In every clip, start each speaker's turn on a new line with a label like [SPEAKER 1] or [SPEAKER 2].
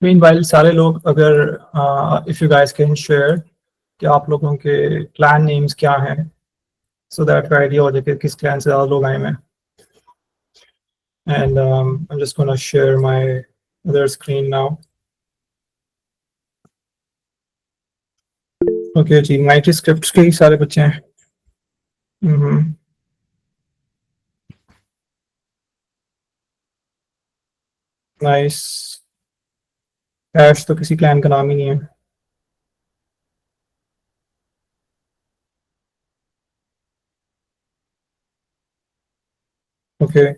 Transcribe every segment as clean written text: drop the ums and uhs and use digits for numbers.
[SPEAKER 1] Meanwhile सारे लोग अगर if you guys can share कि आप लोगों के क्लैन नेम्स क्या हैं, सो दैट आइडिया हो जाए कि किस क्लैन से ज़्यादा लोग आए हैं. And I'm just gonna share my other screen now. Okay ji, mighty scripts के ही सारे बच्चे हैं. नाइस. ऐश तो किसी क्लैन का नाम ही नहीं है. ओके.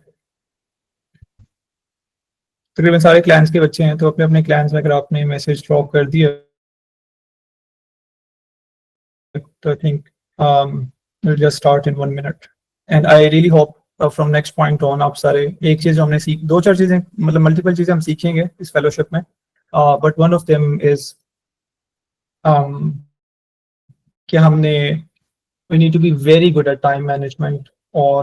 [SPEAKER 1] तकरीबन सारे क्लैंस के बच्चे हैं, तो अपने अपने क्लैंस में अगर आपने मैसेज ड्रॉप कर दिया तो I think we'll just start in 1 minute. And I really hope from next point on आप सारे एक चीज जो हमने दो चार चीजें मतलब मल्टीपल चीजें हम सीखेंगे इस फेलोशिप में, but one of them is कि हमने we need to be very good at time management और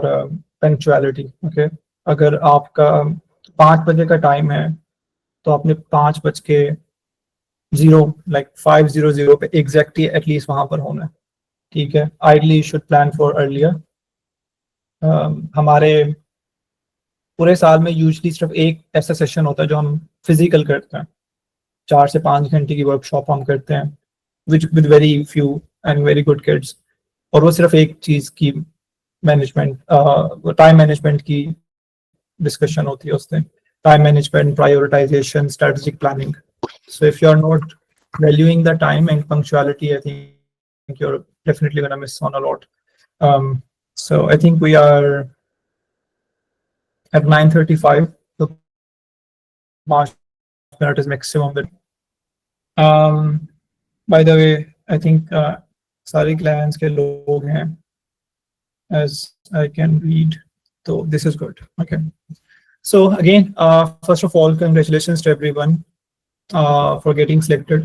[SPEAKER 1] punctuality. Okay, अगर आपका 5 बजे का टाइम है तो आपने 5:0 लाइक 5:00 पे एग्जैक्टली एटलीस्ट वहां पर होना है. ठीक है, ideally you should plan for earlier. हमारे पूरे साल में यूजली सिर्फ एक ऐसा सेशन होता है जो हम फिजिकल करते हैं. 4 से 5 घंटे की वर्कशॉप हम करते हैं with very few and very good kids, और वो सिर्फ एक चीज की मैनेजमेंट, टाइम मैनेजमेंट की डिस्कशन होती है उसमें. Time management, prioritisation, strategic planning. So if you are not valuing the time and punctuality, I think you're definitely going to miss on a lot. So I think we are at 9:35. So 5 minutes is maximum. By the way, I think सारे clients के लोग हैं as I can read. So this is good. Okay. So again, first of all, congratulations to everyone for getting selected,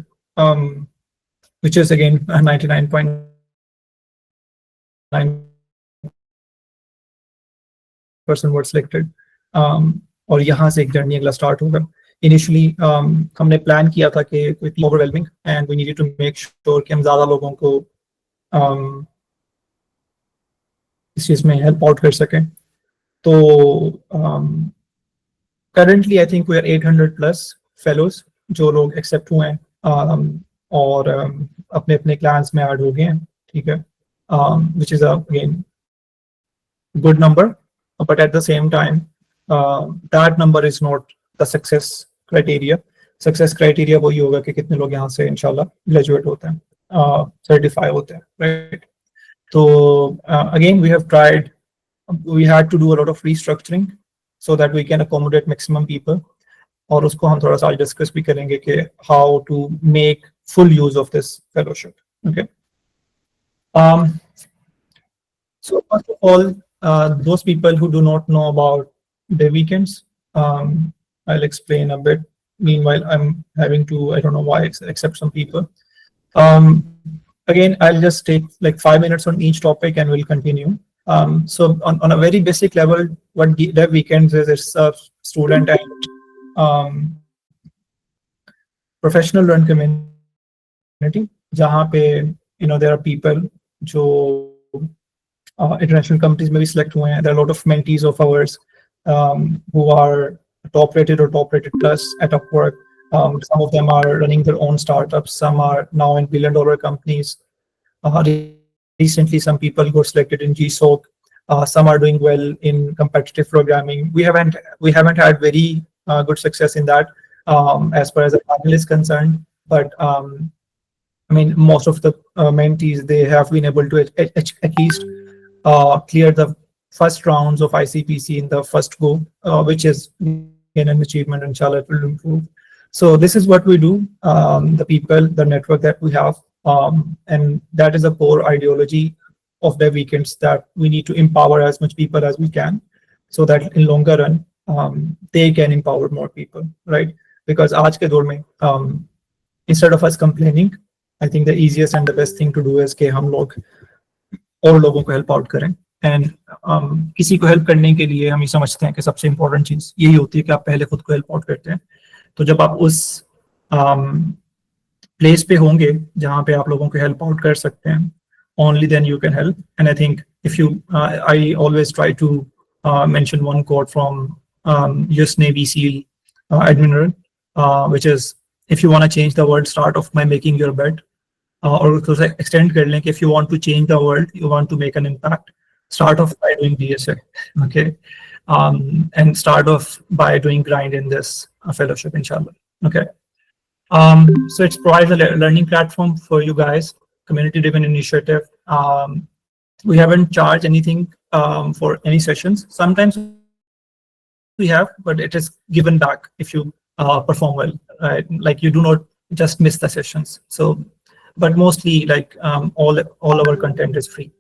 [SPEAKER 1] which is again 99.9% were selected. और यहाँ से एक journey अगला start होगा. इनिशियली हमने प्लान किया था कि quickly overwhelming and we needed to make sure कि हम ज़्यादा लोगों को इस चीज़ में हेल्प आउट कर सकें. तो currently I think we are 800 plus fellows जो लोग एक्सेप्ट हुए हैं और अपने अपने क्लास में ऐड हो गए हैं. ठीक है, which is again good number, but at the same time that number is not the success criteria. Success criteria वही होगा कि कितने लोग यहाँ से इंशाल्लाह ग्रेजुएट होते हैं, सर्टिफाई होते हैं, राइट. तो again we have tried, we had to do a lot of restructuring so that we can accommodate maximum people, और उसको हम थोड़ा सा डिस्कस भी करेंगे कि how to make full use of this fellowship. Okay. So first of all, those people who do not know about the weekends, I'll explain a bit. Meanwhile, I'm having to, I don't know why, accept some people. Again, I'll just take like 5 minutes on each topic and we'll continue. So on a very basic level, what Dev Weekends is, it's a student and professional run community, जहाँ पे there are people जो international companies में भी select हुए हैं. There are a lot of mentees of ours who are top rated or top rated plus at Upwork. Some of them are running their own startups. Some are now in billion-dollar companies. Recently, some people got selected in GSOC. Some are doing well in competitive programming. We haven't had very good success in that as far as the panel is concerned. But I mean, most of the mentees, they have been able to at least clear the first rounds of ICPC in the first go, which is an achievement, inshallah it will improve. So this is what we do, the people, the network that we have, and that is a core ideology of the weekends, that we need to empower as much people as we can so that in longer run they can empower more people, right? Because आज के दौर में instead of us complaining, I think the easiest and the best thing to do is कि हम लोग और लोगों को हेल्प आउट करें. एंड किसी को हेल्प करने के लिए हम ये समझते हैं कि सबसे इम्पोर्टेंट चीज़ यही होती है कि आप पहले खुद को हेल्प आउट करते हैं. तो जब आप उस प्लेस पे होंगे जहाँ पे आप लोगों को हेल्प आउट कर सकते हैं, only then you can help. And I think if you, I always try to mention one quote from US Navy SEAL Admiral, which is, if you want to change the world, start off by making your bed. और थोड़ा सा extend कर लें कि if you want to change the world, you want to make an impact, start off by doing DSA, okay, and start off by doing grind in this fellowship, inshallah, okay. So it provides a learning platform for you guys, community-driven initiative. We haven't charged anything for any sessions. Sometimes we have, but it is given back if you perform well, right? Like you do not just miss the sessions. So, but mostly like all our content is free.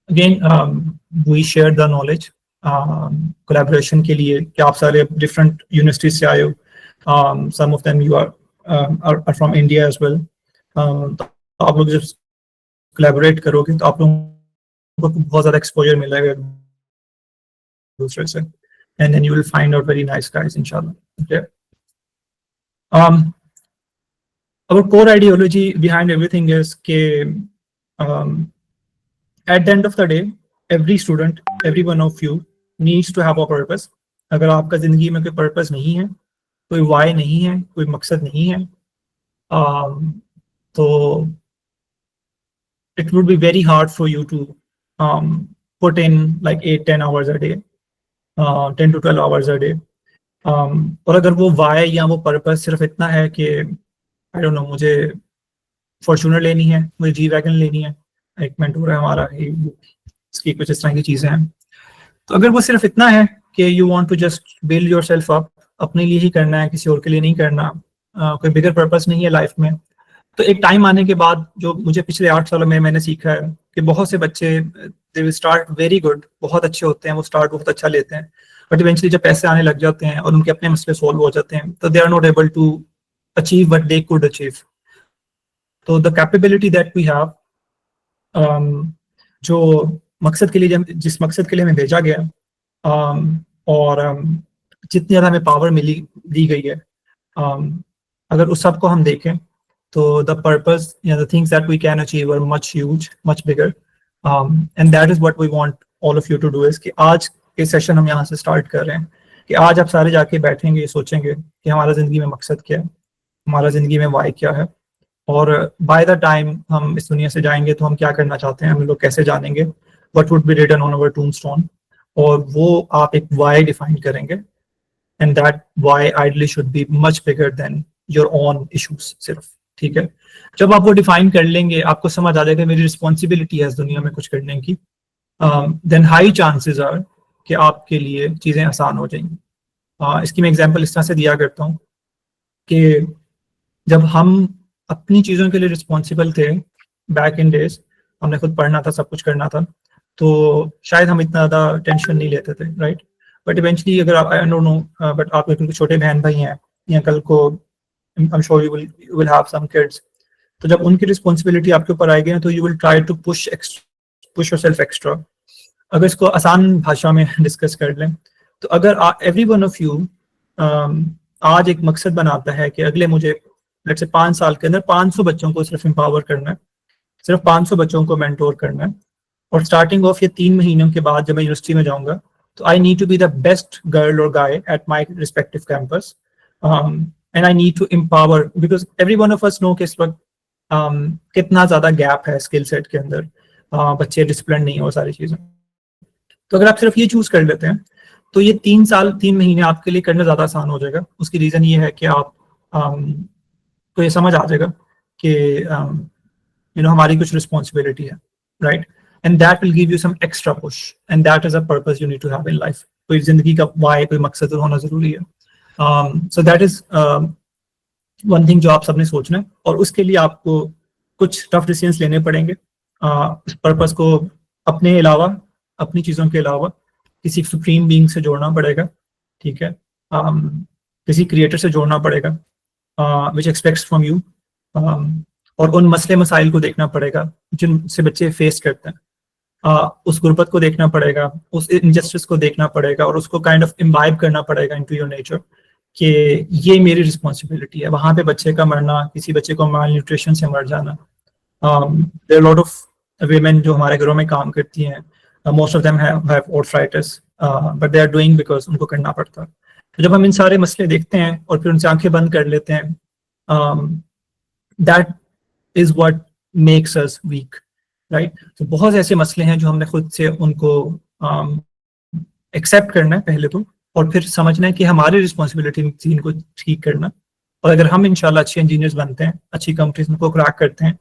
[SPEAKER 1] Again, we share the knowledge. Collaboration के लिए कि आप सारे different universities से आए हो. Some of them you are from India as well. तो आप लोग जब collaborate करोगे तो आप लोगों को बहुत ज़्यादा exposure मिलेगा दूसरे से, and then you will find out very nice guys, inshallah. Okay. Our core ideology behind everything is that at the end of the day, every student, every one of you needs to have a purpose. अगर आपका जिंदगी में कोई purpose नहीं है, कोई why नहीं है, कोई मकसद नहीं है, तो it would be very hard for you to put in like 8-10 hours a day, 10 to 12 hours a day. और अगर वो why या वो purpose सिर्फ इतना है कि I don't know, मुझे Fortuner लेनी है, मुझे G-Wagon लेनी है, एक मेंटोर है हमारा, इसकी कुछ इस तरह की चीज़ें हैं, तो अगर वो सिर्फ इतना है कि you want to just build yourself up, अपने लिए ही करना है, किसी और के लिए नहीं करना, कोई बिगर पर्पस नहीं है लाइफ में, तो एक टाइम आने के बाद, जो मुझे पिछले 8 सालों में मैंने सीखा है कि बहुत से बच्चे they will start very good, बहुत अच्छे होते हैं, वो स्टार्ट बहुत अच्छा लेते हैं, बट इवेंचुअली जब पैसे आने लग जाते हैं और उनके अपने मसले सॉल्व हो जाते हैं, तो they are not able to achieve what they could achieve. तो the capability that we have, जो मकसद के लिए, जिस मकसद के लिए हमें भेजा गया, और जितनी ज़्यादा हमें पावर दी गई है, अगर उस सब को हम देखें तो the purpose, the things that we can achieve are much huge, much bigger, and that is what we want all of you to do, is कि आज के सेशन हम यहाँ से स्टार्ट कर रहे हैं कि आज आप सारे जाके बैठेंगे, सोचेंगे कि हमारा ज़िंदगी में मकसद क्या है, हमारा ज़िंदगी में वाई क्या है, और बाय द टाइम हम इस दुनिया से जाएंगे तो हम क्या करना चाहते हैं, हम लोग कैसे जानेंगे, what would be written on our tombstone, और वो आप एक वाई डिफाइन करेंगे, and that why ideally should be much bigger than your own issues सिर्फ, ठीक है. जब आप वो डिफाइन कर लेंगे, आपको समझ आ जाएगा मेरी रिस्पॉन्सिबिलिटी है इस दुनिया में कुछ करने की, then high chances are कि आपके लिए चीज़ें आसान हो जाएंगी. इसकी मैं एग्जांपल इस तरह से दिया करता हूँ कि जब हम अपनी चीज़ों के लिए रिस्पॉन्सिबल थे बैक इन डेज, हमने खुद पढ़ना था, सब कुछ करना था, तो शायद हम इतना ज़्यादा टेंशन नहीं लेते थे, राइट. बट इवेंचुअली अगर आप, आई डोंट नो, बट आप एक छोटे बहन भाई हैं या कल को I am sure you will have some kids, तो जब उनकी रिस्पॉन्सिबिलिटी आपके ऊपर आएगी ना, तो you will try to push yourself extra. अगर इसको आसान भाषा में डिस्कस कर लें, तो अगर एवरी वन ऑफ यू आज एक मकसद बनाता है कि अगले मुझे लेट्स से 5 साल के अंदर 500 बच्चों को सिर्फ एम्पावर करना है, सिर्फ 500 बच्चों को मेंटोर करना है, और स्टार्टिंग ऑफ ये 3 महीनों के बाद जब मैं यूनिवर्सिटी में जाऊंगा, तो I need to be the best girl और guy at my respective campus, and I need to empower, because every one of us know कि इस वक्त कितना ज़्यादा गैप है स्किल सेट के अंदर, बच्चे डिसिप्लिन नहीं और सारी चीज़ें. तो अगर आप सिर्फ ये चूज कर लेते हैं, तो ये 3 महीने आपके लिए करना ज़्यादा आसान हो जाएगा. उसकी रीज़न ये है कि आप तो ये समझ आ जाएगा कि हमारी कुछ रिस्पॉन्सिबिलिटी है, right, and that will give you some extra push, and that is a purpose you need to have in life. कोई जिंदगी का वाई, कोई मकसद होना जरूरी है. So that is one thing जो आप सबने सोचना है, और उसके लिए आपको कुछ टफ डिसीजंस लेने पड़ेंगे. इस पर्पस को अपने अलावा, अपनी चीज़ों के अलावा किसी सुप्रीम बीइंग से जोड़ना पड़ेगा, ठीक है, किसी क्रिएटर से जोड़ना पड़ेगा विच एक्सपेक्ट्स फ्रॉम यू, और उन मसले मसाइल को देखना पड़ेगा जिनसे बच्चे फेस करते हैं, उस गुर्बत को देखना पड़ेगा, उस इनजस्टिस को देखना पड़ेगा, और उसको काइंड ऑफ इम्बाइब करना पड़ेगा इनटू योर नेचर, कि ये मेरी रिस्पॉन्सिबिलिटी है। वहाँ पे बच्चे का मरना, किसी बच्चे को माल न्यूट्रिशन से मर जाना, देयर लॉट ऑफ women जो हमारे घरों में काम करती हैं, most of them have arthritis, but they are doing because उनको करना पड़ता है। तो जब हम इन सारे मसले देखते हैं और फिर उनसे आंखें बंद कर लेते हैं, that is what makes us weak, right. तो बहुत ऐसे मसले हैं जो हमने खुद से उनको एक्सेप्ट करना है पहले तो, और फिर समझना है कि हमारी रिस्पॉन्सिबिलिटी थी इनको ठीक करना। और अगर हम इंशाल्लाह अच्छे इंजीनियर्स बनते हैं, अच्छी कंपनीज को क्रैक करते हैं,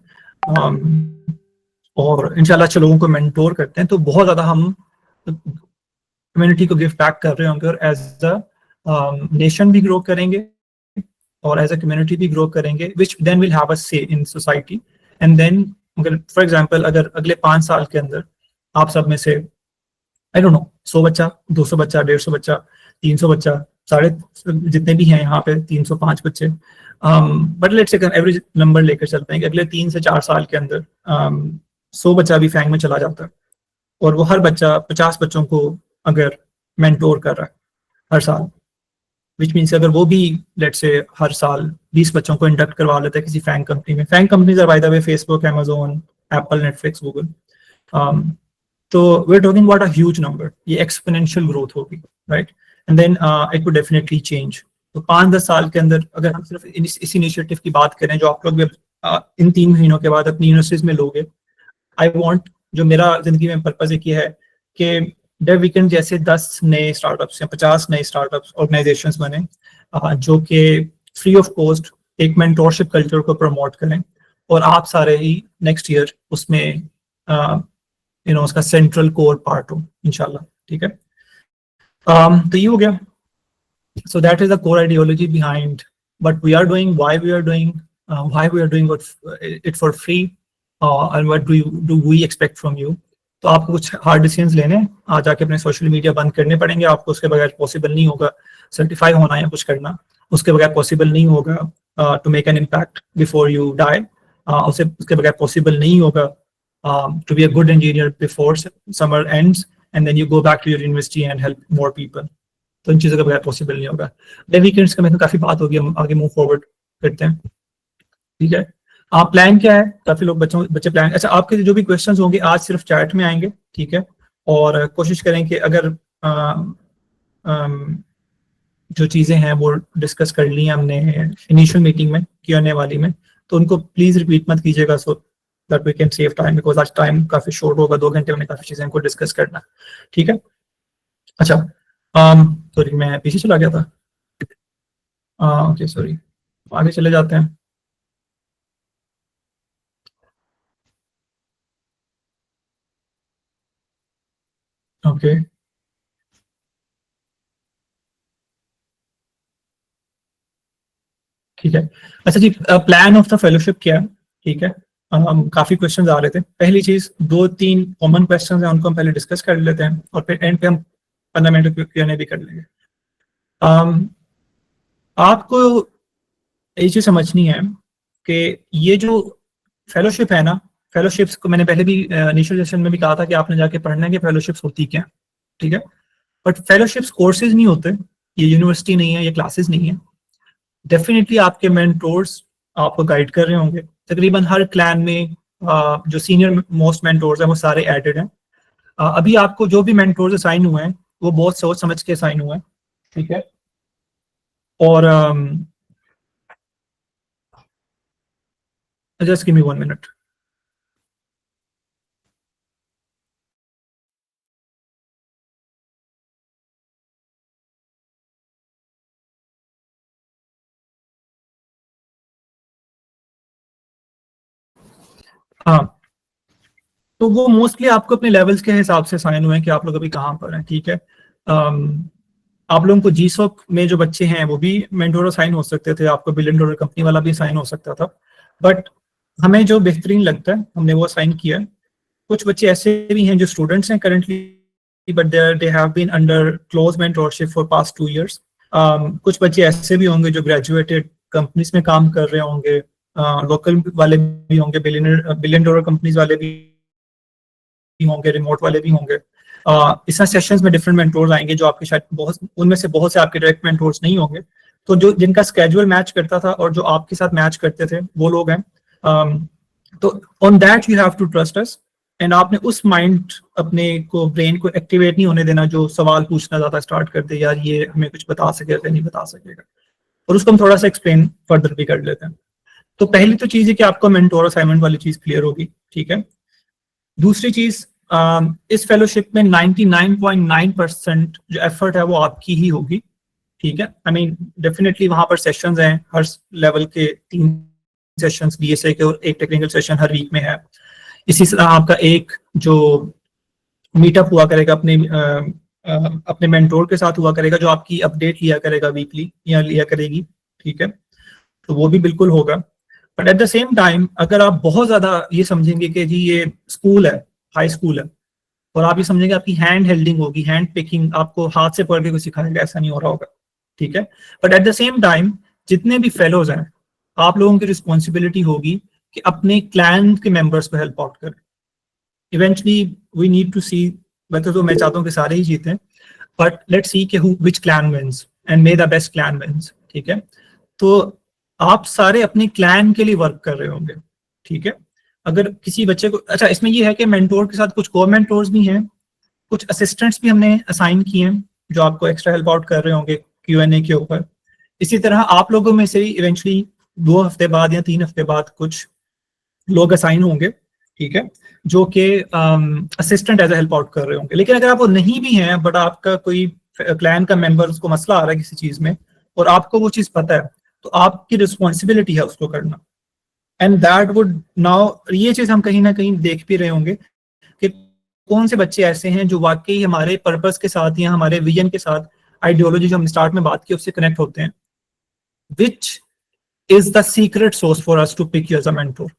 [SPEAKER 1] और इंशाल्लाह अच्छे लोगों को मेंटोर करते हैं, तो बहुत ज़्यादा हम कम्युनिटी को गिफ्ट बैक कर रहे होंगे, और एज अ नेशन भी ग्रो करेंगे और एज अ कम्युनिटी भी ग्रो करेंगे, which then will have a say in society. And then अगर फॉर एग्जांपल अगर अगले 5 साल के अंदर आप सब में से आई डोंट नो 100 बच्चा, 200 बच्चा, 150 बच्चा, 300 बच्चा, साढ़े जितने भी हैं यहाँ पे 305 बच्चे, but let's say average number लेकर चलते हैं कि अगले 3 से 4 साल के अंदर 100 बच्चा भी फैंग में चला जाता है, और वो हर बच्चा 50 बच्चों को अगर मेंटोर कर रहा है हर साल, विच मीन्स अगर वो भी लेट्स से हर साल 20 बच्चों को इंडक्ट करवा लेते हैं किसी फैंग कंपनी में। FAANG companies are by the way Facebook, Amazon, Apple, Netflix, Google. तो we are talking about a huge number, ये एक्सपोनेंशियल ग्रोथ होगी, right. And then it would definitely change. तो 5-10 साल के अंदर अगर हम सिर्फ इस इनिशिएटिव की बात करें जो आप लोग भी इन 3 महीनों के बाद अपनी यूनिवर्सिटीज में लोगे, आई वांट, जो मेरा जिंदगी में पर्पज एक ये है कि डेव वीकेंड जैसे 10 नए स्टार्टअप्स या 50 नए स्टार्टअप्स ऑर्गेनाइजेशंस बने, जो कि फ्री ऑफ कॉस्ट एक मेंटोरशिप कल्चर को प्रमोट करें, और आप सारे ही नेक्स्ट ईयर उसमें उसका सेंट्रल कोर पार्ट हो इंशाल्लाह, ठीक है। तो ये हो गया। So that is the core ideology behind what we are doing, why we are doing it for free, and what do we expect from you. तो आपको कुछ हार्ड डिसीजंस लेने, आज जाके अपने सोशल मीडिया बंद करने पड़ेंगे आपको, उसके बगैर पॉसिबल नहीं होगा सर्टिफाई होना या कुछ करना, उसके बगैर पॉसिबल नहीं होगा to make an impact before you die, उसके बगैर पॉसिबल नहीं होगा to be a good engineer before summer ends and then you go back to your university and help more people. तो इन चीज़ों का बगैर पॉसिबल नहीं होगा। वीकेंड्स का मैं काफ़ी बात होगी, हम आगे मूव फॉरवर्ड करते हैं, ठीक है। आप प्लान क्या है? काफ़ी लोग बच्चे प्लान, अच्छा आपके जो भी क्वेश्चंस होंगे आज सिर्फ चैट में आएंगे, ठीक है। और कोशिश करें कि अगर जो चीज़ें हैं वो डिस्कस कर ली हमने इनिशियल मीटिंग में Q&A वाली में, तो उनको प्लीज़ रिपीट मत कीजिएगा, so that we can save time, because आज टाइम काफ़ी शॉर्ट होगा, 2 घंटे में काफ़ी चीज़ें हमको डिस्कस करना, ठीक है। अच्छा सॉरी मैं पीछे चला गया था, ओके सॉरी, आगे चले जाते हैं। ओके ठीक है। अच्छा जी, प्लान ऑफ द फेलोशिप क्या है, ठीक है। काफी क्वेश्चंस आ रहे थे। पहली चीज 2-3 कॉमन क्वेश्चंस हैं, उनको हम पहले डिस्कस कर लेते हैं, और फिर एंड पे हम फंडामेंटल Q&A भी कर लेंगे। आपको ये चीज समझनी है कि ये जो फेलोशिप है ना, फेलोशिप्स को मैंने पहले भी इनिशियल सेशन में भी कहा था कि आपने जाके पढ़ना है कि फेलोशिप्स होती क्या, ठीक है। बट फेलोशिप्स कोर्सेज नहीं होते, ये यूनिवर्सिटी नहीं है, ये क्लासेस नहीं है। डेफिनेटली आपके मेंटोर्स आपको गाइड कर रहे होंगे, तकरीबन हर क्लैन में जो सीनियर मोस्ट मेंटोर्स हैं वो सारे एडेड हैं। अभी आपको जो भी मेंटोर्स असाइन हुए हैं वो बहुत सोच समझ के असाइन हुए हैं, ठीक है। और जस्ट गिव मी 1 मिनट। हाँ, तो वो मोस्टली आपको अपने लेवल्स के हिसाब से साइन हुए हैं कि आप लोग अभी कहाँ पर हैं, ठीक है। आप लोगों को GSOC में जो बच्चे हैं वो भी मेंटोर साइन हो सकते थे, आपको बिलियन डॉलर कंपनी वाला भी साइन हो सकता था, बट हमें जो बेहतरीन लगता है हमने वो साइन किया है। कुछ बच्चे ऐसे भी हैं जो स्टूडेंट्स हैं currently, but they have been under close mentorship for past 2 years। कुछ बच्चे ऐसे भी होंगे जो ग्रेजुएटेड कंपनीज में काम कर रहे होंगे, लोकल वाले भी होंगे, बिलियन डॉलर कंपनीज वाले भी होंगे, रिमोट वाले भी होंगे। इस सेशंस में डिफरेंट मेंटोर्स आएंगे जो आपके शायद उनमें से बहुत से आपके डायरेक्ट मेंटोर्स नहीं होंगे, तो जो जिनका स्केड्यूल मैच करता था और जो आपके साथ मैच करते थे वो लोग हैं। तो on that you have to trust us, and आपने उस माइंड अपने को ब्रेन को एक्टिवेट नहीं होने देना जो सवाल पूछना ज्यादा स्टार्ट कर दे, यार ये हमें कुछ बता सकेगा नहीं बता सकेगा, और उसको हम थोड़ा सा एक्सप्लेन फर्दर भी कर लेते हैं। तो पहली तो चीज है कि आपको मेंटोर असाइनमेंट वाली चीज क्लियर होगी, ठीक है। दूसरी चीज, इस फेलोशिप में 99.9% जो एफर्ट है वो आपकी ही होगी, ठीक है। आई मीन डेफिनेटली वहां पर सेशंस हैं, हर लेवल के 3 सेशंस डीएसए के और 1 टेक्निकल सेशन हर वीक में है। इसी तरह आपका एक जो मीटअप हुआ करेगा अपने मेंटोर के साथ हुआ करेगा, जो आपकी अपडेट लिया करेगा वीकली या लिया करेगी, ठीक है। तो वो भी बिल्कुल होगा। But at the same time अगर आप बहुत ज्यादा ये समझेंगे कि जी ये स्कूल है, हाई स्कूल है, और आप ये समझेंगे आपकी हैंड हेल्डिंग होगी, हैंड पिकिंग, आपको हाथ से पकड़ के कुछ सिखाएगा, ऐसा नहीं हो रहा होगा, ठीक है। But at the same time जितने भी फेलोज हैं, आप लोगों की रिस्पॉन्सिबिलिटी होगी कि अपने क्लैन के मेंबर्स को हेल्प आउट करें। इवेंचुअली वी नीड टू सी, वैसे तो मैं चाहता हूँ कि सारे ही जीतें, बट लेट्स सी कि which clan wins and may the best clan wins, ठीक है। तो आप सारे अपने क्लैन के लिए वर्क कर रहे होंगे, ठीक है। अगर किसी बच्चे को, अच्छा इसमें ये है कि मेंटोर के साथ कुछ को मेंटोर्स भी हैं, कुछ असिस्टेंट्स भी हमने असाइन किए हैं जो आपको एक्स्ट्रा हेल्प आउट कर रहे होंगे Q&A के ऊपर। इसी तरह आप लोगों में से इवेंचुअली 2 हफ्ते बाद या 3 हफ्ते बाद कुछ लोग असाइन होंगे, ठीक है, जो कि assistant as a help out कर रहे होंगे। लेकिन अगर आप वो नहीं भी हैं बट आपका कोई क्लैन का मेंबर, उसको मसला आ रहा है किसी चीज में और आपको वो चीज पता है, तो आपकी रिस्पॉन्सिबिलिटी है उसको करना। एंड दैट वुड नाउ, ये चीज हम कहीं ना कहीं देख भी रहे होंगे कि कौन से बच्चे ऐसे हैं जो वाकई हमारे पर्पस के साथ या हमारे विजन के साथ, आइडियोलॉजी जो हम स्टार्ट में बात की उससे कनेक्ट होते हैं, which is the secret source for us to pick you as a mentor.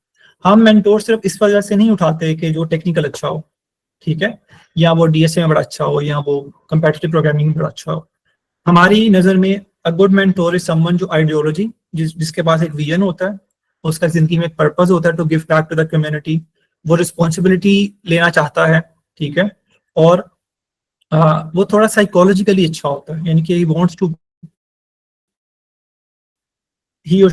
[SPEAKER 1] हम मेंटोर सिर्फ इस वजह से नहीं उठाते कि जो टेक्निकल अच्छा हो, ठीक है, या वो डीएसए में बड़ा अच्छा हो, या वो कंपेटिटिव प्रोग्रामिंग में बड़ा अच्छा हो। हमारी नजर में a good mentor is someone जो आइडियोलॉजी, जिसके पास एक विजन होता है, उसका जिंदगी में एक पर्पस होता है to give back to the community, वो रिस्पॉन्सिबिलिटी लेना चाहता है, ठीक है, और वो थोड़ा साइकोलॉजिकली अच्छा होता है, यानी कि ही वांट्स टू, ही और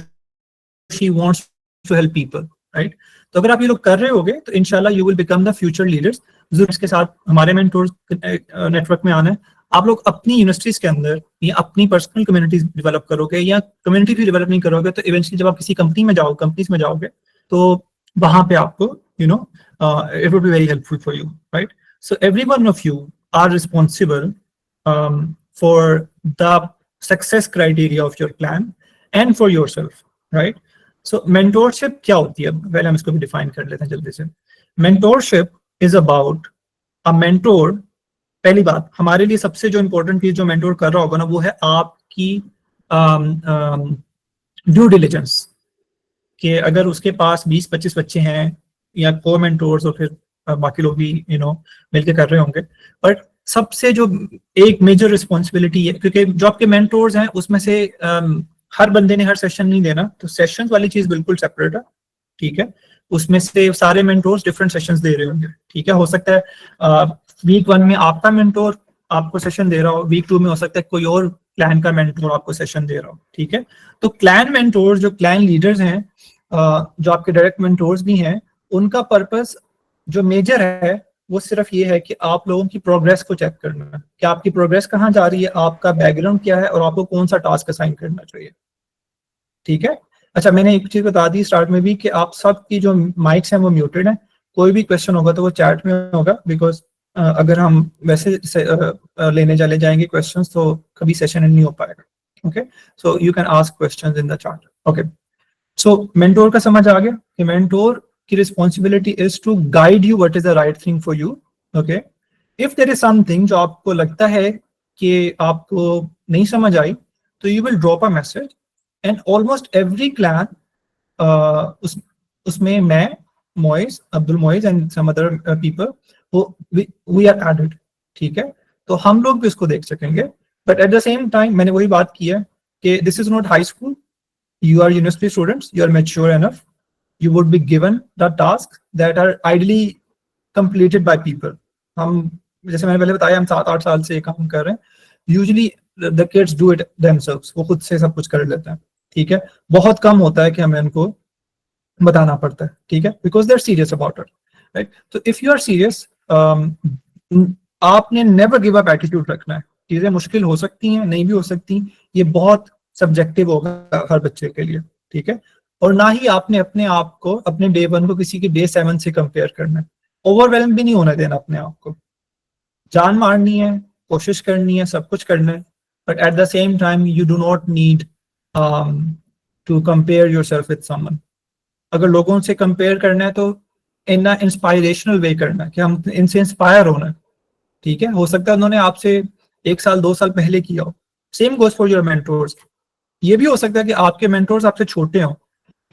[SPEAKER 1] she wants to help people, right. तो अगर आप ये लोग कर रहे होगे तो इंशाल्लाह you will become the future leaders. जरूर इसके साथ हमारे मेंटोर्स नेटवर्क में आना है। आप लोग अपनी यूनिवर्सिटीज के अंदर या अपनी पर्सनल कम्युनिटीज डेवलप करोगे, या कम्युनिटी भी डेवलप नहीं करोगे, तो इवेंचुअली जब आप किसी कंपनीज में जाओगे तो वहां पे आपको you know it would be very helpful for you, right. So every one of you are responsible for the success criteria of your plan and for your self, right. So mentorship क्या होती है, पहले हम इसको भी define कर लेते हैं जल्दी से। Mentorship is about a mentor. पहली बात, हमारे लिए सबसे जो इंपॉर्टेंट चीज जो मेंटोर कर रहा होगा ना, वो है आपकी ड्यू डिलिजेंस, कि अगर उसके पास 20-25 बच्चे हैं या को मेंटोर्स और फिर बाकी लोग भी मिलके कर रहे होंगे, बट सबसे जो एक मेजर रिस्पॉन्सिबिलिटी है, क्योंकि जो आपके मेंटोर्स हैं उसमें से हर बंदे ने हर सेशन नहीं देना, तो सेशंस वाली चीज बिल्कुल सेपरेट है, ठीक है। उसमें से सारे मेंटोर्स डिफरेंट सेशंस दे रहे होंगे, ठीक है। हो सकता है वीक 1 में आपका मेंटोर आपको सेशन दे रहा हो, वीक 2 में हो सकता है कोई और क्लैन का मेंटोर आपको सेशन दे रहा हो, ठीक है। तो क्लैन मेंटोर, जो क्लैन लीडर्स हैं, जो आपके डायरेक्ट मेंटोर्स भी हैं, उनका पर्पस जो मेजर है वो सिर्फ ये है कि आप लोगों की प्रोग्रेस को चेक करना, कि आपकी प्रोग्रेस कहाँ जा रही है, आपका बैकग्राउंड क्या है और आपको कौन सा टास्क असाइन करना चाहिए, ठीक है। अच्छा, मैंने एक चीज बता दी स्टार्ट में भी कि आप सबकी जो माइक्स हैं वो म्यूटेड है। कोई भी क्वेश्चन होगा तो वो चैट में होगा, बिकॉज अगर हम वैसे लेने चले जाएंगे क्वेश्चंस तो कभी सेशन नहीं हो पाएगा। Okay, so you can ask questions in the chat. Okay, so mentor का समझ आ गया कि मेंटोर की responsibility is to guide you what is the right thing for you. Okay, if there is something जो आपको लगता है कि आपको नहीं समझ आई, तो you will drop a message, and almost every clan, उसमें मैं, Moiz, Abdul Moiz and some other people, we are added, ठीक है। तो हम लोग भी इसको देख सकेंगे। But at the same time मैंने वही बात की है कि this is not high school, you are university students, you are mature enough, you would be given the tasks that are ideally completed by people. हम, जैसे मैंने पहले बताया, हम 7-8 साल से ये काम कर रहे हैं। Usually the kids do it themselves, वो खुद से सब कुछ कर लेते हैं, ठीक है। बहुत कम होता है कि हमें उनको बताना पड़ता है, ठीक है, because they are serious about it, right. तो इफ यू आर सीरियस, आपने नेवर गिव अप एटीट्यूड रखना है। चीजें मुश्किल हो सकती हैं, नहीं भी हो सकती, ये बहुत सब्जेक्टिव होगा हर बच्चे के लिए, ठीक है। और ना ही आपने अपने आप को, अपने डे 1 को किसी के डे 7 से कंपेयर करना है। ओवरवेलम भी नहीं होने देना अपने आप को, जान मारनी है, कोशिश करनी है, सब कुछ करना है, but at the same time you do not need to compare yourself with someone. अगर लोगों से कंपेयर करना है तो इन इंस्पायरेशनल वे करना है, कि हम इनसे इंस्पायर होना है, ठीक है। हो सकता है उन्होंने आपसे 1 साल 2 साल पहले किया हो। Same goes for your mentors. ये भी हो सकता है कि आपके मेंटोर्स आपसे छोटे हों,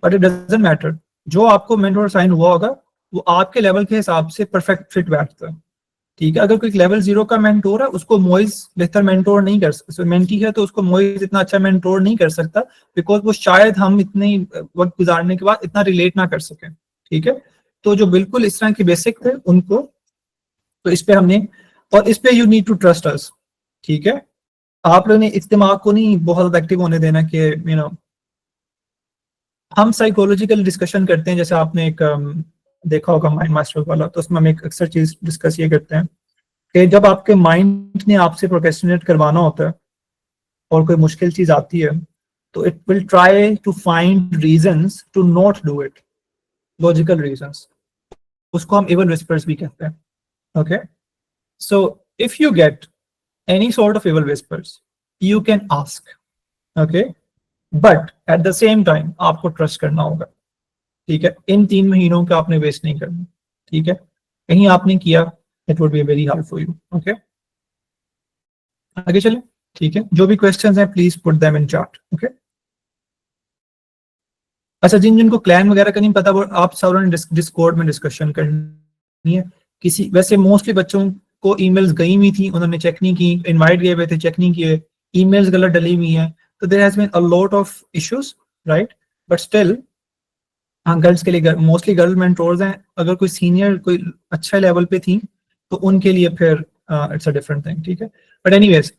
[SPEAKER 1] बट इट डजंट मैटर। जो आपको मेंटोर साइन हुआ होगा वो आपके लेवल के हिसाब से परफेक्ट फिट बैठता है, ठीक है। अगर कोई लेवल 0 का मेंटोर है, उसको मोइज बेहतर मेंटोर नहीं कर सकता, मेंटी है तो उसको मोइज इतना अच्छा मेंटोर नहीं कर सकता, बिकॉज वो शायद हम इतने वक्त गुजारने के बाद इतना रिलेट ना कर सके, ठीक है। तो जो बिल्कुल इस तरह के बेसिक थे उनको, तो इस पे हमने, और इस पे you need to trust us, ठीक है। आप लोगों ने इस दिमाग को नहीं बहुत एक्टिव होने देना कि यू नो, हम साइकोलॉजिकल डिस्कशन करते हैं, जैसे आपने एक देखा होगा माइंड मास्टर वाला, तो उसमें हम एक अक्सर चीज डिस्कस ये करते हैं कि जब आपके माइंड ने आपसे प्रोक्रेस्टिनेट करवाना होता है और कोई मुश्किल चीज आती है, तो it will try to find reasons to not do it, logical reasons. उसको हम इवल विस्पर्स भी कहते हैं, okay. So if you get any sort of evil whispers, you can ask, okay, but at the same time आपको trust करना होगा, ठीक है। इन 3 महीनों का आपने वेस्ट नहीं करना, ठीक है। कहीं आपने किया, it would be very hard for you, okay. आगे चले, ठीक है। जो भी क्वेश्चंस हैं please put them in chat, okay. अच्छा, जिनको क्लैन वगैरह का नहीं पता, वो आप सब ने डिस्कॉर्ड में डिस्कशन करनी है। किसी, वैसे मोस्टली बच्चों को ईमेल्स गई हुई थी, उन्होंने चेक नहीं की, इनवाइट गए हुए थे, चेक नहीं किए, ईमेल्स गलत डली हुई हैं, तो there has been a lot of issues, right. But still, हाँ, गर्ल्स के लिए मोस्टली गर्ल मेंटोर्स हैं। अगर कोई सीनियर, कोई अच्छा लेवल पे थी, तो उनके लिए फिर इट्स अ डिफरेंट थिंग, ठीक है। But anyways,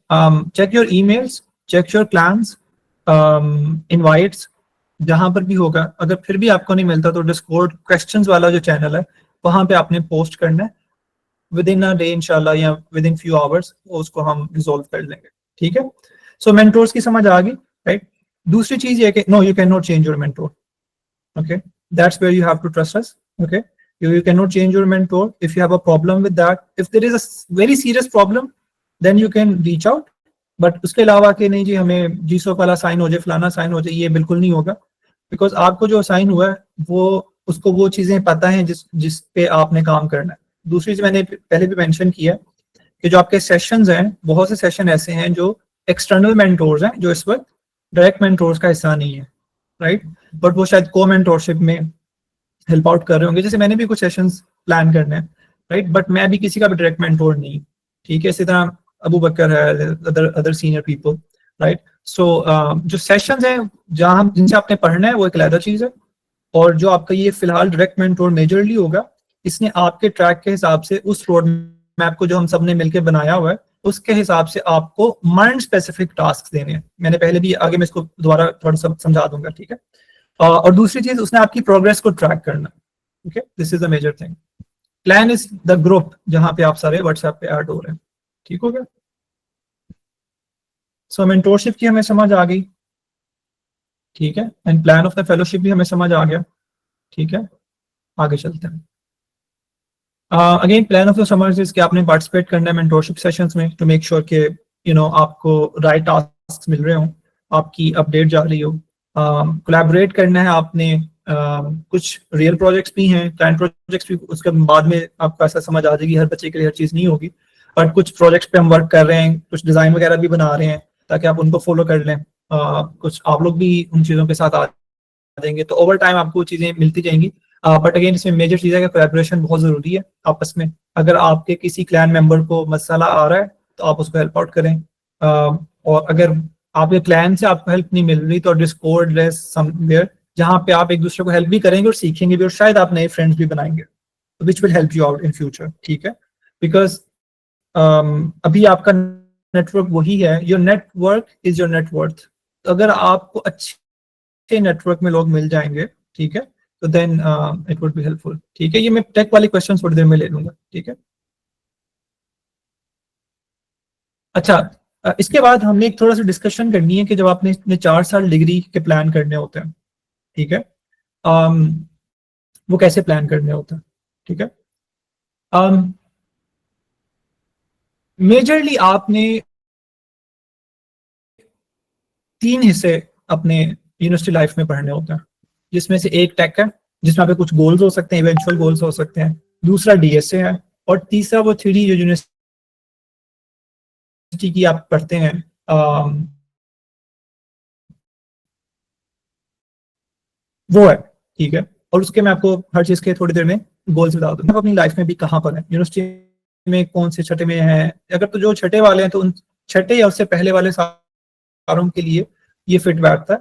[SPEAKER 1] check your emails, check your plans, invites, जहां पर भी होगा। अगर फिर भी आपको नहीं मिलता तो डिस्कॉर्ड क्वेश्चंस वाला जो चैनल है, वहां पे आपने पोस्ट करना है, विद इन अ डे इंशाल्लाह, या विद इन फ्यू आवर्स उसको हम रिजोल्व कर लेंगे, ठीक है। सो मेंटोर्स की समझ आ गई, राइट। दूसरी चीज ये कि no, you can not change your mentor, okay, that's where you have to trust us, okay. You cannot change your mentor. If you have a problem with that, if there is a very serious problem, then you can reach out, but उसके अलावा कि नहीं जी हमें जीसो वाला sign हो जाए, फलाना sign हो जाए, ये बिल्कुल नहीं होगा, बिकॉज आपको जो साइन हुआ है वो, उसको वो चीजें पता है जिस पे आपने काम करना है। दूसरी चीज मैंने पहले भी मेंशन किया कि जो आपके सेशंस हैं, बहुत से सेशन ऐसे हैं जो एक्सटर्नल मेंटोर्स हैं, जो इस वक्त डायरेक्ट मेंटोर्स का हिस्सा नहीं है, राइट। बट वो शायद को मेंटोरशिप में हेल्प आउट कर रहे होंगे। जैसे मैंने भी कुछ सेशंस प्लान करने हैं, राइट, बट मैं भी किसी का भी डायरेक्ट मेंटोर नहीं, ठीक है। इसी तरह अबू बकर है, अदर सीनियर पीपल, राइट। सो जो सेशंस हैं जहां हम, जिनसे आपने पढ़ना है, वो एक अलग चीज है, और जो आपका ये फिलहाल डायरेक्ट मेंटोर मेजरली होगा, इसने आपके ट्रैक के हिसाब से उस रोड मैप को जो हम सबने मिलकर बनाया हुआ है, उसके हिसाब से आपको माइंड स्पेसिफिक टास्क देने हैं। मैंने पहले भी, आगे मैं इसको दोबारा थोड़ा सा समझा दूंगा, ठीक है। और दूसरी चीज, उसने आपकी प्रोग्रेस को ट्रैक करना, okay, this is a major thing. Plan is the group जहां पे आप सारे व्हाट्सएप पे ऐड हो रहे हैं, ठीक हो गया। सो मेंटोरशिप की हमें समझ आ गई, ठीक है, and plan of the fellowship भी हमें समझ आ गया, ठीक है। आगे चलते हैं। Again, plan of the summer is कि आपने पार्टिसिपेट करना है मेंटोरशिप सेशंस में, टू मेक श्योर कि यू नो आपको राइट टास्क मिल रहे हो, आपकी अपडेट जा रही हो। कोलैबोरेट करना है आपने, कुछ रियल प्रोजेक्ट्स भी हैं, क्लाइंट प्रोजेक्ट्स भी, उसके बाद में आपको ऐसा समझ आ जाएगी हर बच्चे के लिए हर चीज़ नहीं होगी, बट कुछ प्रोजेक्ट्स पे हम वर्क कर रहे हैं, कुछ डिज़ाइन वगैरह भी बना रहे हैं, ताकि आप उनको फॉलो कर लें। कुछ आप लोग भी उन चीज़ों के साथ आ जाएंगे, तो ओवर टाइम आपको चीज़ें मिलती जाएंगी। बट अगेन, इसमें मेजर चीज़ है कि कोलैबोरेशन बहुत ज़रूरी है आपस में। अगर आपके किसी क्लैन मेंबर को मसला आ रहा है, तो आप उसको हेल्प आउट करें, और अगर आपके क्लैन से आपको हेल्प नहीं मिल रही, तो डिस्कॉर्ड समवेयर जहां पे आप एक दूसरे को हेल्प भी करेंगे और सीखेंगे भी, और शायद आप नए फ्रेंड्स भी बनाएंगे, which will help you out in future, ठीक है। बिकॉज अभी आपका नेटवर्क वही है, your network is your net worth. अगर आपको अच्छे नेटवर्क में लोग मिल जाएंगे, ठीक है, तो then it would be helpful. ठीक है, ये मैं टेक वाली क्वेश्चन थोड़ी देर में ले लूंगा। ठीक है, अच्छा, इसके बाद हमने एक थोड़ा सा डिस्कशन करनी है कि जब आपने इतने 4 साल डिग्री के प्लान करने होते हैं, ठीक है, um, वो कैसे प्लान करने होते हैं। ठीक है, मेजरली आपने 3 हिस्से अपने यूनिवर्सिटी लाइफ में पढ़ने होते हैं, जिसमें से एक टेक है, जिसमें आपके कुछ गोल्स हो सकते हैं, इवेंचुअल गोल्स हो सकते हैं, दूसरा डीएसए है, और तीसरा वो थ्योरी जो यूनिवर्सिटी की आप पढ़ते हैं, वो है। ठीक है, और उसके मैं आपको हर चीज के थोड़ी देर में गोल्स बता दूंगा। अपनी लाइफ में भी कहाँ पर है, यूनिवर्सिटी में कौन से छठे में है, अगर तो जो छठे वाले हैं तो उन छठे या उससे पहले वाले सालों के लिए ये फिट बैठता है।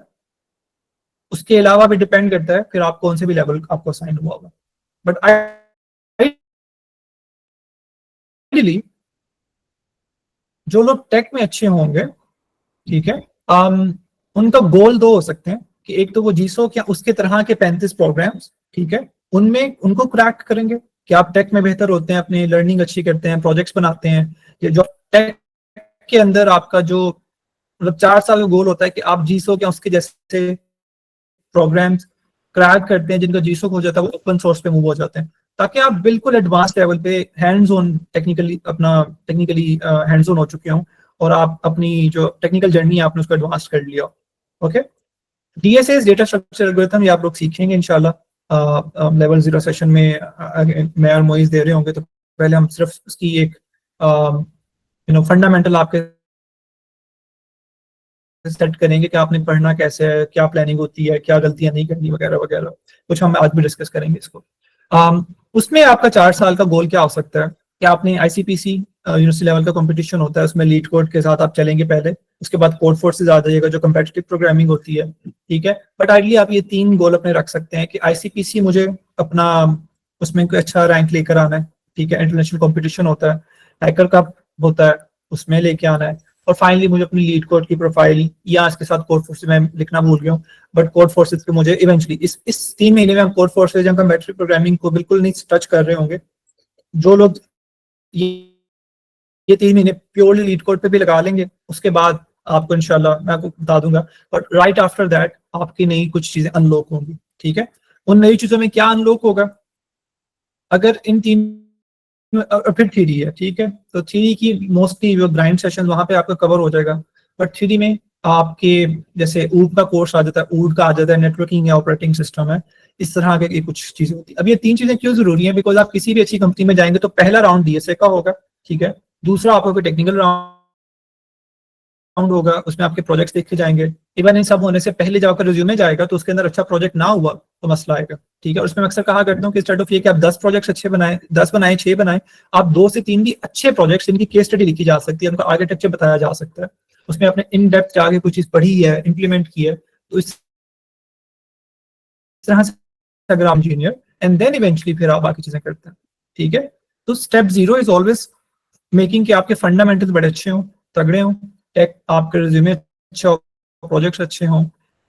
[SPEAKER 1] उसके अलावा भी डिपेंड करता है फिर आप कौन से भी लेवल आपको असाइन हुआ होगा। बट आइडियली जो लोग टेक में अच्छे होंगे, ठीक है, उनका गोल दो हो सकते हैं कि एक तो वो जीसोक या उसके तरह के 35 प्रोग्राम्स, ठीक है, उनमें उनको क्रैक करेंगे कि आप टेक में बेहतर होते हैं, अपनी लर्निंग अच्छी करते हैं, प्रोजेक्ट्स बनाते हैं। ये जो टेक के अंदर आपका जो मतलब 4 साल का गोल होता है कि आप जीसोक या उसके जैसे प्रोग्राम्स क्रैक करते हैं, जिनका जीसोक हो जाता है, वो ओपन सोर्स पे मूव हो जाते हैं, ताकि आप बिल्कुल एडवांस लेवल पे hands on technically hands on हो चुके हों, और आप अपनी जो टेक्निकल जर्नी है आपने उसको एडवांस कर लिया। Okay, DSS data structure algorithm ये आप लोग सीखेंगे इंशाल्लाह लेवल 0 सेशन में। मैं और मोइज दे रहे होंगे, तो पहले हम सिर्फ उसकी एक फंडामेंटल आपके सेट करेंगे कि आपने पढ़ना कैसे है, क्या प्लानिंग होती है, क्या गलतियां नहीं करनी, वगैरह वगैरह। कुछ हम आज भी डिस्कस करेंगे इसको। उसमें आपका 4 साल का गोल क्या हो सकता है कि आपने आईसीपीसी यूनिवर्सिटी लेवल का कंपटीशन होता है, उसमें लीड कोड के साथ आप चलेंगे पहले, उसके बाद कोड फोर्सेज आ जाइएगा जो कंपेटिटिव प्रोग्रामिंग होती है। ठीक है, बट आइडली आप ये 3 गोल अपने रख सकते हैं कि आईसीपीसी मुझे अपना उसमें कोई अच्छा रैंक लेकर आना है। ठीक है, इंटरनेशनल कॉम्पिटिशन होता है, हैकर कप होता है, उसमें लेके आना है, और फाइनली मुझे अपनी लीड कोड की प्रोफाइल या इसके साथ कोड फोर्सेज में लिखना भूल गया हूँ, बट कोड फोर्सेज पे मुझे इवेंचुअली इस 3 महीने में हम कोड फोर्सेज या कंपेटिटिव प्रोग्रामिंग को बिल्कुल नहीं टच कर रहे होंगे। जो लोग ये ये 3 महीने प्योरली लीड कोड पे भी लगा लेंगे, उसके बाद आपको इंशाल्लाह मैं आपको बता दूंगा, बट राइट आफ्टर दैट आपकी नई कुछ चीजें अनलॉक होंगी। ठीक है, उन नई चीजों में क्या अनलॉक होगा, अगर इन 3 फिर थ्री है, ठीक है, तो थ्री की मोस्टली जो ग्राइंड सेशन वहां पे आपका कवर हो जाएगा। बट थ्री में आपके जैसे ऊड का कोर्स आ जाता है, ऊड का आ जाता है, नेटवर्किंग या ऑपरेटिंग सिस्टम है, इस तरह के कुछ चीजें होती है। अब ये 3 चीजें क्यों जरूरी है, बिकॉज आप किसी भी अच्छी कंपनी में जाएंगे तो पहला राउंड डीएसए का होगा, ठीक है, दूसरा आपका कोई टेक्निकल राउंड होगा, उसमें आपके प्रोजेक्ट्स देखे जाएंगे। इवन इन सब होने से पहले जब आपका रिज्यूमे जाएगा तो उसके अंदर अच्छा प्रोजेक्ट ना हुआ तो मसला आएगा। ठीक है, और उसमें मैं अक्सर कहा करता हूँ कि इंस्टेड ऑफ ये कि आप 10 प्रोजेक्ट्स अच्छे बनाए, 10 बनाए, 6 बनाए, आप 2 से 3 भी अच्छे प्रोजेक्ट्स जिनकी केस स्टडी लिखी जा सकती है, उनका आर्किटेक्चर बताया जा सकता है, उसमें आपने इन डेप्थ जाके कुछ चीज पढ़ी है, इंप्लीमेंट की है, तो इस तरह से अगर आप इंजीनियर एंड देन इवेंचुअली फिर आप बाकी चीजें करते हैं। ठीक है, तो स्टेप 0 इज ऑलवेज मेकिंग कि आपके फंडामेंटल्स बड़े अच्छे हों, तगड़े हों, टेक आपके रिज्यूमे अच्छा हो, प्रोजेक्ट्स अच्छे हों,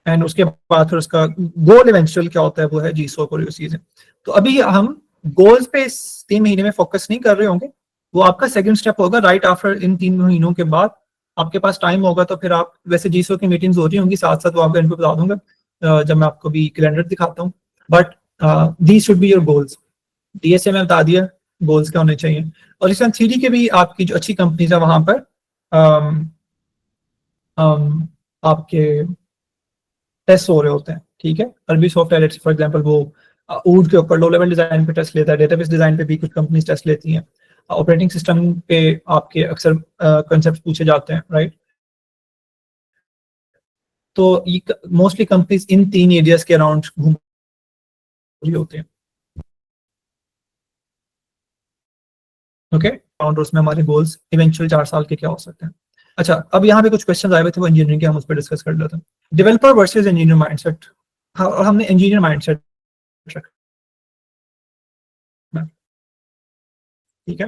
[SPEAKER 1] एंड उसके बाद फिर उसका गोल इवेंचुअल क्या होता है वो है जीसो और चीजें। तो अभी हम गोल्स पे इस 3 महीने में फोकस नहीं कर रहे होंगे, वो आपका सेकंड स्टेप होगा। राइट आफ्टर इन 3 महीनों के बाद आपके पास टाइम होगा तो फिर आप वैसे जीसो की मीटिंग्स हो रही होंगी साथ साथ, वो आपको इनको बता दूंगा जब मैं आपको भी कैलेंडर दिखाता हूँ। But these should be your goals. DSA में बता दिया गोल्स क्या होने चाहिए, और इस थ्री के भी आपकी जो अच्छी कंपनीज है वहां पर um, आपके टेस्ट हो रहे होते हैं। ठीक है, अरबी सॉफ्टवेयर फॉर एग्जांपल वो ऊड के ऊपर लो लेवल डिजाइन पे टेस्ट लेता है, डेटाबेस डिजाइन पे भी कुछ कंपनीज टेस्ट लेती हैं, ऑपरेटिंग सिस्टम पे आपके अक्सर कंसेप्ट पूछे जाते हैं, राइट। तो ये मोस्टली कंपनीज इन 3 एरियाज के अराउंड घूम रही होते हैं। ओके, अराउंड उसमें हमारे गोल्स इवेंचुअल 4 साल के क्या हो सकते हैं। अच्छा, अब यहाँ पे कुछ क्वेश्चन आए हुए थे वो इंजीनियरिंग के, हम उस पर डिस्कस कर लेते हैं। डेवलपर वर्सेज इंजीनियर माइंडसेट, और हमने इंजीनियर माइंडसेट रखना, ठीक है।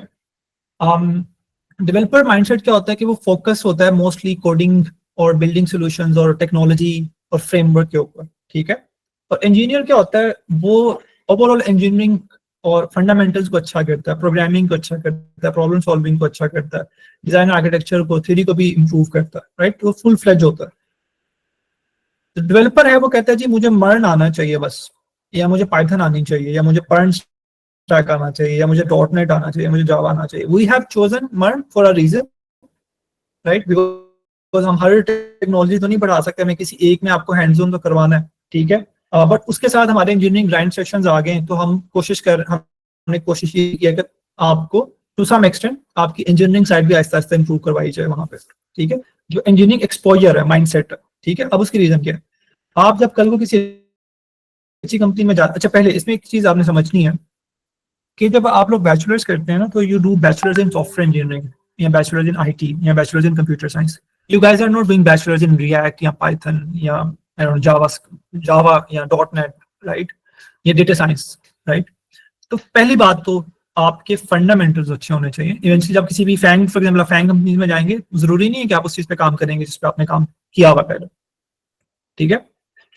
[SPEAKER 1] डेवलपर माइंडसेट क्या होता है कि वो फोकस होता है मोस्टली कोडिंग और बिल्डिंग सॉल्यूशंस और टेक्नोलॉजी और फ्रेमवर्क के ऊपर, ठीक है। और इंजीनियर क्या होता है, वो ओवरऑल इंजीनियरिंग और फंडामेंटल्स को अच्छा करता है, प्रोग्रामिंग को अच्छा करता है, प्रॉब्लम सॉल्विंग को अच्छा करता है, डिजाइन आर्किटेक्चर को, थ्योरी को भी इंप्रूव करता है, राइट। वो फुल फ्लेज होता है। तो डेवलपर है वो कहता है जी मुझे मर्न आना चाहिए बस, या मुझे पाइथन आनी चाहिए, या मुझे पर्ल स्टैक आना चाहिए, या मुझे डॉट नेट आना चाहिए, मुझे जावा आना चाहिए। We have chosen MERN for a reason, right, because हम हर टेक्नोलॉजी तो नहीं बढ़ा सकते, हमें किसी एक में आपको हैंड्स ऑन तो करवाना है, ठीक है। बट उसके साथ हमारे इंजीनियरिंग ग्राइंड सेक्शंस आ गए, तो हमने कोशिश ये की है कि आपको टू सम एक्सटेंट आपकी इंजीनियरिंग साइड भी आहिस्ता आहिस्ता इंप्रूव करवाई जाए वहां पे, ठीक है। जो इंजीनियरिंग एक्सपोजर है, माइंडसेट, ठीक है। अब उसकी रीजन क्या है, आप जब कल को किसी अच्छी कंपनी में जाते, अच्छा पहले इसमें एक चीज आपने समझनी है कि जब आप लोग बैचलर्स करते हैं ना, तो you do bachelors in software engineering या बैचलर्स इन आईटी या bachelors in computer science. You guys are not doing bachelors in React या पाइथन या आई डोंट नो जावा या डॉट नेट, राइट, या डेटा साइंस, राइट। तो पहली बात तो आपके फंडामेंटल्स अच्छे होने चाहिए। इवेंचुअली जब किसी भी FAANG, for example FAANG company में जाएंगे, जरूरी नहीं है कि आप उस चीज पे काम करेंगे जिस पे आपने काम किया हुआ पहले, ठीक है।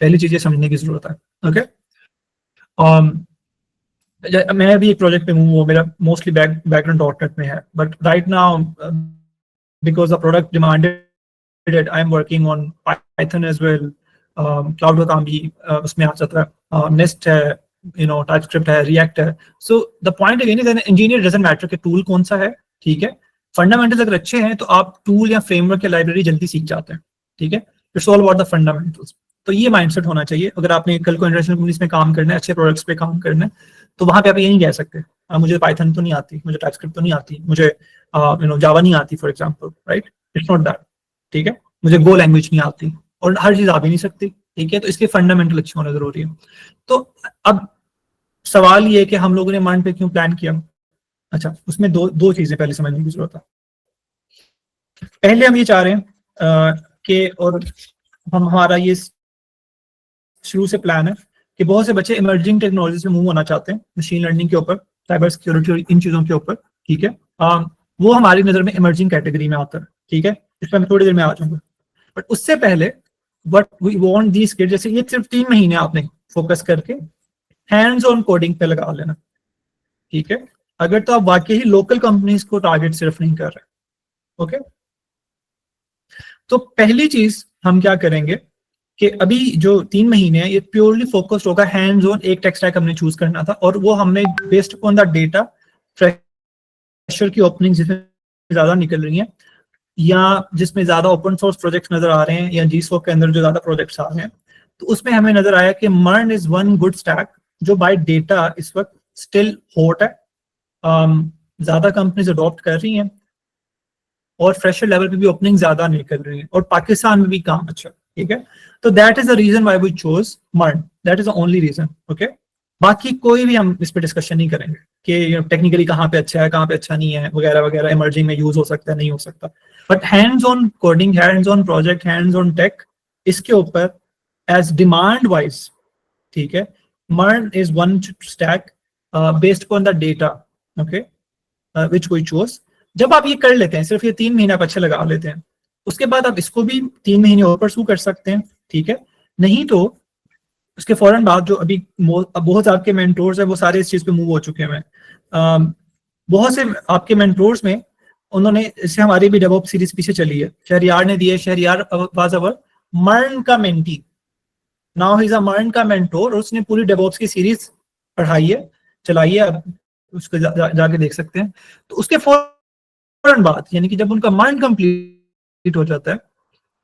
[SPEAKER 1] पहली चीज ये समझने की जरूरत है, ओके। मैं भी एक प्रोजेक्ट पे हूँ, वो मेरा मोस्टली बैकग्राउंड डॉट नेट में है, but right now because the product demanded it, I am working on Python as well. Cloud का काम भी उसमें आ जाता है, नेस्ट है, यू नो, टाइपस्क्रिप्ट है, रिएक्ट है। So the point again is an engineer doesn't matter कि टूल कौन सा है, ठीक है। फंडामेंटल्स अगर अच्छे हैं तो आप टूल या फ्रेमवर्क या लाइब्रेरी जल्दी सीख जाते हैं, ठीक है। It's all about the fundamentals. तो ये माइंडसेट होना चाहिए अगर आपने कल को इंटरनेशनल कंपनीज में काम करना है, अच्छे प्रोडक्ट्स पे काम करना है, तो वहां पे आप ये नहीं कह सकते मुझे पाइथन तो नहीं आती, मुझे टाइपस्क्रिप्ट तो नहीं आती, मुझे यू नो जावा नहीं आती for example, right. It's not that, ठीक है। मुझे गो लैंग्वेज नहीं आती, और हर चीज आ भी नहीं सकती, ठीक है। तो इसके फंडामेंटल अच्छे होना जरूरी है। तो अब सवाल ये है कि हम लोगों ने माइंड पे क्यों प्लान किया। अच्छा, उसमें दो चीजें पहले समझने की जरूरत है। पहले हम ये चाह रहे हैं कि, और हमारा ये शुरू से प्लान है कि बहुत से बच्चे इमर्जिंग टेक्नोलॉजी से मूव होना चाहते हैं, मशीन लर्निंग के ऊपर, साइबर सिक्योरिटी और इन चीजों के ऊपर, ठीक है। वो हमारी नजर में इमर्जिंग कैटेगरी में आता है, ठीक है। इस पर मैं थोड़ी देर में आ जाऊंगा, बट उससे पहले what we want these kids, जैसे ये सिर्फ 3 महीने आपने फोकस करके हैंड्स ऑन कोडिंग पे लगा लेना, ठीक है। अगर तो आप वाकई ही लोकल कंपनीज को टारगेट सिर्फ नहीं कर रहे, ओके। तो पहली चीज हम क्या करेंगे कि अभी जो 3 महीने हैं ये प्योरली फोकस्ड होगा हैंड्स ऑन। एक टेक स्टैक हमने चूज करना था, और वो हमने based on the data, fresher की ओपनिंग जिसमें ज्यादा निकल रही हैं, या जिसमें ज्यादा ओपन सोर्स प्रोजेक्ट्स नजर आ रहे हैं, या जीसोक के अंदर जो ज्यादा प्रोजेक्ट्स आ रहे हैं, तो उसमें हमें नजर आया कि मर्न इज वन गुड स्टैक जो बाय डेटा इस वक्त स्टिल हॉट है, ज्यादा कंपनीज अडॉप्ट कर रही हैं, और फ्रेशर लेवल पे भी ओपनिंग ज्यादा निकल रही है, और पाकिस्तान में भी काम अच्छा, ठीक है। तो that is the reason why we chose MERN, that is the only reason, okay. बाकी कोई भी हम इस पे डिस्कशन नहीं करेंगे कि टेक्निकली कहाँ पे अच्छा है, कहाँ पे अच्छा नहीं है, वगैरह वगैरह, इमर्जिंग में यूज हो सकता है, नहीं हो सकता। But hands on coding, hands on project, hands on tech, इसके ऊपर एज डिमांड वाइज, ठीक है, MERN is one stack based on the data, okay, which we chose. जब आप ये कर लेते हैं, सिर्फ ये 3 महीने आप अच्छे लगा लेते हैं, उसके बाद आप इसको भी 3 महीने और परसू कर सकते हैं, ठीक है। नहीं तो उसके फौरन बाद जो अभी बहुत आपके मेंटोर्स हैं वो सारे इस चीज पे मूव हो चुके हैं। बहुत से आपके मेंटोर्स में उन्होंने, इससे हमारी भी डेवलप सीरीज पीछे चली है, शहरियार ने दी है, शहरियार वाज अवर मर्न का mentee, now he is a MERN का मेंटोर, और उसने पूरी डेवलप्स की सीरीज पढ़ाई है, चलाई है, आप उसको जाके देख सकते हैं। तो उसके फौरन बाद, यानी कि जब उनका मर्न कंप्लीट हो जाता है,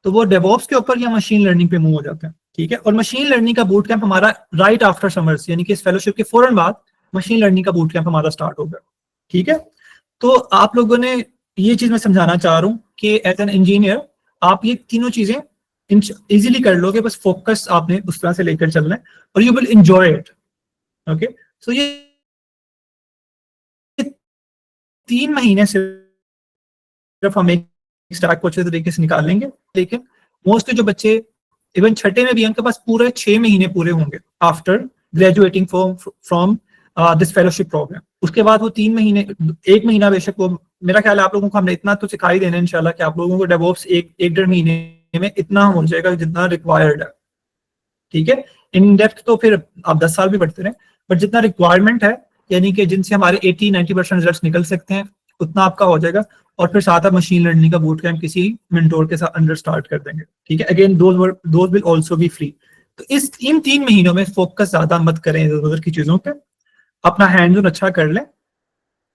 [SPEAKER 1] तो वो डेवॉप्स के ऊपर या मशीन लर्निंग पे मूव हो जाते हैं, ठीक है। और मशीन लर्निंग का बूट कैंप हमारा राइट आफ्टर समर्स, यानी कि इस फेलोशिप के फौरन बाद मशीन लर्निंग का बूट कैंप हमारा स्टार्ट होगा, ठीक है। तो आप लोगों ने, ये चीज मैं समझाना चाह रहा हूँ कि एज एन इंजीनियर आप ये तीनों चीजें इजीली कर लोगे, बस फोकस आपने उस तरह से लेकर चलना है, और you will enjoy it, okay. So ये 3 महीने सिर्फ हम एक स्टैक को अच्छे तरीके से निकाल लेंगे, लेकिन मोस्टली जो बच्चे इवन छठे में भी, उनके पास पूरे 6 महीने पूरे होंगे after graduating from this fellowship program. उसके बाद वो 3 महीने, 1 महीना बेशक वो मेरा ख्याल है आप लोगों को हमने इतना तो सिखा ही देना इंशाल्लाह कि आप लोगों को डेवऑप्स एक डेढ़ महीने में इतना हो जाएगा जितना रिक्वायर्ड है, ठीक है। इन डेप्थ तो फिर आप 10 साल भी पढ़ते रहे, बट जितना रिक्वायरमेंट है, यानी कि जिनसे हमारे 80-90% रिजल्ट निकल सकते हैं, उतना आपका हो जाएगा। और फिर साथ आप मशीन लर्निंग का बूट कैंप किसी मेंटोर के साथ अंडर स्टार्ट कर देंगे, ठीक है। Again those will also be free. तो इन 3 महीनों में फोकस ज्यादा मत करें इधर उधर की चीजों पे, अपना हैंड ऑन अच्छा कर लें,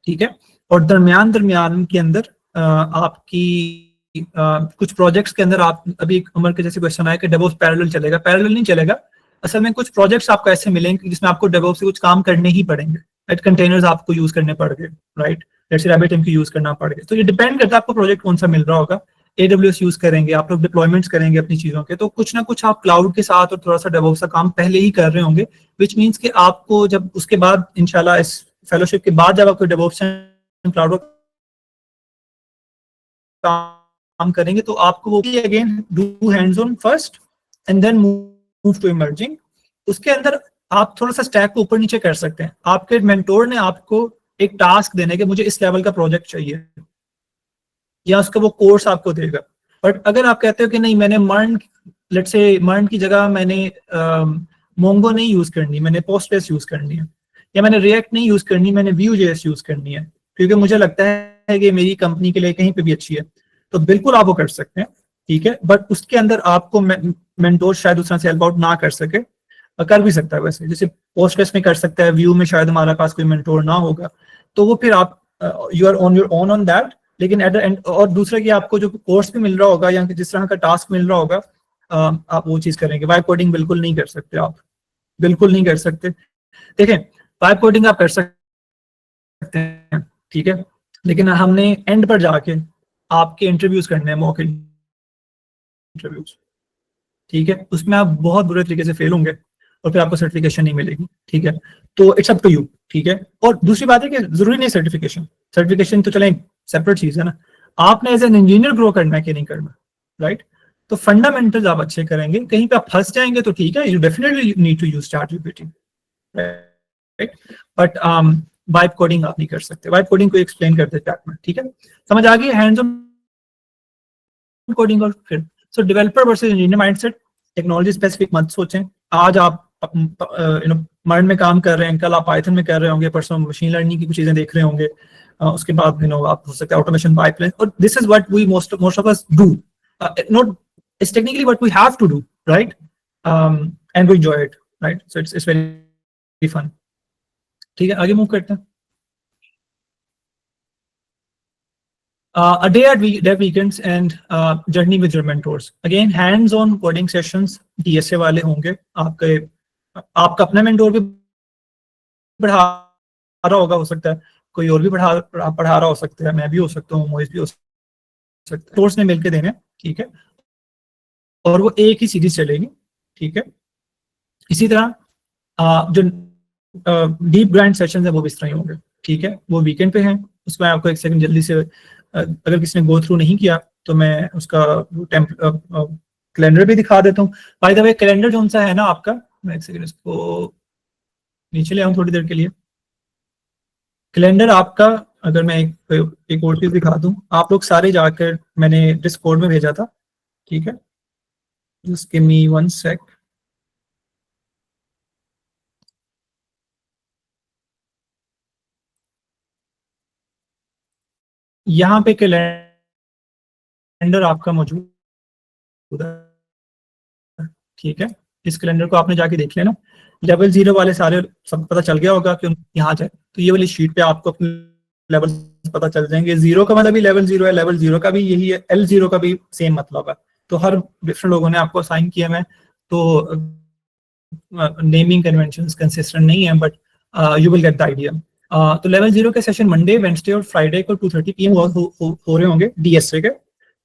[SPEAKER 1] ठीक है। और दरमियान दरमियान के अंदर आपकी कुछ प्रोजेक्ट्स के अंदर आप अभी उमर के जैसे क्वेश्चन आया कि डेवऑप्स पैरेलल चलेगा, पैरेलल नहीं चलेगा। असल में कुछ प्रोजेक्ट्स आपको ऐसे मिलेंगे जिसमें आपको डेवऑप्स से कुछ काम करने ही पड़ेंगे, राइट। कंटेनर्स आपको यूज करने पड़ेंगे, राइट, जैसे RabbitMQ यूज करना पड़ेगा। तो ये डिपेंड करता है आपको प्रोजेक्ट कौन सा मिल रहा होगा। AWS यूज करेंगे आप लोग, डिप्लॉयमेंट्स करेंगे अपनी चीजों के, तो कुछ ना कुछ आप क्लाउड के साथ और थोड़ा सा डेवऑप्स का काम पहले ही कर रहे होंगे, विच मीन्स कि आपको जब उसके बाद इंशाल्लाह इस फेलोशिप के बाद जब आपको डेवऑप्स क्लाउड काम करेंगे तो आपको वो again do hands on first and then move to emerging. उसके अंदर आप थोड़ा सा स्टैक को ऊपर नीचे कर सकते हैं। आपके मेंटोर ने आपको एक टास्क देने के मुझे इस लेवल का प्रोजेक्ट चाहिए, या उसका वो कोर्स आपको देगा। बट अगर आप कहते हो कि नहीं मैंने मर्न की जगह मैंने मोंगो नहीं यूज करनी, मैंने पोस्टग्रेस यूज करनी है, या मैंने रिएक्ट नहीं यूज करनी, मैंने Vue.js यूज करनी है क्योंकि मुझे लगता है कि मेरी कंपनी के लिए कहीं पे भी अच्छी है, तो बिल्कुल आप वो कर सकते हैं, ठीक है। बट उसके अंदर आपको मेंटोर शायद उस तरह से हेल्प आउट ना कर सके, कर भी सकता है वैसे, जैसे पोस्टग्रेस में कर सकता है, व्यू में शायद हमारे पास कोई मेंटोर ना होगा, तो वो फिर आप you are on your own on that. लेकिन एट द एंड, और दूसरा कि आपको जो कोर्स भी मिल रहा होगा या जिस तरह का टास्क मिल रहा होगा, आप वो चीज करेंगे। वाइब कोडिंग बिल्कुल नहीं कर सकते आप, बिल्कुल नहीं कर सकते। देखें, वाइब कोडिंग आप कर सकते हैं, ठीक है, लेकिन हमने एंड पर जाके आपके इंटरव्यूज करने हैं, मॉक इंटरव्यूज, ठीक है। उसमें आप बहुत बुरे तरीके से फेल होंगे और फिर आपको सर्टिफिकेशन नहीं मिलेगी, ठीक है। तो इट्स अप टू यू, ठीक है। और दूसरी बात है कि जरूरी नहीं सर्टिफिकेशन, सर्टिफिकेशन तो चलें सेपरेट चीज है ना, आपने एज एन इंजीनियर ग्रो करना है कि नहीं करना, राइट। तो फंडामेंटल्स आप अच्छे करेंगे, कहीं पे आप फंस जाएंगे तो ठीक है, you definitely need to use ChatGPT, right. But vibe coding आप नहीं कर सकते। वाइब कोडिंग को एक्सप्लेन करते चैट में, ठीक है। समझ आ गई हैंड्स ऑन कोडिंग। और फिर so developer versus engineer mindset, technology specific मत सोचें। आज आप मर्न में काम कर रहे हैं, कल आप पाइथन में कर रहे होंगे, परसों मशीन लर्निंग की कुछ चीजें देख रहे होंगे, उसके बाद आप हो सकता है ऑटोमेशन पाइपलाइन। और this is what we most of us do, not it's technically what we have to do, right, and we enjoy it, right. So it's very fun, ठीक है। आगे मूव करते हैं। A day at dev weekends and journey with your mentors. Again, hands-on coding sessions DSA वाले होंगे आपके, आपका अपना मेंटोर भी पढ़ा रहा होगा, हो सकता है कोई और भी पढ़ा रहा हो सकता है, मैं भी हो सकता हूँ, मोहित भी हो सकता है, कोर्स ने मिलकर देने, ठीक है। और वो एक ही सीरीज चलेगी, ठीक है। इसी तरह जो डीप ग्राइंड सेशन है वो भी इस तरह ही होंगे, ठीक है। वो वीकेंड पे हैं, उसमें आपको एक सेकंड जल्दी से अगर किसी ने गो थ्रू नहीं किया तो मैं उसका कैलेंडर भी दिखा देता हूँ। बाय द वे कैलेंडर जो सा है ना आपका, मैं एक सेकंड इसको नीचे ले आऊँ थोड़ी देर के लिए। कैलेंडर आपका, अगर मैं एक और चीज दिखा दूं, आप लोग सारे जाकर, मैंने डिस्कॉर्ड में भेजा था, ठीक है। जस्ट गिव मी 1 सेक। यहाँ पे कैलेंडर आपका मौजूद है, ठीक है। इस कैलेंडर को आपने जाके देख लेना। लेवल 0 वाले सारे सब पता चल गया होगा कि यहाँ जाए, तो ये वाली शीट पे आपको अपने लेवल पता चल जाएंगे। 0 का मतलब भी लेवल 0 है, लेवल 0 का भी यही है, L0 का भी सेम मतलब है। तो हर डिफरेंट लोगों ने आपको असाइन किया है, तो नेमिंग कन्वेंशंस कंसिस्टेंट नहीं है, but you will get the idea. तो लेवल 0 के सेशन मंडे, वेडनेसडे और फ्राइडे को 2:30 PM हो रहे होंगे DSA के,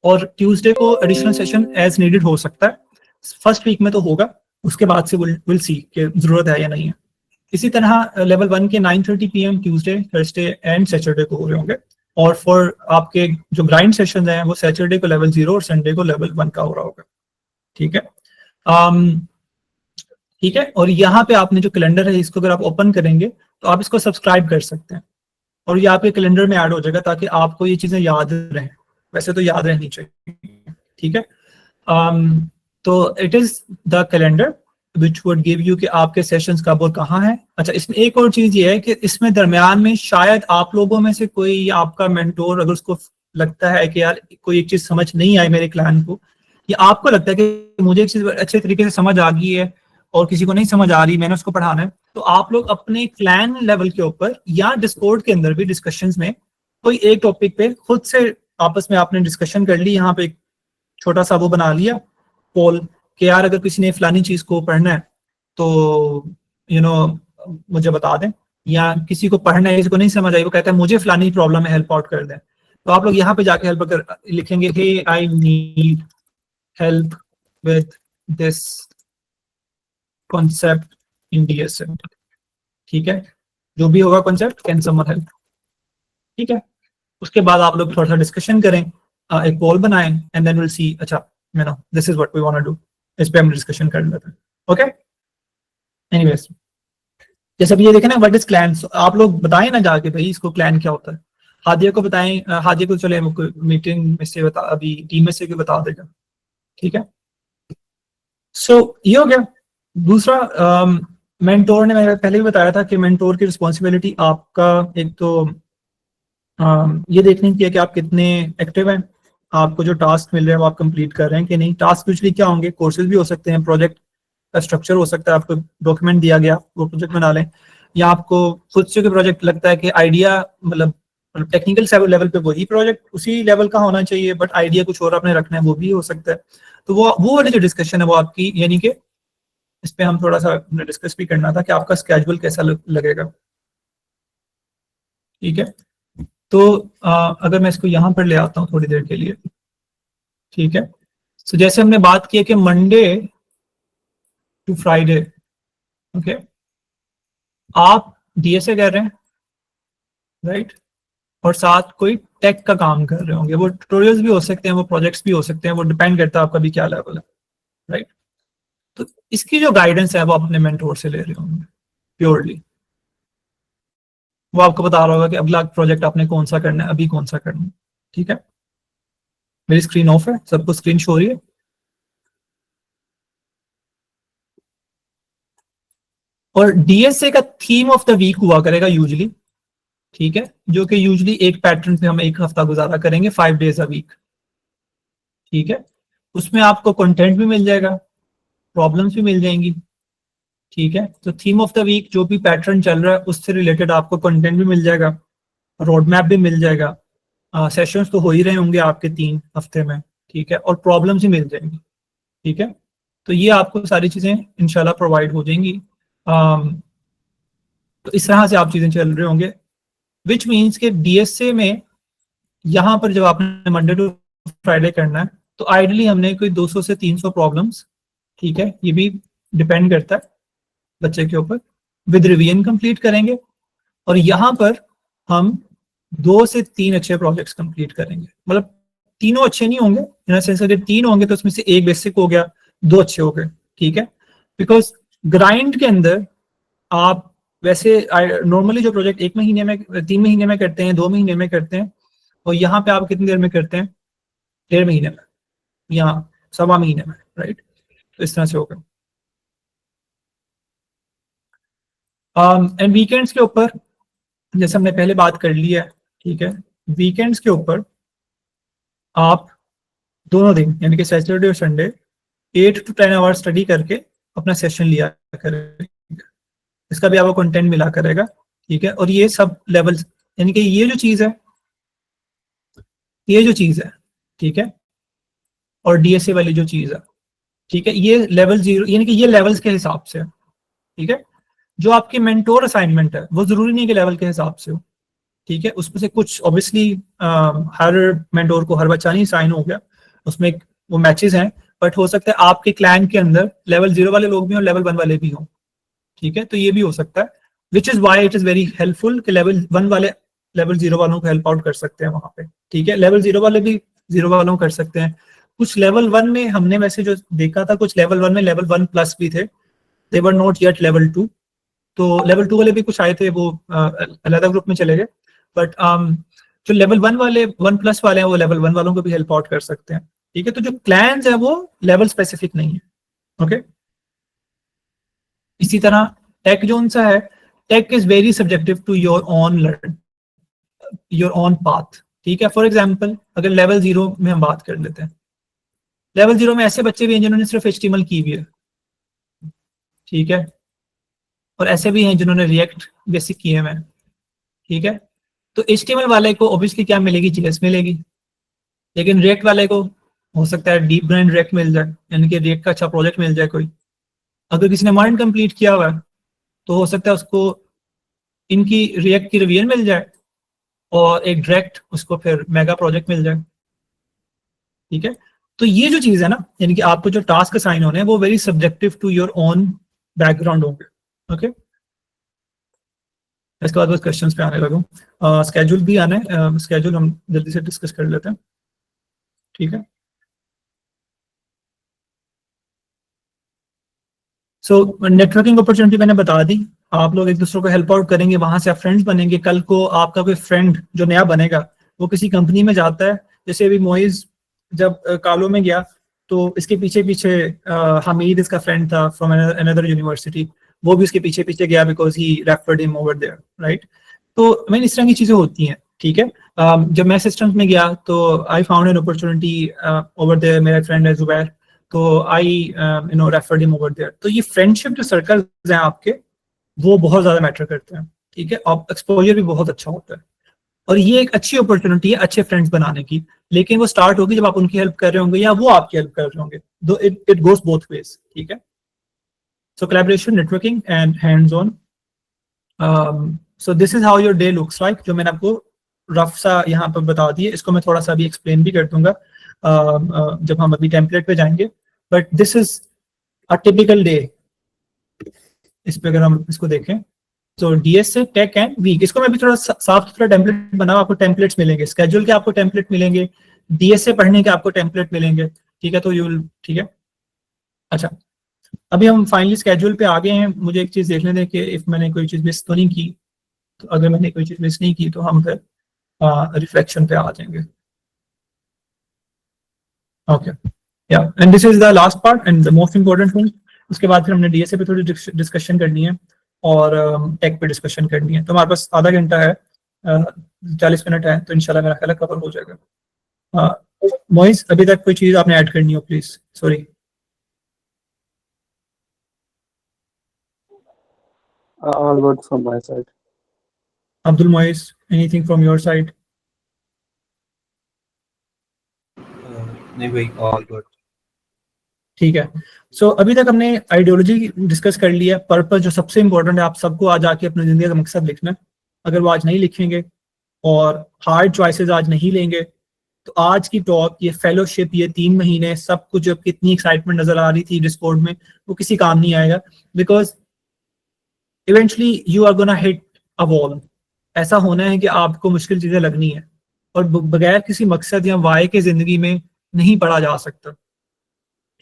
[SPEAKER 1] और ट्यूसडे को एडिशनल सेशन एज नीडेड हो सकता है। फर्स्ट वीक में तो होगा, उसके बाद से विल सी कि जरूरत है या नहीं है। इसी तरह लेवल 1 के 9:30 PM Tuesday, Thursday and Saturday को हो रहे होंगे। और फॉर आपके जो ग्राइंड सेशन हैं वो सैटरडे को लेवल 0 और संडे को लेवल 1 का हो रहा होगा, ठीक है। ठीक है। और यहाँ पे आपने जो कैलेंडर है इसको अगर आप ओपन करेंगे तो आप इसको सब्सक्राइब कर सकते हैं, और ये आपके कैलेंडर में ऐड हो जाएगा ताकि आपको ये चीजें याद रहें। वैसे तो याद रहनी चाहिए, ठीक है। तो it is the calendar which would give you कि आपके सेशंस कब और कहाँ है। अच्छा, इसमें एक और चीज ये है कि इसमें दरमियान में शायद आप लोगों में से कोई आपका मेंटोर अगर उसको लगता है कि यार कोई एक चीज समझ नहीं आई मेरे क्लाइंट को, या आपको लगता है कि मुझे एक चीज अच्छे तरीके से समझ आ गई है और किसी को नहीं समझ आ रही, मैंने उसको पढ़ाना है, तो आप लोग अपने क्लैन लेवल के ऊपर या डिस्कॉर्ड के अंदर भी डिस्कशंस में कोई एक टॉपिक पे खुद से आपस में आपने डिस्कशन कर ली, यहाँ पे एक छोटा सा वो बना लिया पोल कि यार अगर किसी ने फलानी चीज को पढ़ना है तो मुझे बता दें, या किसी को पढ़ना है, किसी को नहीं समझ आई, वो कहता है मुझे फलानी प्रॉब्लम है, हेल्प आउट कर दें, तो आप लोग यहाँ पे जाके हेल्प कर लिखेंगे hey I need help with this concept in DSM, ठीक है, जो भी होगा कॉन्सेप्ट, कैन समवन हेल्प, ठीक है। उसके बाद आप लोग थोड़ा सा डिस्कशन करें, एक पोल बनाएं एंड देन विल सी, अच्छा this is what we want to do, इस पे हम डिस्कशन कर लेते हैं, ओके। एनीवेज, जैसे अभी ये देखें ना व्हाट इज क्लैन, आप लोग बताएं ना जाके भाई इसको क्लैन क्या होता है। हादिया को बताएं, हादिया को चले मीटिंग में से बता, अभी टीम में से भी बता देगा, ठीक है। सो ये हो गया। दूसरा, मेंटोर ने मैंने पहले भी बताया था कि मेंटोर की रिस्पॉन्सिबिलिटी आपका एक तो ये देखने की है कि आप कितने एक्टिव हैं, आपको जो टास्क मिल रहे हैं वो आप कंप्लीट कर रहे हैं कि नहीं। टास्क यूजली क्या होंगे, कोर्सेज भी हो सकते हैं, प्रोजेक्ट का स्ट्रक्चर हो सकता है, आपको डॉक्यूमेंट दिया गया वो प्रोजेक्ट बना लें, या आपको खुद से कोई प्रोजेक्ट लगता है कि आइडिया मतलब टेक्निकल लेवल पे वही प्रोजेक्ट उसी लेवल का होना चाहिए बट आइडिया कुछ और आपने रखना है, वो भी हो सकता है। तो वो वाली जो डिस्कशन है वो आपकी, यानी कि इस पे हम थोड़ा सा डिस्कस भी करना था कि आपका स्केड्यूल कैसा लगेगा, ठीक है। तो अगर मैं इसको यहाँ पर ले आता हूँ थोड़ी देर के लिए, ठीक है। तो जैसे हमने बात की है कि मंडे टू फ्राइडे, ओके, आप डीएसए कर रहे हैं, राइट, और साथ कोई टेक का काम कर रहे होंगे, वो ट्यूटोरियल्स भी हो सकते हैं, वो प्रोजेक्ट्स भी हो सकते हैं, वो डिपेंड करता है आपका भी क्या लेवल है, राइट। तो इसकी जो गाइडेंस है वो आप अपने मेंटोर से ले रहे होंगे प्योरली, वो आपको बता रहा होगा कि अगला प्रोजेक्ट आपने कौन सा करना है, अभी कौन सा करना है, ठीक है। मेरी स्क्रीन ऑफ है, सबको स्क्रीन शो हो रही है। और डीएसए का थीम ऑफ द वीक हुआ करेगा यूजली, ठीक है, जो कि यूजली एक पैटर्न पे हम एक हफ्ता गुजारा करेंगे, 5 डेज अ वीक, ठीक है। उसमें आपको कंटेंट भी मिल जाएगा, प्रॉब्लम्स भी मिल जाएंगी, ठीक है। तो थीम ऑफ द वीक जो भी पैटर्न चल रहा है उससे रिलेटेड आपको कंटेंट भी मिल जाएगा, रोड मैप भी मिल जाएगा, सेशंस तो हो ही रहे होंगे आपके 3 हफ्ते में, ठीक है, और प्रॉब्लम्स ही मिल जाएंगी, ठीक है। तो ये आपको सारी चीजें इंशाल्लाह प्रोवाइड हो जाएंगी। तो इस तरह से आप चीजें चल रहे होंगे, विच मीन्स के डीएसए में यहाँ पर जब आपने मंडे टू फ्राइडे करना है तो आइडियली हमने कोई 200 से 300 प्रॉब्लम्स, ठीक है, ये भी डिपेंड करता है बच्चे के ऊपर, विद रिवीजन कंप्लीट करेंगे। और यहाँ पर हम 2 से 3 अच्छे प्रोजेक्ट्स कंप्लीट करेंगे, मतलब तीनों अच्छे नहीं होंगे, इन सेंस अगर 3 होंगे तो उसमें से एक बेसिक हो गया, 2 अच्छे हो गए, ठीक है। बिकॉज ग्राइंड के अंदर आप वैसे नॉर्मली जो प्रोजेक्ट 1 महीने में, 3 महीने में करते हैं, 2 महीने में करते हैं, और यहाँ पे आप कितनी देर में करते हैं, 1.5 महीने में या 1.25 महीने में, राइट। तो इस तरह से होगा। एंड वीकेंड्स के ऊपर जैसे हमने पहले बात कर ली है, ठीक है, वीकेंड्स के ऊपर आप दोनों दिन यानी कि सैटरडे और संडे 8 to 10 आवर स्टडी करके अपना सेशन लिया करें, इसका भी आपको कंटेंट मिला करेगा, ठीक है। और ये सब लेवल्स, यानी कि ये जो चीज है, ये जो चीज है, ठीक है, और डीएसए वाली जो चीज है, ठीक है, ये लेवल 0 यानी कि ये लेवल्स के हिसाब से है, ठीक है। जो आपकी मेंटोर असाइनमेंट है वो जरूरी नहीं कि लेवल के हिसाब से हो, ठीक है, उसमें से कुछ ऑब्वियसली हर मेंटोर को हर बच्चा नहीं साइन हो गया, उसमें वो मैचेस हैं, बट हो सकता है आपके क्लैन के अंदर लेवल 0 वाले लोग भी हों, लेवल 1 वाले भी हों, ठीक है। तो ये भी हो सकता है, विच is why it is very helpful कि लेवल 1 वाले लेवल 0 वालों को हेल्प आउट कर सकते हैं वहां पे, ठीक है। लेवल 0 वाले भी 0 वालों को कर सकते हैं। कुछ लेवल 1 में हमने वैसे जो देखा था, कुछ लेवल 1 में लेवल 1 प्लस भी थे, दे वर नॉट येट लेवल 2, तो लेवल 2 वाले भी कुछ आए थे, वो अलग ग्रुप में चले गए। बट जो लेवल 1 वाले 1+ वाले हैं वो लेवल 1 वालों को भी हेल्प आउट कर सकते हैं, ठीक है। तो जो प्लान्स है वो लेवल स्पेसिफिक नहीं है, ओके। इसी तरह टेक जोन सा है, tech is very subjective to your own learn, your own path, ठीक है। फॉर एग्जाम्पल अगर लेवल 0 में हम बात कर लेते हैं, लेवल 0 में ऐसे बच्चे भी हैं जिन्होंने सिर्फ HTML की भी है, ठीक है, और ऐसे भी हैं जिन्होंने रिएक्ट बेसिक किए हुए हैं, ठीक है। तो HTML वाले को ऑब्वियसली क्या मिलेगी, JS मिलेगी, लेकिन रिएक्ट वाले को हो सकता है डीप ब्रांड रिएक्ट मिल जाए, यानी कि रिएक्ट का अच्छा प्रोजेक्ट मिल जाए कोई। अगर किसी ने माइंड कंप्लीट किया हुआ है तो हो सकता है उसको इनकी रिएक्ट की रिवीजन मिल जाए और एक डायरेक्ट उसको फिर मेगा प्रोजेक्ट मिल जाए, ठीक है। तो ये जो चीज़ है ना, यानी कि आपको जो टास्क असाइन होने हैं वो very subjective to your own background होंगे, ओके। इसके बाद बस क्वेश्चंस पे आने लगूँ, स्केड्यूल भी आना है, स्केड्यूल हम जल्दी से डिस्कस कर लेते हैं, ठीक है। सो नेटवर्किंग अपॉर्चुनिटी मैंने बता दी, आप लोग एक दूसरे को हेल्प आउट करेंगे, वहां से आप फ्रेंड्स बनेंगे। कल को आपका कोई फ्रेंड जो नया बनेगा वो किसी कंपनी में जाता है, जैसे अभी मोइज जब कालो में गया तो इसके पीछे पीछे हमीद इसका फ्रेंड था फ्रॉम अनदर यूनिवर्सिटी, वो भी उसके पीछे पीछे गया because he referred him over there, right. तो मैंने इस तरह की चीजें होती हैं, ठीक है। जब मैं सिस्टम्स में गया तो I found an opportunity over there, मेरा फ्रेंड है जुबैर, तो I you know referred him over there. तो ये फ्रेंडशिप जो सर्कल्स हैं आपके वो बहुत ज्यादा मैटर करते हैं, ठीक है। और एक्सपोजर भी बहुत अच्छा होता है, और ये एक अच्छी अपॉर्चुनिटी है अच्छे फ्रेंड्स बनाने की, लेकिन वो स्टार्ट होगी जब आप उनकी हेल्प कर रहे होंगे या वो आपकी हेल्प कर रहे होंगे, दो इट गोस बोथ वेज, ठीक है। So collaboration, networking and hands on. So this is how your day looks like, जो मैंने आपको रफ सा यहाँ पर बता दिए, इसको मैं थोड़ा सा अभी एक्सप्लेन भी कर दूंगा जब हम अभी टेम्पलेट पे जाएंगे, but this is a typical day. इस पे अगर हम इसको देखें तो डीएस से टेक एंड वीक, इसको मैं भी थोड़ा साफ सुथरा टेम्पलेट बनाऊं, आपको टेम्पलेट्स मिलेंगे, स्केड्यूल के आपको टेम्पलेट मिलेंगे, डीएस से पढ़ने के आपको टेम्पलेट मिलेंगे, ठीक है। तो यू विल, ठीक है। अच्छा, अभी हम फाइनली स्केड्यूल पे आ गए हैं, मुझे एक चीज देखने दें कि इफ मैंने कोई चीज मिस तो नहीं की, तो अगर मैंने कोई चीज मिस नहीं की तो हम फिर रिफ्लेक्शन पे आ जाएंगे, ओके। या and this is the last part and the most important thing. उसके बाद फिर हमने डीएसए पे थोड़ी डिस्कशन करनी है और टेक पे डिस्कशन करनी है। तो हमारे पास आधा घंटा है, 40 मिनट है, तो इंशाल्लाह मेरा ख्याल कवर हो जाएगा। मोइस, अभी तक कोई चीज आपने ऐड करनी हो please, sorry.
[SPEAKER 2] All good from my side.
[SPEAKER 1] Abdul Moiz, anything from your side?
[SPEAKER 3] नहीं भाई, ऑल गुड।
[SPEAKER 1] ठीक है। सो अभी तक हमने आइडियोलॉजी डिस्कस कर लिया, पर्पस जो सबसे इंपॉर्टेंट है, आप सबको आज आके अपनी जिंदगी का मकसद लिखना है। अगर वो आज नहीं लिखेंगे और हार्ड चॉइसेस आज नहीं लेंगे तो आज की टॉक, ये फेलोशिप, ये 3 महीने सब कुछ, जब कितनी एक्साइटमेंट नजर आ रही थी डिस्कॉर्ड में, वो किसी काम नहीं आएगा, because eventually you are gonna hit a wall. ऐसा होना है कि आपको मुश्किल चीजें लगनी है, और बगैर किसी मकसद या वाय के जिंदगी में नहीं पढ़ा जा सकता,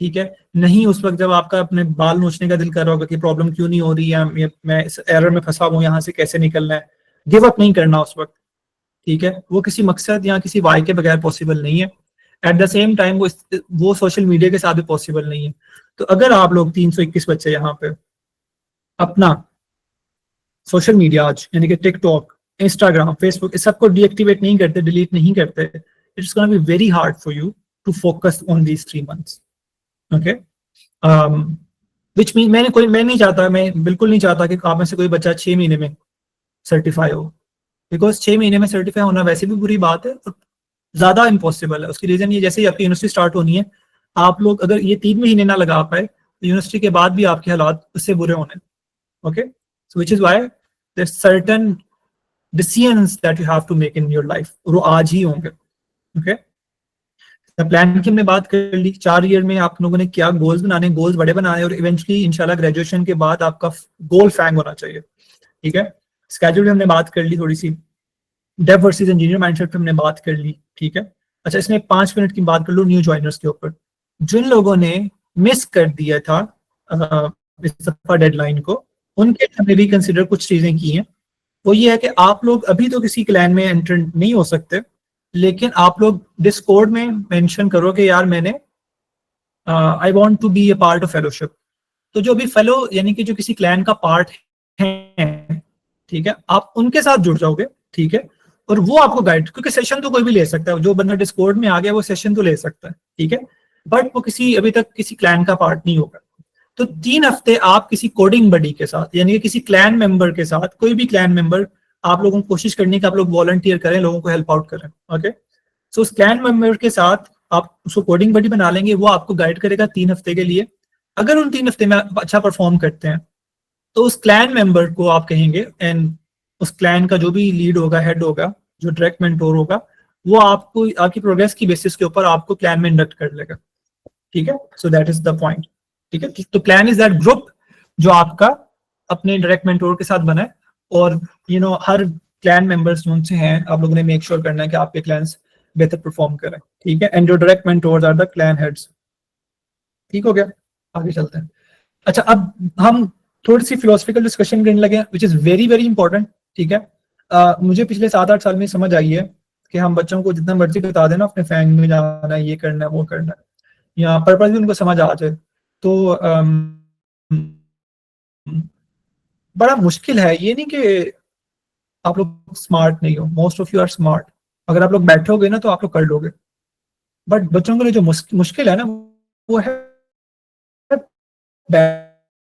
[SPEAKER 1] ठीक है। नहीं उस वक्त जब आपका अपने बाल नोचने का दिल कर रहा होगा कि प्रॉब्लम क्यों नहीं हो रही है, मैं इस एरर में फंसा हूं, यहाँ से कैसे निकलना है, गिव अप नहीं करना उस वक्त, ठीक है। वो किसी मकसद या किसी वाय के बगैर पॉसिबल नहीं है। एट द सेम टाइम वो सोशल मीडिया के साथ भी पॉसिबल नहीं है। तो अगर आप लोग 321 बच्चे यहाँ पे अपना सोशल मीडिया आज, यानी कि टिकटॉक, इंस्टाग्राम, फेसबुक, इस सबको डीएक्टिवेट नहीं करते, डिलीट नहीं करते, it's gonna be very hard for you to focus on these 3 months, okay. Which mean मैं नहीं चाहता, मैं बिल्कुल नहीं चाहता कि आप में से कोई बच्चा 6 महीने में सर्टिफाई हो, बिकॉज 6 महीने में सर्टिफाई होना वैसे भी बुरी बात है और ज्यादा इम्पॉसिबल है। उसकी रीजन ये, जैसे ही आपकी यूनिवर्सिटी स्टार्ट होनी है, आप लोग अगर ये 3 महीने ना लगा पाए तो यूनिवर्सिटी के बाद भी आपके हालात उससे बुरे होने, okay. So which is why there certain decisions that you have to make in your life, और वो आज ही होंगे, ओके। प्लान की हमने बात कर ली, 4 ईयर में आप लोगों ने क्या गोल्स बनाने, गोल्स बड़े बनाने, और इवेंचुअली इंशाल्लाह ग्रेजुएशन के बाद आपका गोल फैंग होना चाहिए, ठीक है। स्केड्यूल हमने बात कर ली, थोड़ी सी डेव वर्सेस इंजीनियर माइंडसेट पे हमने बात कर ली, ठीक है। अच्छा, इसमें 5 मिनट की बात कर लो न्यू ज्वाइनर्स के ऊपर। जिन लोगों ने मिस कर दिया था इस दफा डेडलाइन को, उनके लिए हमने भी कंसिडर कुछ चीजें की हैं। वो ये है कि आप लोग अभी तो किसी क्लैन में एंटर नहीं हो सकते, लेकिन आप लोग डिस्कॉर्ड में मेंशन करो कि यार मैंने I want to be a part of fellowship. तो जो भी फेलो यानी कि जो किसी क्लैन का पार्ट है, ठीक है, आप उनके साथ जुड़ जाओगे, ठीक है, और वो आपको गाइड, क्योंकि सेशन तो कोई भी ले सकता है, जो बंदा डिस्कॉर्ड में आ गया वो सेशन तो ले सकता है, ठीक है, बट वो किसी अभी तक किसी क्लैन का पार्ट नहीं होगा। तो 3 हफ्ते आप किसी कोडिंग बडी के साथ यानी कि किसी क्लैन मेंबर के साथ, कोई भी क्लैन मेंबर, आप लोगों को कोशिश करनी है कि आप लोग वॉलंटियर करें, लोगों को हेल्प आउट करें, ओके। सो उस क्लैन मेंबर के साथ आप उसको कोडिंग बडी बना लेंगे, वो आपको गाइड करेगा 3 हफ्ते के लिए। अगर उन 3 हफ्ते में आप अच्छा परफॉर्म करते हैं तो उस क्लैन मेंबर को आप कहेंगे, एंड उस क्लैन का जो भी लीड होगा, हेड होगा, जो डायरेक्ट मेंटोर होगा, वो आपको आपकी प्रोग्रेस की बेसिस के ऊपर आपको क्लैन में इंडक्ट कर लेगा, ठीक है। So that is the point, ठीक है। तो क्लैन इज दैट ग्रुप जो आपका अपने डायरेक्ट मेंटोर के साथ बना है, और हर क्लैन मेंबर्स जो उनसे हैं, आप लोगों ने मेक श्योर करना है कि आपके क्लैंस बेहतर परफॉर्म करें, ठीक है। एंड जो direct mentors are the clan heads, ठीक हो गया। आगे चलते हैं। अच्छा, अब हम थोड़ी सी फिलोसफिकल डिस्कशन करने लगे, which is very very important, ठीक है। मुझे पिछले 7-8 साल में समझ आई है कि हम बच्चों को जितना मर्जी बता देना अपने फैंग में जाना है, ये करना है, वो करना है, या पर्पस भी उनको समझ आ जाए, तो बड़ा मुश्किल है। ये नहीं कि आप लोग स्मार्ट नहीं हो, most of you are smart, अगर आप लोग बैठोगे ना तो आप लोग कर लोगे, बट बच्चों के लिए जो मुश्किल है ना, वो है बैठना,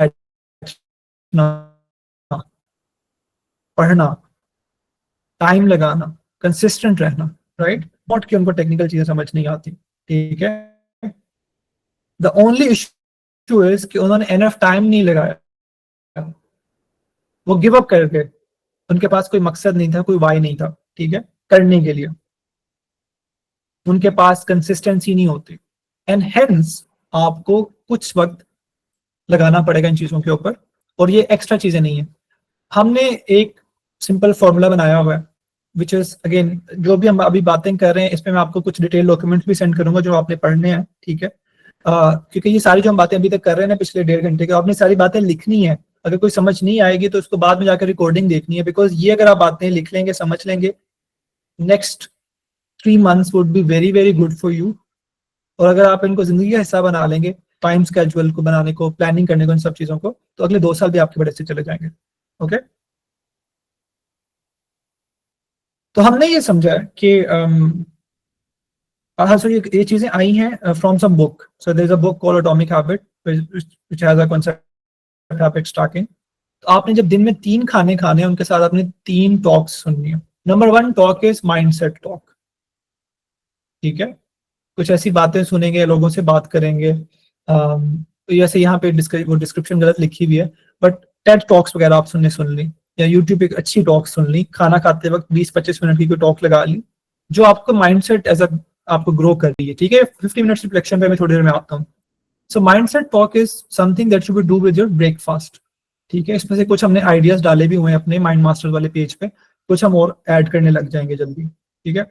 [SPEAKER 1] पढ़ना, टाइम लगाना, कंसिस्टेंट रहना, राइट। नॉट कि उनको टेक्निकल चीजें समझ नहीं आती, ठीक है। द ओनली इशू इज कि उन्होंने एनफ टाइम नहीं लगाया, वो गिव अप कर गए, उनके पास कोई मकसद नहीं था, कोई वाई नहीं था, ठीक है, करने के लिए उनके पास कंसिस्टेंसी नहीं होती, एंड हेंस आपको कुछ वक्त लगाना पड़ेगा इन चीजों के ऊपर, और ये एक्स्ट्रा चीजें नहीं है। हमने एक सिंपल फॉर्मूला बनाया हुआ है, विच इज अगेन, जो भी हम अभी बातें कर रहे हैं इस पे मैं आपको कुछ डिटेल डॉक्यूमेंट्स भी सेंड करूंगा जो आपने पढ़ने हैं, ठीक है। क्योंकि ये सारी जो हम बातें अभी तक कर रहे हैं ना पिछले 1.5 घंटे के, आपने सारी बातें लिखनी है। अगर कोई समझ नहीं आएगी तो उसको बाद में जाकर रिकॉर्डिंग देखनी है, बिकॉज ये अगर आप बातें लिख लेंगे, समझ लेंगे, next 3 months would be very very good for you. और अगर आप इनको जिंदगी का हिस्सा बना लेंगे, टाइम स्केड्यूल को बनाने को, प्लानिंग करने को, इन सब चीजों को, तो अगले 2 साल भी आपके बड़े अच्छे चले जाएंगे, ओके। तो हमने ये समझा कि हाँ, सो ये चीजें आई हैं from some book. So there is a book called Atomic Habit which has a concept habit stacking. तो आपने जब दिन में 3 खाने खाने हैं, उनके साथ आपने 3 टॉक्स सुननी है। Number 1 talk is mindset talk, ठीक है। कुछ ऐसी बातें सुनेंगे, लोगों से बात करेंगे, तो जैसे यहाँ पे वो डिस्क्रिप्शन गलत लिखी हुई है, बट टेड टॉक्स वगैरह आप सुन ली, या यूट्यूब पे एक अच्छी टॉक सुन ली, खाना खाते वक्त 20-25 मिनट की कोई टॉक लगा ली, जो आपको माइंडसेट एज अ आपको ग्रो कर रही है, ठीक है। 50 मिनट्स रिफ्लेक्शन पे मैं थोड़ी देर में आता हूँ। So mindset talk is something that you will do with your breakfast, ठीक है। इसमें से कुछ हमने आइडियाज डाले भी हुए हैं अपने माइंड मास्टर वाले पेज पे, कुछ हम और ऐड करने लग जाएंगे जल्दी, ठीक है।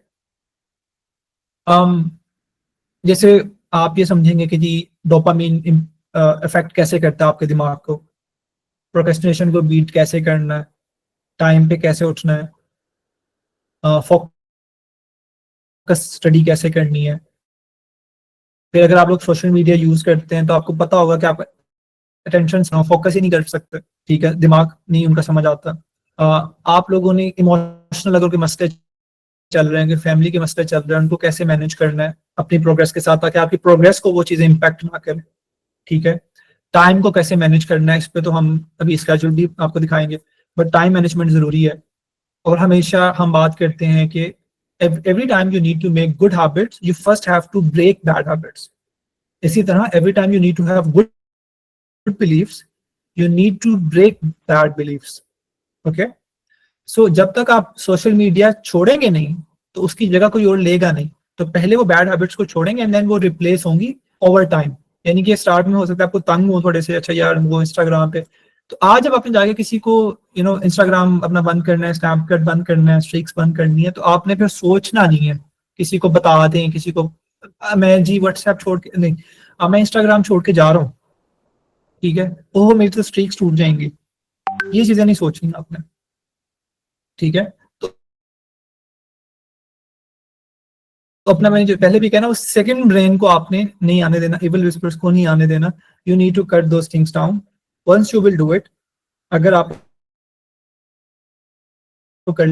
[SPEAKER 1] जैसे आप ये समझेंगे कि जी डोपामीन इफेक्ट कैसे करता है आपके दिमाग को, प्रोक्रेस्टिनेशन को बीट कैसे करना है, टाइम पे कैसे उठना है, फोकस स्टडी कैसे करनी है। फिर अगर आप लोग सोशल मीडिया यूज करते हैं तो आपको पता होगा कि आप अटेंशन फोकस ही नहीं कर सकते, ठीक है, दिमाग नहीं उनका समझ आता। आप लोगों ने इमोशनल अगर कोई मसले चल रहे हैं, कि फैमिली के मसले चल रहे हैं, उनको कैसे मैनेज करना है अपनी प्रोग्रेस के साथ, ताकि आपकी प्रोग्रेस को वो चीजें इंपैक्ट ना करें, ठीक है। टाइम को कैसे मैनेज करना है, इस पे तो हम अभी स्केड्यूल भी आपको दिखाएंगे, बट टाइम मैनेजमेंट जरूरी है। और हमेशा हम बात करते हैं कि every time you need to make good habits, you first have to break bad habits. इसी तरह every time you need to have good beliefs, you need to break bad beliefs, okay. So जब तक आप social media छोड़ेंगे नहीं तो उसकी जगह कोई और लेगा नहीं। तो पहले वो बैड हैबिट्स को छोड़ेंगे एंड देन वो रिप्लेस होंगी ओवर टाइम। यानी कि स्टार्ट में हो सकता है आपको तंग हो थोड़े से, अच्छा यार वो इंस्टाग्राम पे, तो आज जब आपने जाके किसी को इंस्टाग्राम अपना बंद करना है, स्नैपचैट बंद करना है, स्ट्रीक्स बंद करनी है, तो आपने फिर सोचना नहीं है किसी को बता दें, किसी को मैं जी व्हाट्सएप छोड़ के नहीं, अब मैं इंस्टाग्राम छोड़ के जा रहा हूँ, ठीक है, वो मेरी तो स्ट्रीक्स टूट जाएंगी। ये चीजें नहीं सोचनी आपने। ठीक है। तो अपना मैंने जो पहले भी कहा ना, उस सेकंड ब्रेन को आपने नहीं आने देना, इविल विस्पर्स को नहीं आने देना। You need to cut those things down. Once you will do it, अगर आप तो कर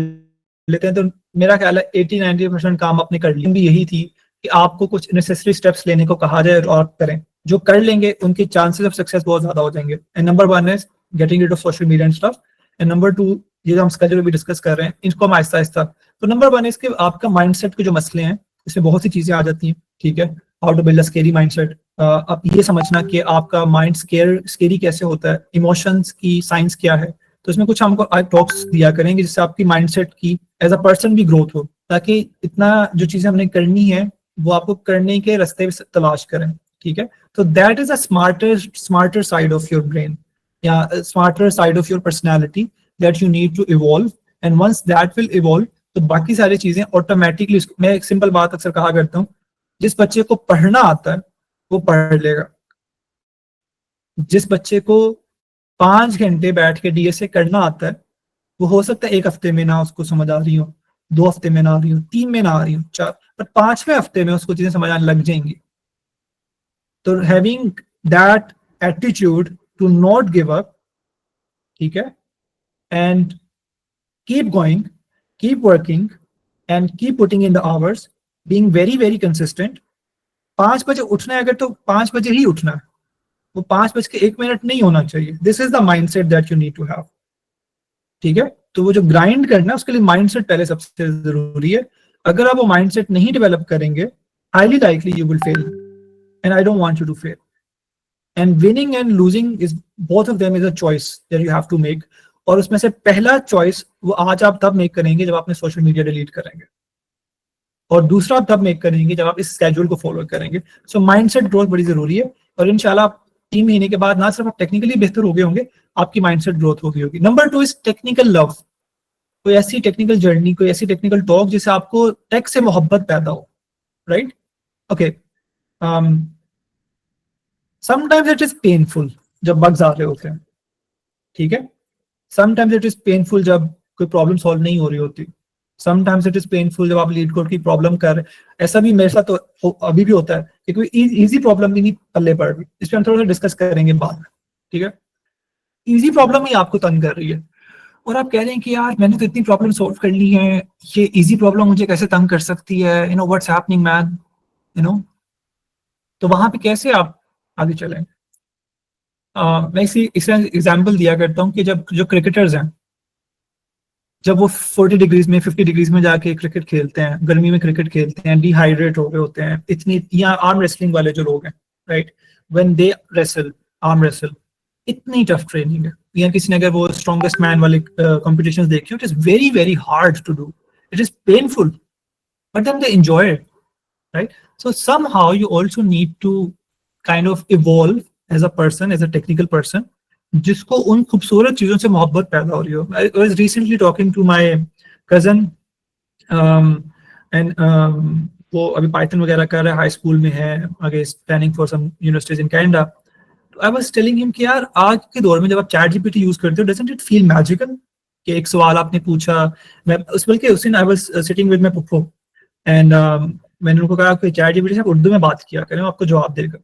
[SPEAKER 1] लेते हैं तो मेरा ख्याल है 80-90% काम आपने कर लिया। भी यही थी कि आपको कुछ नेसेसरी स्टेप्स लेने को कहा जाए और आप करें। जो कर लेंगे उनके चांसेस ऑफ सक्सेस बहुत ज्यादा हो जाएंगे। And number 1 is getting rid of social media and stuff. And number 2, ये जो हम स्केड्यूल भी डिस्कस कर रहे हैं, इसको हम आहिस्ता आहिस्ता। तो नंबर 1 इज कि आपका माइंडसेट के जो मसले हैं, इसमें बहुत सी चीजें आ जाती हैं। ठीक है, how to build a scary mindset. अब ये समझना कि आपका माइंड स्केरी कैसे होता है, इमोशंस की साइंस क्या है। तो इसमें कुछ हमको टॉक्स दिया करेंगे जिससे आपकी माइंडसेट की एज अ पर्सन भी ग्रोथ हो, ताकि इतना जो चीजें हमने करनी है वो आपको करने के रास्ते तलाश करें। ठीक है, तो that is a smarter side of your brain या smarter side of your personality that you need to evolve. And once that will evolve, तो बाकी सारी चीजें ऑटोमेटिकली। मैं एक सिंपल बात अक्सर कहा करता हूँ, जिस बच्चे को पढ़ना आता है वो पढ़ लेगा। जिस बच्चे को 5 घंटे बैठ के डीएसए करना आता है, वो हो सकता है 1 हफ्ते में ना उसको समझ आ रही हो, 2 हफ्ते में ना आ रही हो, 3 में ना आ रही हो, 4, पर 5वें हफ्ते में उसको चीजें समझ आने लग जाएंगी। तो having that attitude to not give up, ठीक है, and keep going, keep working and keep putting in the hours, being very very consistent. 5 बजे उठना है अगर, तो 5 बजे ही उठना है, वो 5:01 नहीं होना चाहिए। This is the mindset that you need to have. ठीक है, तो वो जो ग्राइंड करना है उसके लिए माइंडसेट पहले सबसे जरूरी है। अगर आप वो माइंडसेट नहीं डेवलप करेंगे, highly likely you will fail, and I don't want you to fail. And winning and losing is both of them is a choice that you have to make. और उसमें से पहला चॉइस वो आज आप तब मेक करेंगे जब आपने सोशल मीडिया डिलीट करेंगे, और दूसरा तब मेक करेंगे जब आप इस स्केड्यूल को फॉलो करेंगे। सो माइंडसेट ग्रोथ बड़ी जरूरी है, और इंशाल्लाह 3 महीने के बाद ना सिर्फ आप टेक्निकली बेहतर हो गए होंगे, आपकी माइंडसेट ग्रोथ हो गई होगी। Number 2 is technical love. कोई ऐसी टेक्निकल जर्नी, कोई ऐसी टेक्निकल टॉक जिससे आपको टेक से मोहब्बत पैदा हो, right? Okay, sometimes it is painful जब बग्स आ रहे होते हैं, ठीक है। समटाइम्स इट इज पेनफुल जब कोई प्रॉब्लम सॉल्व नहीं हो रही होती। समटाइम्स इट इज पेनफुल जब आप लीड कोड की प्रॉब्लम कर रहे हैं। ऐसा भी मेरे साथ तो अभी भी होता है कि कोई इजी प्रॉब्लम भी नहीं पल्ले पड़ रही। इस पर हम थोड़ा सा डिस्कस करेंगे बाद में, ठीक है। इजी प्रॉब्लम ही आपको तंग कर रही है, और आप कह रहे हैं कि यार मैंने तो इतनी प्रॉब्लम सॉल्व कर ली है, ये इजी प्रॉब्लम मुझे कैसे तंग कर सकती है, you know what's happening man, you know. तो वहां पे कैसे आप आगे चलें? मैं इसी एग्जाम्पल दिया करता हूँ कि जब जो क्रिकेटर्स हैं, जब वो 40 डिग्रीज में 50 डिग्रीज में जाके क्रिकेट खेलते हैं, गर्मी में क्रिकेट खेलते हैं, डिहाइड्रेट हो गए होते हैं इतनी, या आर्म रेसलिंग वाले जो लोग हैं, right, when they wrestle, arm wrestle, इतनी टफ ट्रेनिंग है। या किसी ने अगर वो स्ट्रॉन्गेस्ट मैन वाले कॉम्पिटिशंस देखे, it is very very hard to do, it is painful, but then they enjoy it, right? So somehow you also need to kind of evolve as a person, as a technical person, जिसको उन खूबसूरत चीजों से मोहब्बत पैदा हो रही हो। I was recently talking to my cousin, and वो अभी पाइथन वगैरह कर रहा है, हाई स्कूल में है, आगे planning for some universities in Canada. तो आई वाज टेलिंग हिम कि यार आज के दौर में जब आप चैट जीपीटी यूज करते हो, डजंट इट फील मैजिकल कि एक सवाल आपने पूछा, मैं उस बल्कि उस दिन I was sitting with my पुप्पो, and मैंने उनको कहा कि चैट जीपीटी से आप उर्दू में बात किया करें, आपको जवाब देगा।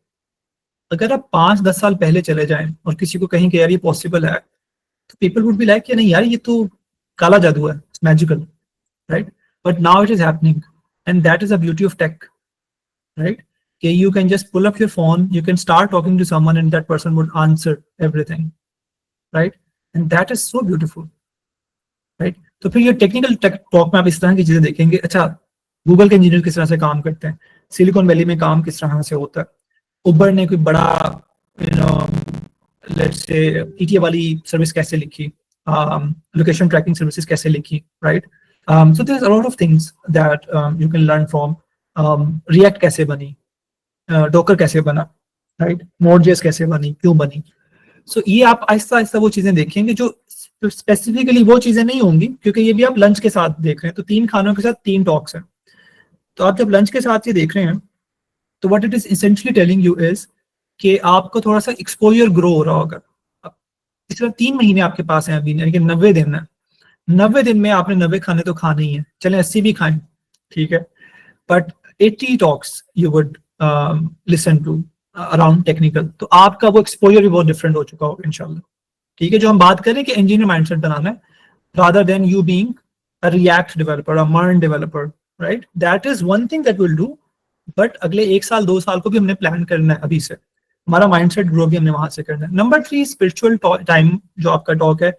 [SPEAKER 1] अगर आप 5-10 साल पहले चले जाएं और किसी को कहीं कि यार ये पॉसिबल है, तो पीपल वुड बी लाइक कि नहीं यार ये तो काला जादू है, magical, right? But now it is happening, and that is the beauty of tech, right? कि you can just pull up your phone, you can start talking to someone and that person would answer everything, right? And that is so beautiful, right? तो फिर ये technical talk में आप इस तरह की चीजें देखेंगे। अच्छा, गूगल के इंजीनियर किस तरह से काम करते हैं, सिलिकॉन वैली में काम किस तरह से होता है, उबर ने कोई बड़ा, you know, let's say ETA वाली सर्विस कैसे लिखी, लोकेशन ट्रैकिंग सर्विसेज कैसे लिखी, right? So there is a lot of things that you can learn from. React कैसे बनी, डॉकर कैसे बना, राइट? नोड.जेएस कैसे बनी, क्यों बनी। सो ये आप आहिस्ता आहिस्ता वो चीजें देखेंगे जो स्पेसिफिकली वो चीजें नहीं होंगी, क्योंकि ये भी आप लंच के साथ देख रहे हैं, तो 3 खानों के साथ 3 टॉक्स हैं। तो आप जब लंच के साथ ये देख रहे हैं, तो what it is essentially telling you is कि आपको थोड़ा सा एक्सपोजर ग्रो हो रहा होगा। पिछले 3 महीने आपके पास है अभी, यानी कि 90 दिन है, 90 दिन में आपने 90 खाने तो खाने ही है, चले 80 भी खाएं, ठीक है, but 80 talks you would listen to around technical, तो आपका वो एक्सपोजर भी बहुत डिफरेंट हो चुका होगा इंशाल्लाह, ठीक है। जो हम बात करें कि इंजीनियर माइंडसेट बनाना है, rather than you being a React developer, a MERN developer, right? That is one thing that we'll do. But अगले 1 साल 2 साल को भी हमने प्लान करना है अभी से, हमारा माइंडसेट ग्रो भी हमने वहां से करना है। नंबर 3, स्पिरिचुअल टाइम, जो आपका टॉक है,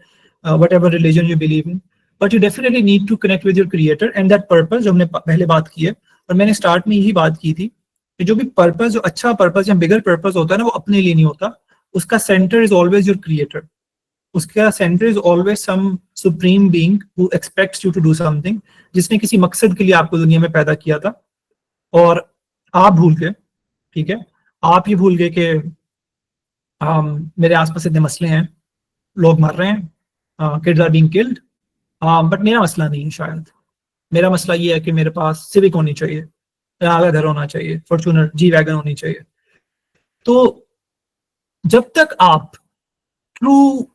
[SPEAKER 1] whatever religion you believe in, but you definitely need to connect with your creator and that purpose, जो हमने पहले बात की है और मैंने स्टार्ट में यही बात की थी कि जो भी पर्पस, जो अच्छा पर्पस या बिगर पर्पस होता है ना, वो अपने लिए नहीं होता, उसका center is always your creator, उसका center is always some supreme being who expects you to do something, जिसने किसी मकसद के लिए आपको दुनिया में पैदा किया था और आप भूल गए, ठीक है, आप ये भूल गए कि मेरे आसपास इतने मसले हैं, लोग मर रहे हैं, kids are being killed, but मेरा मसला नहीं है, शायद मेरा मसला ये है कि मेरे पास सिविक होनी चाहिए, आगा घर होना चाहिए, फॉर्च्यूनर जी वैगन होनी चाहिए। तो जब तक आप ट्रू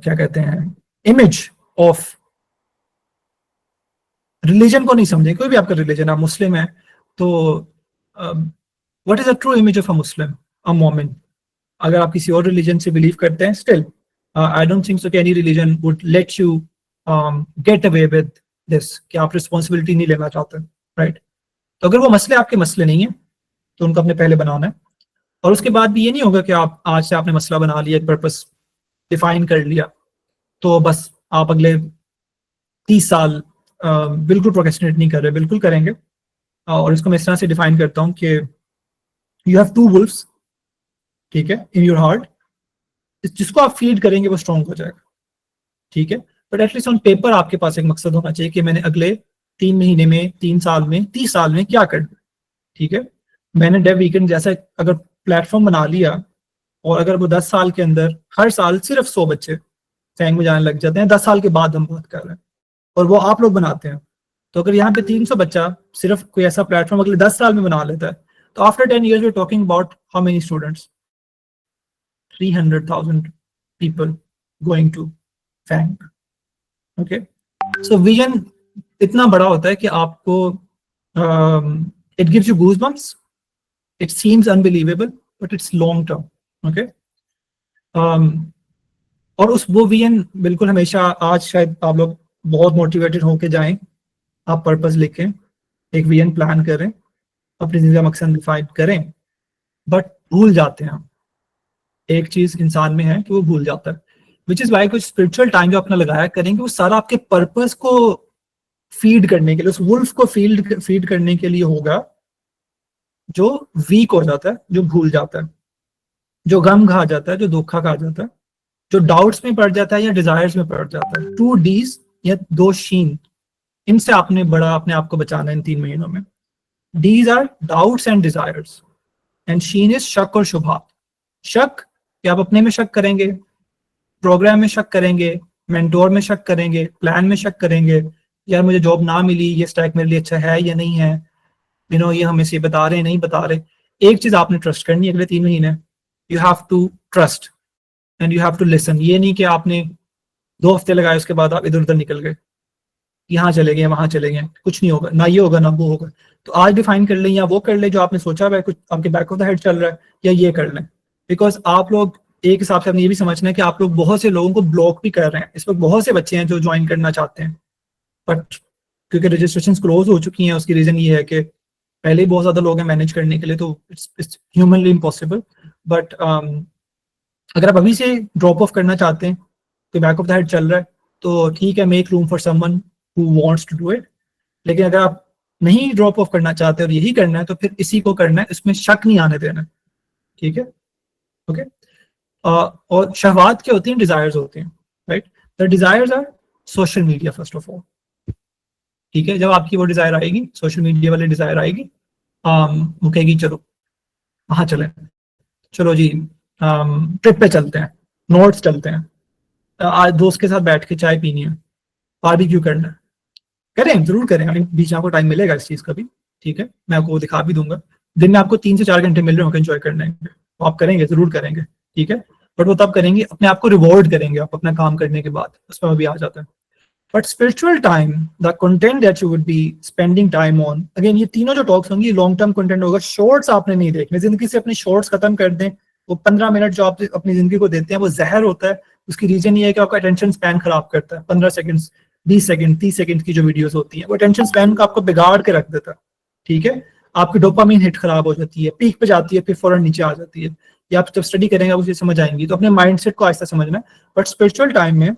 [SPEAKER 1] क्या कहते हैं, इमेज ऑफ रिलीजन को नहीं समझे, कोई भी आपका रिलीजन, आप मुस्लिम है तो what is a true image of a Muslim, a मोमिन? अगर आप किसी और रिलीजन से बिलीव करते हैं, still I don't think so कि any religion would let you get away with this, कि आप रिस्पॉन्सिबिलिटी नहीं लेना चाहते, राइट? तो अगर वो मसले आपके मसले नहीं है तो उनको अपने पहले बनाना है, और उसके बाद भी ये नहीं होगा कि आप आज से आपने मसला बना लिया, एक पर्पस डिफाइन कर लिया, तो बस आप अगले 30 साल बिल्कुल प्रोक्रेस्टिनेट नहीं कर रहे, बिल्कुल करेंगे। और इसको मैं इस तरह से डिफाइन करता हूँ कि यू हैव 2 वुल्फ्स, ठीक है, इन योर हार्ट, जिसको आप फीड करेंगे वो स्ट्रॉन्ग हो जाएगा, ठीक है, बट एटलीस्ट ऑन पेपर आपके पास एक मकसद होना चाहिए कि मैंने अगले 3 महीने में, 3 साल में, 30 साल में क्या करना, ठीक है। मैंने डेव वीकेंड जैसा अगर प्लेटफॉर्म बना लिया और अगर वो 10 साल के अंदर हर साल सिर्फ 100 बच्चे फैंग में जाने लग जाते हैं, 10 साल के बाद हम बात कर रहे हैं, और वो आप लोग बनाते हैं, तो अगर यहाँ पे 300 बच्चा सिर्फ कोई ऐसा प्लेटफॉर्म अगले 10 साल में बना लेता है, तो after 10 years we are talking about how many students, 300,000 people going to FAANG, okay. So vision इतना बड़ा होता है कि आपको it gives you goosebumps, it seems unbelievable, but it's long term, okay. और उस वो विजन बिल्कुल हमेशा, आज शायद आप लोग बहुत मोटिवेटेड होके जाएं, आप पर्पस लिखें, एक विजन प्लान करें, अपनी जिंदगी का मकसद डिफाइन करें, बट भूल जाते हैं हम। एक चीज इंसान में है कि वो भूल जाता है, विच इज वाई कुछ स्पिरिचुअल टाइम जो अपना लगाया करेंगे, वो सारा आपके पर्पस को फीड करने के लिए, उस वुल्फ को फीड करने के लिए होगा, जो वीक हो जाता है, जो भूल जाता है, जो गम खा जाता है, जो धोखा खा जाता है, जो डाउट्स में पड़ जाता है या डिजायर्स में पड़ जाता है। 2 Ds या 2 शीन, इनसे आपने बड़ा अपने आप को बचाना है इन 3 महीनों में। D's are doubts and desires, and शीन इज शक और शुभात। शक कि आप अपने में शक करेंगे, प्रोग्राम में शक करेंगे, मेंटोर में शक करेंगे, प्लान में शक करेंगे, यार मुझे जॉब ना मिली, ये स्टैक मेरे लिए अच्छा है या नहीं है, ये हमें से बता रहे नहीं बता रहे। एक चीज आपने ट्रस्ट करनी है अगले 3 महीने, you have to trust and you have to listen. ये नहीं कि आपने 2 हफ्ते लगाए उसके बाद आप इधर उधर निकल गए, यहाँ चले गए वहां चले गए, कुछ नहीं होगा, ना ये होगा ना वो होगा। तो आज डिफाइन कर लें या वो कर ले जो आपने सोचा है, कुछ आपके बैक ऑफ द हेड चल रहा है, या ये कर लें, बिकॉज आप लोग एक हिसाब से आपने ये भी समझना है कि आप लोग बहुत से लोगों को ब्लॉक भी कर रहे हैं। इस वक्त बहुत से बच्चे हैं जो ज्वाइन करना चाहते हैं, बट क्योंकि रजिस्ट्रेशन क्लोज हो चुकी हैं, उसकी रीजन ये है कि पहले ही बहुत ज्यादा लोग हैं मैनेज करने के लिए, तो इट्स ह्यूमनली इम्पॉसिबल। बट अगर आप अभी से ड्रॉप ऑफ करना चाहते हैं, तो बैक ऑफ द हेड चल रहा है, तो ठीक है, make room for someone who wants to do it. लेकिन अगर आप नहीं ड्रॉप ऑफ करना चाहते और यही करना है, तो फिर इसी को करना है, इसमें शक नहीं आने देना, ठीक है, ओके। और शहवात क्या होती हैं? डिजायर्स होते हैं, right. The desires are social media first of all, ठीक है। जब आपकी वो डिजायर आएगी, सोशल मीडिया वाली डिजायर आएगी, वो कहेगी चलो वहां चले, चलो जी ट्रिप पे चलते हैं, नोट्स चलते हैं, आज दोस्त के साथ बैठ के चाय पीनी है, बारबेक्यू करना है, करें, जरूर करें, बीच में आपको टाइम मिलेगा इस चीज का भी, ठीक है, मैं आपको दिखा भी दूंगा। दिन में आपको 3 से 4 घंटे मिल रहे होंगे एंजॉय करने के, तो आप करेंगे, जरूर करेंगे, ठीक है। बट वो तब करेंगे, अपने आप को रिवॉर्ड करेंगे आप अपना काम करने के बाद, उसमें अभी आ जाता है. But spiritual time, the content that you would be spending time on, again ये तीनों जो टॉक्स होंगी लॉन्ग टर्म कंटेंट होगा. शॉर्ट्स आपने नहीं देखने, जिंदगी से अपने शॉर्ट्स खत्म कर दें. वो 15 मिनट जो आप अपनी जिंदगी को देते हैं वो जहर होता है. उसकी रीजन ये है कि आपका अटेंशन स्पैन खराब करता है. 15 सेकंड, 20 सेकंड, 30 सेकंड की जो वीडियोस होती हैं वो अटेंशन स्पैन को आपको बिगाड़ के रख देता है. ठीक है, आपकी डोपामिन हिट खराब हो जाती है, पीक पे जाती है, फिर फौरन नीचे आ जाती है. ये आप जब स्टडी करेंगे उसे समझ आएंगी. तो अपने माइंडसेट को आहिस्ता समझना है. बट स्पिरिचुअल टाइम में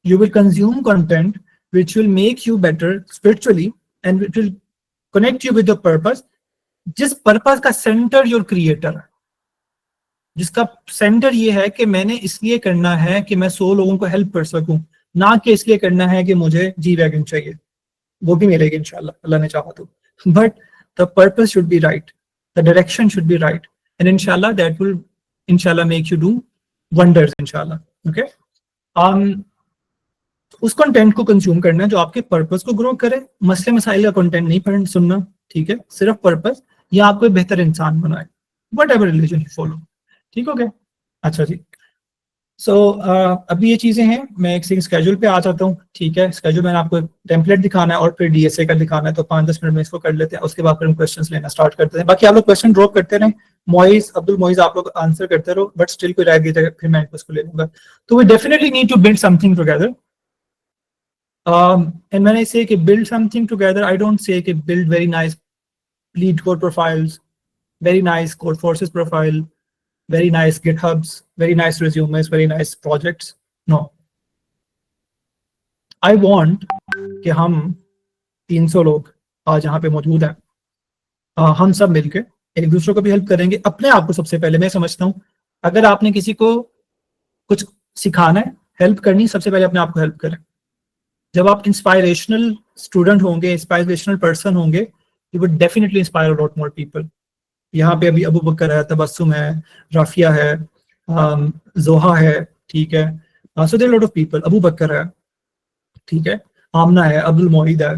[SPEAKER 1] you will consume content which will make you better spiritually and it will connect you with the purpose. जिस पर्पस का सेंटर योर क्रिएटर है, जिसका सेंटर ये है कि मैंने इसलिए करना है कि मैं 100 लोगों को हेल्प कर सकूं, ना कि इसलिए करना है कि मुझे जी वैगन चाहिए. वो भी मिलेगी इंशाल्लाह, अल्लाह ने चाहा तो. But the purpose should be right, the direction should be right, and इंशाल्लाह दैट विल इंशाल्लाह मेक यू डू वंडर्स इंशाल्लाह. ओके, उस कंटेंट को कंज्यूम करना है जो आपके पर्पस को ग्रो करे. मसले मसाइल का कंटेंट नहीं पढ़ना सुनना, ठीक है, सिर्फ पर्पस, या आपको एक बेहतर इंसान बनाए, what ever religion you follow. ठीक हो गया? अच्छा जी. सो अभी ये चीजें हैं, मैं एक स्केड्यूल पे आ जाता हूँ. ठीक है, स्केड्यूल मैंने आपको टेम्पलेट दिखाना है और फिर डीएसए का दिखाना है, तो 5-10 मिनट में इसको कर लेते हैं. उसके बाद फिर हम क्वेश्चंस लेना स्टार्ट करते हैं. बाकी आप लोग क्वेश्चन ड्रॉप करते रहें. मोइज, अब्दुल मोइज, आप लोग आंसर करते रहो, बट स्टिल कोई रह गई तो फिर मैं उसको ले लूंगा. तो we definitely need to build something together. And when I say कि build something together, I don't say कि build very nice lead code profiles, very nice code forces profile, very nice GitHubs, very nice resumes, very nice projects. No. I want कि हम 300 लोग आज यहाँ पे मौजूद हैं, हम सब मिलके एक दूसरे को भी हेल्प करेंगे. अपने आप को सबसे पहले, मैं समझता हूँ अगर आपने किसी को कुछ सिखाना है, हेल्प करनी, सबसे पहले अपने आप को हेल्प करें. जब आप इंस्पायरेशनल स्टूडेंट होंगे, इंस्पायरेशनल पर्सन होंगे, you would definitely inspire a lot more people. यहाँ पे अभी अबू बकर है, तबस्सुम है, राफिया है, जोहा है, ठीक है, so there lot of people. Abu Bakr है, ठीक है, आमना है, अब्दुल मोहिद है,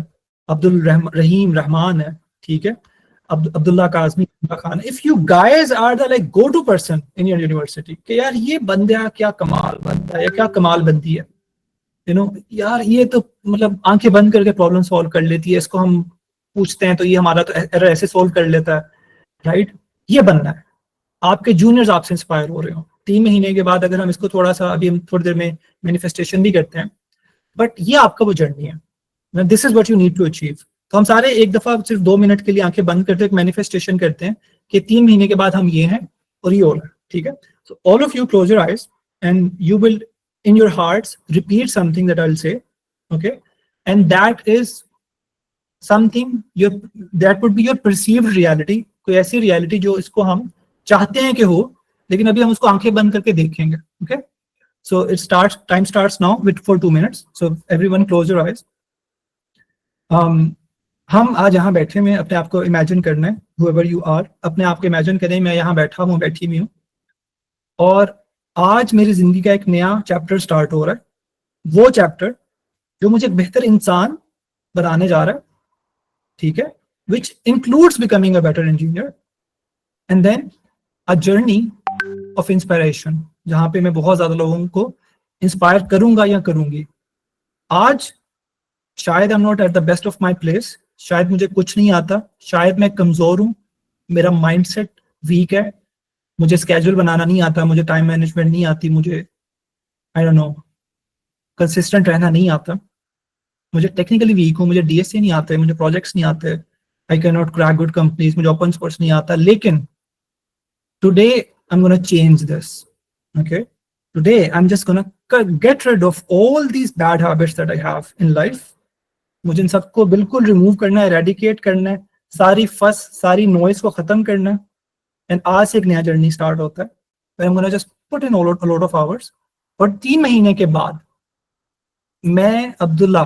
[SPEAKER 1] अब्दुल रहीम रहमान है, ठीक है, Abdullah Kazmi Khan. If you guys are the like go to person in your university कि यार ये बंदा क्या कमाल बंदा है या क्या कमाल बंदी है, यू नो, यार ये तो मतलब आंखें बंद करके प्रॉब्लम सॉल्व कर लेती है, इसको हम पूछते हैं तो ये हमारा तो एरर ऐसे सॉल्व कर लेता है, राइट. ये बनना है. आपके जूनियर्स आपसे इंस्पायर हो रहे हो. 3 महीने के बाद अगर हम इसको थोड़ा सा, अभी हम थोड़ी देर में मैनिफेस्टेशन भी करते हैं, बट ये आपका वो जर्नी है. This is what you need to achieve. तो हम सारे एक दफा सिर्फ 2 मिनट के लिए आंखें बंद करते हैं, मैनिफेस्टेशन करते हैं कि 3 महीने के बाद हम ये हैं और ये हो रहा है. ठीक है, so all of you close your eyes and you will in your hearts repeat something that I'll say, okay, and that is something that would be your perceived reality. कोई ऐसी reality जो इसको हम चाहते हैं कि हो, लेकिन अभी हम उसको आंखें बंद करके देखेंगे. okay, so time starts now with for 2 minutes, so everyone close your eyes. हम आज यहाँ बैठे में अपने आप को इमेजिन करना है, whoever you are, अपने आप को इमेजिन करें मैं यहाँ बैठा हूँ, बैठी हुई हूँ, और आज मेरी जिंदगी का एक नया चैप्टर स्टार्ट हो रहा है. वो चैप्टर जो मुझे एक बेहतर इंसान बनाने जा रहा है, ठीक है, which includes becoming a better engineer, and then a journey of inspiration, जहां पे मैं बहुत ज्यादा लोगों को इंस्पायर करूंगा या करूंगी. आज शायद I am not at the best of my place, शायद मुझे कुछ नहीं आता, शायद मैं कमजोर हूं, मेरा माइंडसेट वीक है, मुझे स्केड्यूल बनाना नहीं आता, मुझे टाइम मैनेजमेंट नहीं आती, मुझे आई डोंट नो कंसिस्टेंट रहना नहीं आता, मुझे टेक्निकली वीक हूँ, मुझे डीएसए नहीं आते, मुझे प्रोजेक्ट्स नहीं आते, I can not crack good companies, मुझे ओपन सोर्स नहीं आता. लेकिन today I am gonna change this. Okay, today I am just gonna get rid of all these bad habits that I have in life. मुझे इन सबको बिल्कुल remove करना है, एरेडिकेट करना है, सारी फस, सारी नॉइज को खत्म करना है. एंड आज से एक नया जर्नी स्टार्ट होता है. आई am gonna just put in a lot of hours. और 3 महीने के बाद मैं अब्दुल्ला,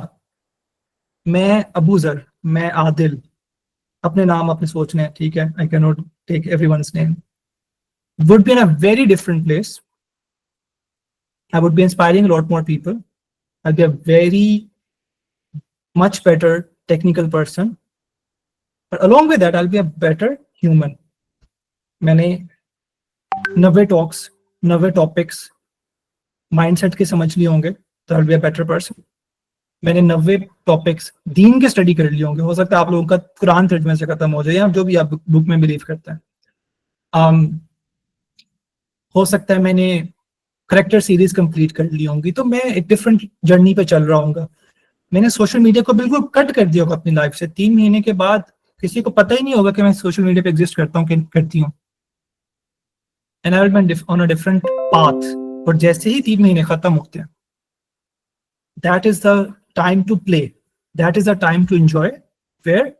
[SPEAKER 1] मैं अबूजर, मैं आदिल, अपने नाम अपने सोचने हैं, ठीक है, I can not take everyone's name, would be in a very different place. I would be inspiring a lot more people. I'll be a very much better technical person, but along with that I'll be a better human. मैंने 90 talks 90 topics mindset के समझ लिए होंगे, तो आई will be a better person. मैंने 90 topics दीन के study कर लिए होंगे, हो सकता है आप लोगों का कुरान तर्जुमे से खत्म हो जाए या जो भी आप बुक में बिलीव करते हैं। हो सकता है मैंने करेक्टर सीरीज कंप्लीट कर ली होंगी, तो मैं एक डिफरेंट जर्नी पे चल रहा हूँ। मैंने सोशल मीडिया को बिल्कुल कट कर दिया होगा अपनी लाइफ से। 3 महीने के बाद किसी को पता ही नहीं होगा कि मैं सोशल मीडिया पे एग्जिस्ट करता हूँ कि करती हूँ। And I will be on a different path. और जैसे ही 3 महीने खत्म होते हैं, that is the time to play, that is the time to enjoy, where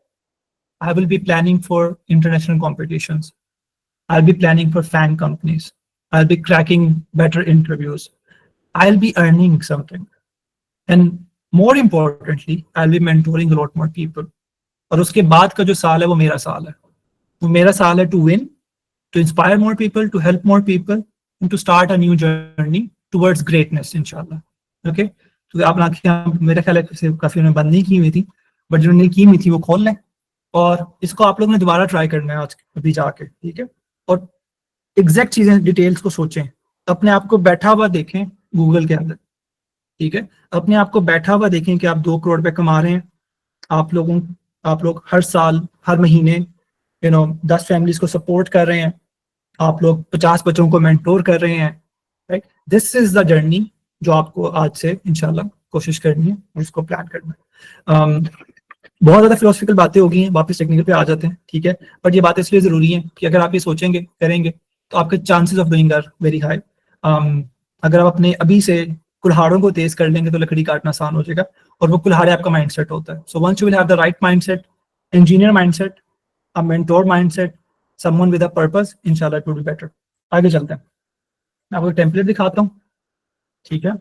[SPEAKER 1] I will be planning for international competitions, I'll be planning for fan companies, I'll be cracking better interviews, I'll be earning something, and more importantly I'll be mentoring a lot more people. और उसके बाद का जो साल है वो मेरा साल है, वो मेरा साल है to win, to inspire more people, to help more people, and to start a new journey towards greatness inshallah. Okay, तो आप आंखें मेरे ख्याल है काफी उन्होंने बंद नहीं की हुई थी, बट जो नहीं की हुई थी वो खोल लें, और इसको आप लोगों ने दोबारा ट्राई करना है आज अभी जाके, ठीक है। और एग्जैक्ट चीजें डिटेल्स को सोचें, अपने आप को बैठा हुआ देखें गूगल के अंदर, ठीक है। अपने आप को बैठा हुआ देखें कि आप 2 करोड़ रुपए कमा रहे हैं, आप लोग हर साल हर महीने 10 फैमिलीज को सपोर्ट कर रहे हैं, आप लोग 50 बच्चों को मेंटोर कर रहे हैं, right. This is the journey जो आपको आज से इंशाल्लाह कोशिश करनी है और इसको प्लान करना है। बहुत ज्यादा फिलोसफिकल बातें हो गई हैं, वापस टेक्निकल पे आ जाते हैं, ठीक है। बट ये बातें इसलिए जरूरी हैं कि अगर आप ये सोचेंगे करेंगे तो आपके chances of doing are very high. अगर आप अपने अभी से कुल्हाड़ों को तेज कर लेंगे तो लकड़ी काटना आसान हो जाएगा, और वो कुल्हाड़े आपका माइंडसेट होता है। So once you will have the right mindset, engineer mindset, a mentor mindset, someone with a purpose, इंशाल्लाह इट विल बी बेटर। आगे चलते हैं, मैं आपको टेम्पलेट दिखाता हूँ, ठीक है,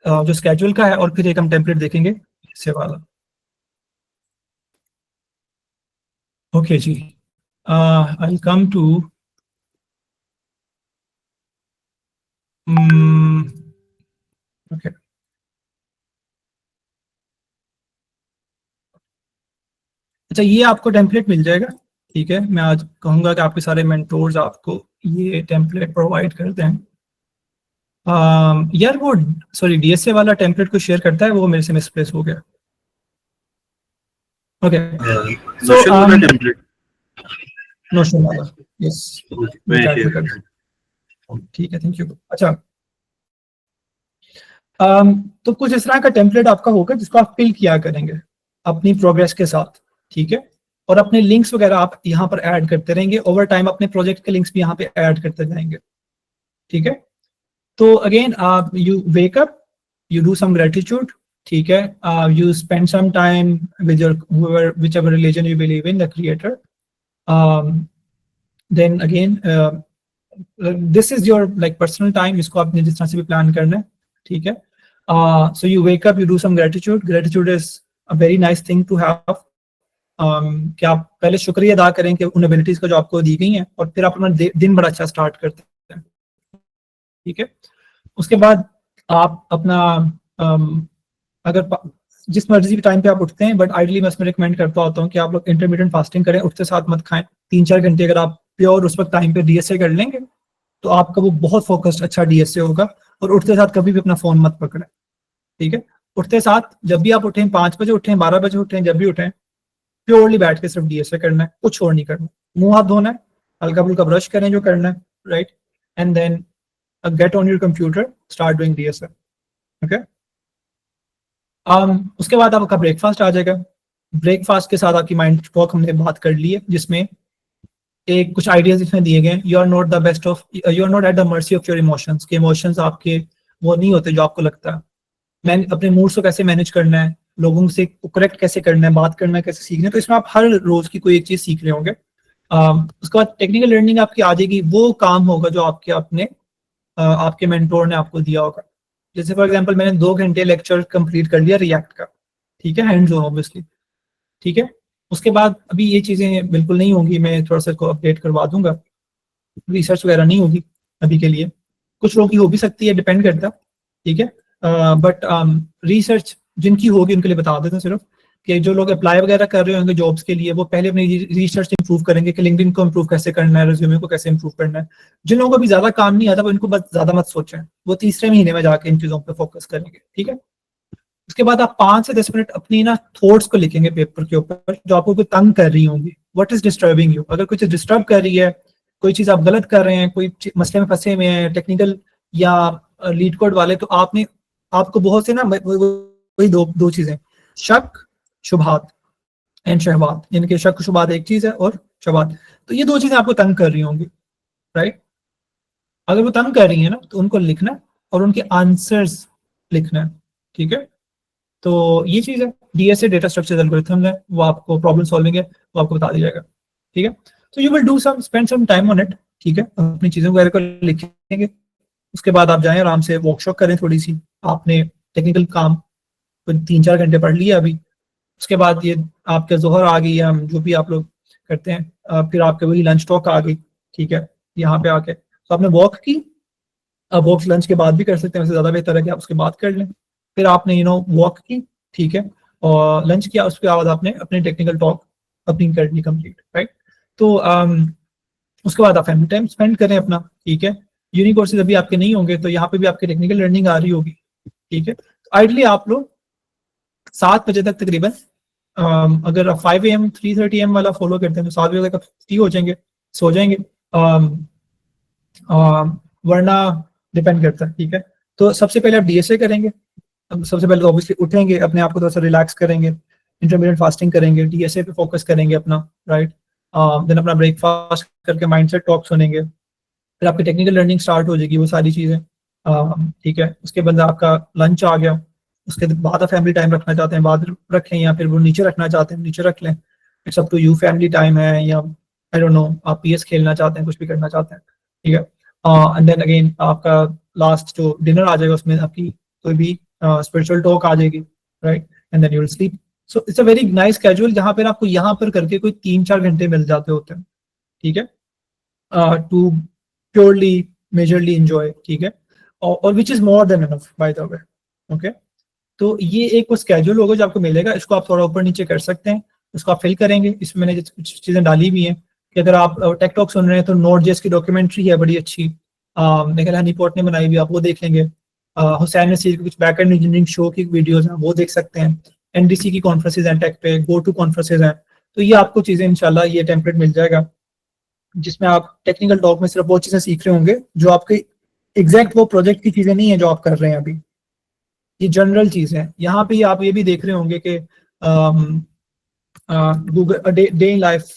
[SPEAKER 1] जो स्केड्यूल का है, और फिर एक हम टेम्पलेट देखेंगे इससे वाला। Okay, ji, I'll come to okay. अच्छा, ये आपको टेम्पलेट मिल जाएगा, ठीक है। मैं आज कहूँगा कि आपके सारे मेंटोर्स आपको ये टेम्पलेट प्रोवाइड करते हैं। यार वो सॉरी डीएसए वाला टेम्पलेट को शेयर करता है, वो मेरे से मिसप्लेस हो गया। ओके, सो नोशन वाला, यस, ठीक है, थैंक यू। अच्छा, तो कुछ इस तरह का टेम्पलेट आपका होगा जिसको आप फिल किया करेंगे अपनी प्रोग्रेस के साथ, ठीक है। और अपने लिंक्स वगैरह आप यहाँ पर ऐड करते रहेंगे, ओवर टाइम अपने प्रोजेक्ट के लिंक्स भी यहाँ पे ऐड करते जाएंगे, ठीक है। तो अगेन आप you wake up, you do some gratitude, ठीक है, you spend some time with your whichever religion you believe in, the creator, then again this is your like personal time, इसको आपने जिस तरह से भी प्लान करना है, ठीक है। So you wake up, you do some gratitude. Gratitude is a very nice thing to have. कि आप पहले शुक्रिया अदा करें कि उन एबिलिटीज को जो आपको दी गई हैं, और फिर आप अपना दिन बड़ा अच्छा स्टार्ट करते हैं, ठीक है। उसके बाद आप अपना अगर जिस मर्जी टाइम पे आप उठते हैं, बट आइडली मैं इसमें रिकमेंड करता होता हूँ कि आप लोग इंटरमीडिएट फास्टिंग करें, उठते साथ मत खाएं। 3-4 घंटे अगर आप प्योर उस वक्त टाइम पे डीएसए कर लेंगे तो आपका वो बहुत फोकस्ड अच्छा डीएसए होगा। और उठते साथ कभी भी अपना फोन मत पकड़ें, ठीक है। उठते साथ जब भी आप उठें, 5 बजे उठें, 12 बजे उठें, जब भी उठें, प्योरली बैठ के सिर्फ डीएसए करना है, कुछ और नहीं करना। मुंह हाथ धोना है, हल्का फुल्का ब्रश करें जो करना है, right, and then get on your computer, start doing DSA, okay. उसके बाद आपका ब्रेकफास्ट आ जाएगा। ब्रेकफास्ट के साथ आपकी माइंड वॉक हमने बात कर ली है, जिसमें एक कुछ आइडियाज इसमें दिए गए। You are not the best of, you are not at the mercy of your emotions, के इमोशंस आपके वो नहीं होते जो आपको लगता है। मैं अपने मूड को कैसे मैनेज करना है, लोगों से करेक्ट कैसे करना है, बात करना है कैसे सीखना है, तो इसमें आप हर रोज की कोई एक चीज सीख रहे होंगे। उसके बाद टेक्निकल लर्निंग आपकी आ जाएगी, वो काम होगा जो आपके अपने आपके मेंटोर ने आपको दिया होगा। जैसे फॉर एग्जांपल मैंने 2 घंटे लेक्चर कंप्लीट कर लिया रिएक्ट का, ठीक है, हैंड्स ऑन ऑब्वियसली, ठीक है। उसके बाद अभी ये चीजें बिल्कुल नहीं होंगी, मैं थोड़ा सा इसको अपडेट करवा दूंगा, रिसर्च वगैरह नहीं होगी अभी के लिए। कुछ लोगों की हो भी सकती है, डिपेंड करता है, ठीक है। बट रिसर्च जिनकी होगी उनके लिए बता देता हूँ सिर्फ। कि जो लोग अप्लाई वगैरह कर रहे होंगे जॉब्स के लिए, वो पहले अपनी रिसर्च इंप्रूव करेंगे कि लिंक्डइन को इंप्रूव कैसे करना है, रिज्यूमे को कैसे इंप्रूव करना है। जिन लोगों को भी ज्यादा काम नहीं आता वो इनको बस ज्यादा मत सोचें, वो तीसरे महीने में जाके इन चीजों पर फोकस करेंगे, ठीक है। उसके बाद आप 5 से 10 मिनट अपनी ना थॉट्स को लिखेंगे पेपर के ऊपर, जो आपको कोई तंग कर रही होंगी। What is disturbing you? अगर कोई चीज डिस्टर्ब कर रही है, कोई चीज आप गलत कर रहे हैं, कोई मसले में फंसे हुए हैं टेक्निकल या लीड कोड वाले, तो आपको बहुत से ना वही दो चीजें, शक शुबहात एंड शहवात, यानी कि शक शुबहात एक चीज है और शहवात, तो ये 2 चीजें आपको तंग कर रही होंगी, राइट। अगर वो तंग कर रही है ना तो उनको लिखना है और उनके आंसर्स लिखना है, ठीक है। तो ये चीज है, डीएसए डेटा स्ट्रक्चर एल्गोरिथम है, वो आपको प्रॉब्लम सॉल्विंग है, वो आपको बता दिया जाएगा, ठीक है। तो you will do some spend some time on it, ठीक है, अपनी चीजों वगैरह को लिखेंगे। उसके बाद आप जाएं आराम से वर्कशॉप करें थोड़ी सी, आपने टेक्निकल काम 3-4 घंटे पढ़ लिया अभी। उसके बाद ये आपके जोहर आ गई, या जो भी आप लोग करते हैं, फिर आपके वही लंच टॉक आ गई, ठीक है, यहाँ पे आके तो आपने वॉक की। अब वॉक लंच के बाद भी कर सकते हैं, वैसे ज्यादा बेहतर है कि आप उसके बाद कर लें। फिर आपने वॉक की, ठीक है, और लंच किया, उसके बाद आपने अपने टेक्निकल टॉक अपनी कर ली कंप्लीट, राइट। तो उसके बाद आप फैमिली टाइम स्पेंड करें अपना, ठीक है। यूनी कोर्सेज अभी आपके नहीं होंगे तो यहाँ पे भी आपकी टेक्निकल लर्निंग आ रही होगी, ठीक है। तो आइडली आप लोग 7 बजे तक तकरीबन, अगर आप 5 AM 3:30 AM वाला फॉलो करते हैं तो 7 बजे तक फ्री हो जाएंगे, सो जाएंगे, वरना डिपेंड करता है, ठीक है। तो सबसे पहले आप डीएसए करेंगे। सबसे पहले तो ऑब्वियसली उठेंगे, अपने आप को थोड़ा सा रिलैक्स करेंगे, इंटरमीडिएट फास्टिंग करेंगे, डीएसए पे फोकस करेंगे अपना, राइट। देन अपना ब्रेकफास्ट करके माइंडसेट टॉक सुनेंगे, फिर आपकी टेक्निकल लर्निंग स्टार्ट हो जाएगी, वो सारी चीजें, ठीक है। उसके बाद आपका लंच आ गया, उसके बाद आप फैमिली टाइम रखना चाहते हैं बाद रखें, या फिर वो नीचे रखना चाहते हैं नीचे रख लें, it's up to you. Family time है या आई डोंट नो आप पीएस खेलना चाहते हैं, कुछ भी करना चाहते हैं, ठीक है। एंड देन अगेन आपका लास्ट जो डिनर आ जाएगा, उसमें आपकी कोई भी स्पिरिचुअल टॉक आ जाएगी, right, and then you will sleep. So it's a very nice schedule, जहाँ पर आपको यहाँ पर करके कोई 3-4 घंटे मिल जाते होते हैं, ठीक है, टू प्योरली मेजरली एंजॉय, ठीक है, और which is more than enough bye the way, okay. तो ये एक वो स्केड्यूल होगा जो आपको मिलेगा, इसको आप थोड़ा ऊपर नीचे कर सकते हैं, उसको आप फिल करेंगे। इसमें मैंने कुछ चीजें डाली हुई हैं कि अगर आप टेक टॉक सुन रहे हैं तो नोट.जेएस की डॉक्यूमेंट्री है बड़ी अच्छी, मेघल हनीपोर्ट ने बनाई हुई, आप वो देख लेंगे। हुसैन नसीर के कुछ बैकएंड इंजीनियरिंग शो की वीडियोस हैं, वो देख सकते हैं। एनडीसी की कॉन्फ्रेंसेज हैं, टेक पे गो टू कॉन्फ्रेंसेज हैं, तो ये आपको चीजें इंशाल्लाह ये टेम्पलेट मिल जाएगा, जिसमें आप टेक्निकल टॉक में सिर्फ वो चीजें सीख रहे होंगे जो आपके एग्जैक्ट वो प्रोजेक्ट की चीजें नहीं है जो आप कर रहे हैं अभी, ये जनरल चीज है। यहाँ पे आप ये भी देख रहे होंगे कि Google day in life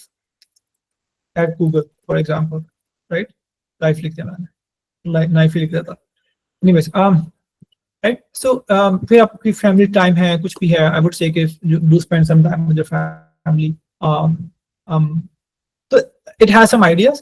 [SPEAKER 1] at Google for example, right, life लिख दिया मैंने, लाइफ ही लिख दिया था, एनीवेज, राइट। सो फिर आपकी फैमिली टाइम है, कुछ भी है, आई वुड से कि do spend some time with your family. तो इट हैज सम आइडियाज,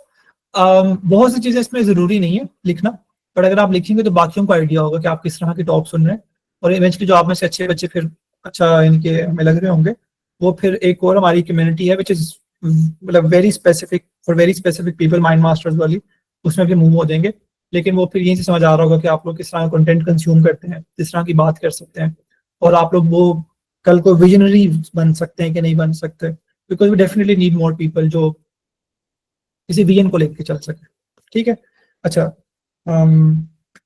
[SPEAKER 1] बहुत सी चीजें इसमें जरूरी नहीं है लिखना, पर अगर आप लिखेंगे तो बाकियों को आइडिया होगा कि आप किस तरह की टॉप सुन रहे हैं, और इवेंचुअली जो आप में से अच्छे बच्चे फिर अच्छा इनके हमें लग रहे होंगे, वो फिर एक और हमारी कम्युनिटी है विच इज मतलब very specific for very specific people, mind masters वाली, उसमें भी मूव हो देंगे। लेकिन वो फिर यही से समझ आ रहा होगा कि आप लोग किस तरह का कंटेंट कंज्यूम करते हैं, किस तरह की बात कर सकते हैं, और आप लोग वो कल को विजनरी बन सकते हैं कि नहीं बन सकते, because we definitely need more people जो किसी विजन को लेकर चल सके, ठीक है। अच्छा,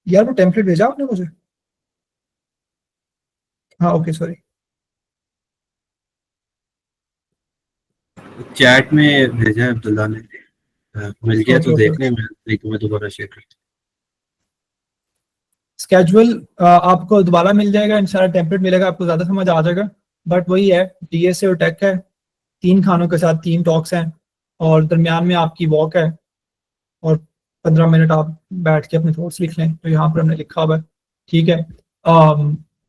[SPEAKER 1] यार वो टेम्पलेट भेजा आपने मुझे? हाँ ओके, सॉरी।
[SPEAKER 3] चैट में भेजा है अब्दुल्ला ने, मिल गया
[SPEAKER 1] ओके
[SPEAKER 3] तो
[SPEAKER 1] ओके,
[SPEAKER 3] देख लें, मैं दोबारा शेयर करता
[SPEAKER 1] स्केड्यूल आपको दोबारा मिल जाएगा इंशाल्लाह, टेम्पलेट मिलेगा आपको, ज्यादा समझ आ जाएगा। बट वही है, डीएसए और टेक है, 3 खानों के साथ 3 टॉक्स हैं, और दरमियान में आपकी वॉक है, और 15 मिनट आप बैठ के अपने थॉट्स लिख लें, तो यहाँ पर हमने लिखा हुआ है, ठीक है।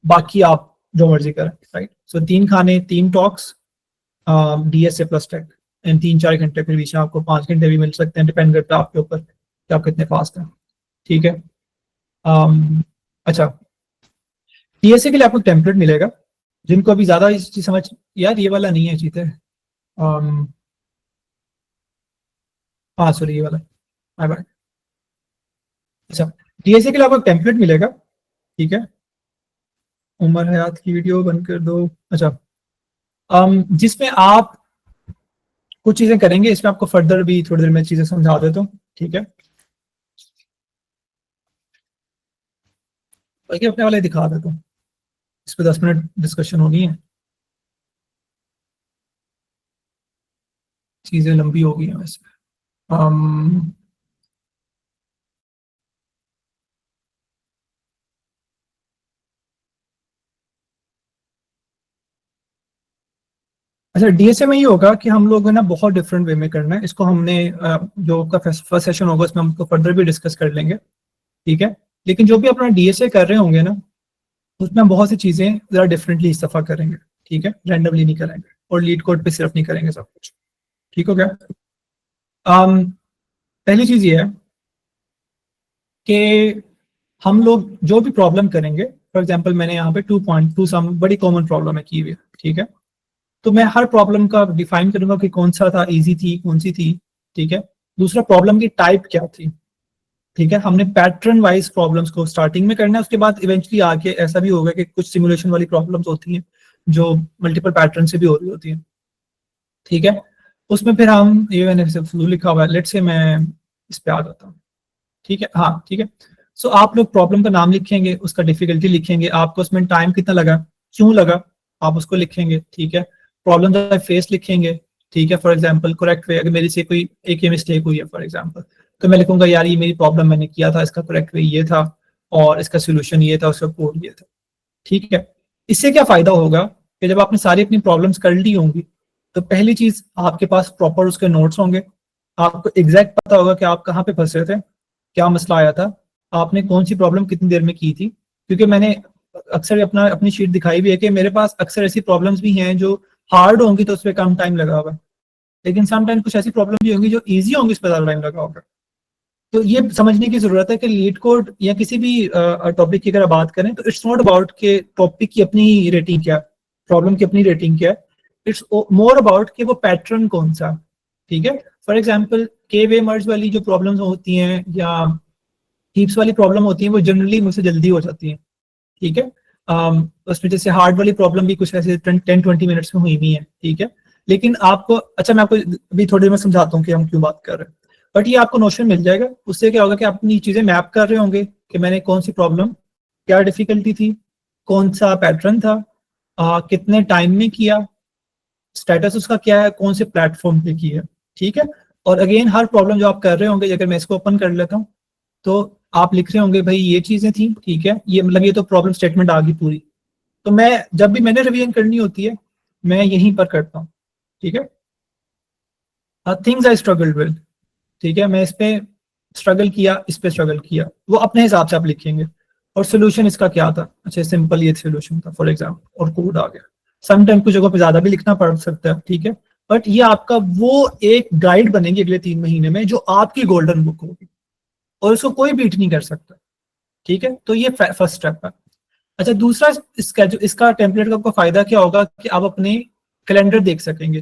[SPEAKER 1] बाकी आप जो मर्जी करें, राइट। सो 3 खाने 3 talks, DSA plus tech, and 3-4 घंटे, फिर बीच में आपको 5 घंटे भी मिल सकते हैं, डिपेंड करता है आपके ऊपर कि आप कितने फास्ट हैं, ठीक है। अच्छा, डीएसए के लिए आपको टेम्पलेट मिलेगा, जिनको अभी ज्यादा इस चीज समझ, यार ये वाला नहीं है चीजें, हाँ सॉरी ये वाला, बाय बाय। अच्छा, डीएसए के लिए आपको टेम्पलेट मिलेगा, ठीक है। उमर हयात की वीडियो बंद कर दो। अच्छा, जिसमें आप कुछ चीजें करेंगे, इसमें आपको फर्दर भी थोड़ी देर में चीजें समझा देता हूँ, ठीक है। बाकी अपने वाले दिखा देता हूँ, इस पे 10 मिनट डिस्कशन होनी है, चीजें लंबी हो गई हैं वैसे। अच्छा, डीएसए में ये होगा कि हम लोग है ना बहुत डिफरेंट वे में करना है इसको। हमने जो का फर्स्ट सेशन होगा उसमें हम उसको फर्दर भी डिस्कस कर लेंगे, ठीक है। लेकिन जो भी अपना डीएसए कर रहे होंगे ना, उसमें हम बहुत सी चीजें जरा डिफरेंटली इस दफा करेंगे, ठीक है। रैंडमली नहीं करेंगे और लीड कोड पे सिर्फ नहीं करेंगे सब कुछ, ठीक हो गया। पहली चीज ये है कि हम लोग जो भी प्रॉब्लम करेंगे, फॉर एग्जांपल मैंने यहाँ पे 2.2 सम बड़ी कॉमन प्रॉब्लम है की हुई है, ठीक है। तो मैं हर प्रॉब्लम का डिफाइन करूंगा कि कौन सा था, इजी थी, कौन सी थी, ठीक है। दूसरा, प्रॉब्लम की टाइप क्या थी, ठीक है। हमने पैटर्न वाइज प्रॉब्लम्स को स्टार्टिंग में करना है, उसके बाद इवेंचुअली आगे ऐसा भी होगा कि कुछ सिमुलेशन वाली प्रॉब्लम्स होती हैं जो मल्टीपल पैटर्न से भी हो रही होती हैं, ठीक है। उसमें फिर हम ये मैंने सिर्फ लिखा हुआ है, लेट्स से मैं इस पे आ जाता हूँ, ठीक है। हाँ, ठीक है। सो आप लोग प्रॉब्लम का नाम लिखेंगे, उसका डिफिकल्टी लिखेंगे, आपको उसमें टाइम कितना लगा, क्यों लगा, आप उसको लिखेंगे, ठीक है। प्रॉब्लम फेस लिखेंगे, ठीक है। फॉर एग्जांपल करेक्ट वे, अगर मेरी से कोई एक ही मिस्टेक हुई है फॉर एग्जांपल, तो मैं लिखूंगा यार ये मेरी प्रॉब्लम मैंने किया था, इसका करेक्ट वे ये था और इसका सोल्यूशन ये था, उसका कोड ये था, ठीक है। इससे क्या फायदा होगा कि जब आपने सारी अपनी प्रॉब्लम्स कर ली होंगी, तो पहली चीज आपके पास प्रॉपर उसके नोट्स होंगे, आपको एग्जैक्ट पता होगा कि आप कहाँ पे फंसे थे, क्या मसला आया था, आपने कौन सी प्रॉब्लम कितनी देर में की थी। क्योंकि मैंने अक्सर अपनी शीट दिखाई भी है कि मेरे पास अक्सर ऐसी प्रॉब्लम्स भी हैं जो हार्ड होंगी तो उस पर कम टाइम लगा होगा, लेकिन समटाइम कुछ ऐसी प्रॉब्लम भी होंगी जो ईजी होंगी, उस पर ज्यादा टाइम लगा होगा। तो ये समझने की जरूरत है कि लीड कोड या किसी भी टॉपिक की अगर बात करें तो इट्स नॉट अबाउट के टॉपिक की अपनी रेटिंग क्या है, प्रॉब्लम की अपनी रेटिंग क्या है, इट्स मोर अबाउट कि वो पैटर्न कौन सा, ठीक है। फॉर एग्जाम्पल के वे मर्ज वाली जो प्रॉब्लम्स होती हैं या हीप्स वाली प्रॉब्लम होती हैं, वो जनरली मुझसे जल्दी हो जाती हैं, ठीक है। उसमें जैसे हार्ड वाली प्रॉब्लम भी कुछ ऐसे 10-20 मिनट्स में हुई भी है, ठीक है। लेकिन आपको, अच्छा मैं आपको अभी थोड़ी देर में समझाता हूँ कि हम क्यों बात कर रहे हैं, बट ये आपको नोशन मिल जाएगा। उससे क्या होगा कि आप अपनी चीजें मैप कर रहे होंगे कि मैंने कौन सी प्रॉब्लम, क्या डिफिकल्टी थी, कौन सा पैटर्न था, कितने टाइम में किया, स्टेटस उसका क्या है, कौन से प्लेटफॉर्म पे किया, ठीक है। और अगेन हर प्रॉब्लम जो आप कर रहे होंगे, अगर मैं इसको ओपन कर लेता हूँ तो आप लिख रहे होंगे भाई ये चीजें थी, ठीक है, ये मतलब ये तो प्रॉब्लम स्टेटमेंट आ गई पूरी। तो मैं जब भी मैंने रिवीजन करनी होती है मैं यहीं पर करता हूँ, ठीक है। थिंग्स आई स्ट्रगल्ड विद, ठीक है, मैं इस पे स्ट्रगल किया, इस पे स्ट्रगल किया, वो अपने हिसाब से आप लिखेंगे। और सोल्यूशन इसका क्या था, अच्छा सिंपल ये सोल्यूशन था फॉर एग्जाम्पल, और कोड आ गया। समटाइम कुछ जगहों पे ज्यादा भी लिखना पड़ सकता है, ठीक है। बट ये आपका वो एक गाइड बनेगी अगले 3 महीने में जो आपकी गोल्डन बुक होगी और उसको कोई बीट नहीं कर सकता, ठीक है। तो ये फर्स्ट स्टेप है। अच्छा, दूसरा इसका टेम्पलेट का आपको फायदा क्या होगा कि आप अपने कैलेंडर देख सकेंगे,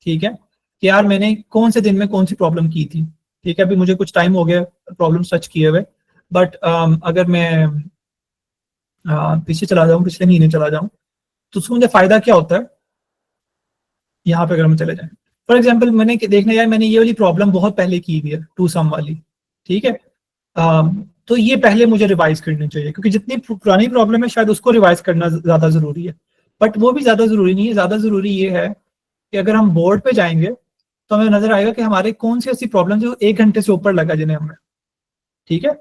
[SPEAKER 1] ठीक है, कि यार मैंने कौन से दिन में कौन सी प्रॉब्लम की थी, ठीक है। अभी मुझे कुछ टाइम हो गया प्रॉब्लम सर्च किए हुए, बट अगर मैं पीछे चला जाऊं, पिछले महीने चला जाऊं, तो उसमें मुझे फायदा क्या होता है, यहाँ पे अगर हम चले जाएं फॉर एग्जाम्पल, मैंने देखना यार मैंने ये वाली प्रॉब्लम बहुत पहले की हुई है 2 सम वाली, ठीक है। तो ये पहले मुझे रिवाइज करनी चाहिए, क्योंकि जितनी पुरानी प्रॉब्लम है शायद उसको रिवाइज करना ज्यादा जरूरी है, बट वो भी ज्यादा जरूरी नहीं है। ज्यादा जरूरी ये है कि अगर हम बोर्ड पे जाएंगे तो हमें नजर आएगा कि हमारे कौन सी ऐसी प्रॉब्लम जो 1 घंटे से ऊपर लगा जिन्हें हमें, ठीक है।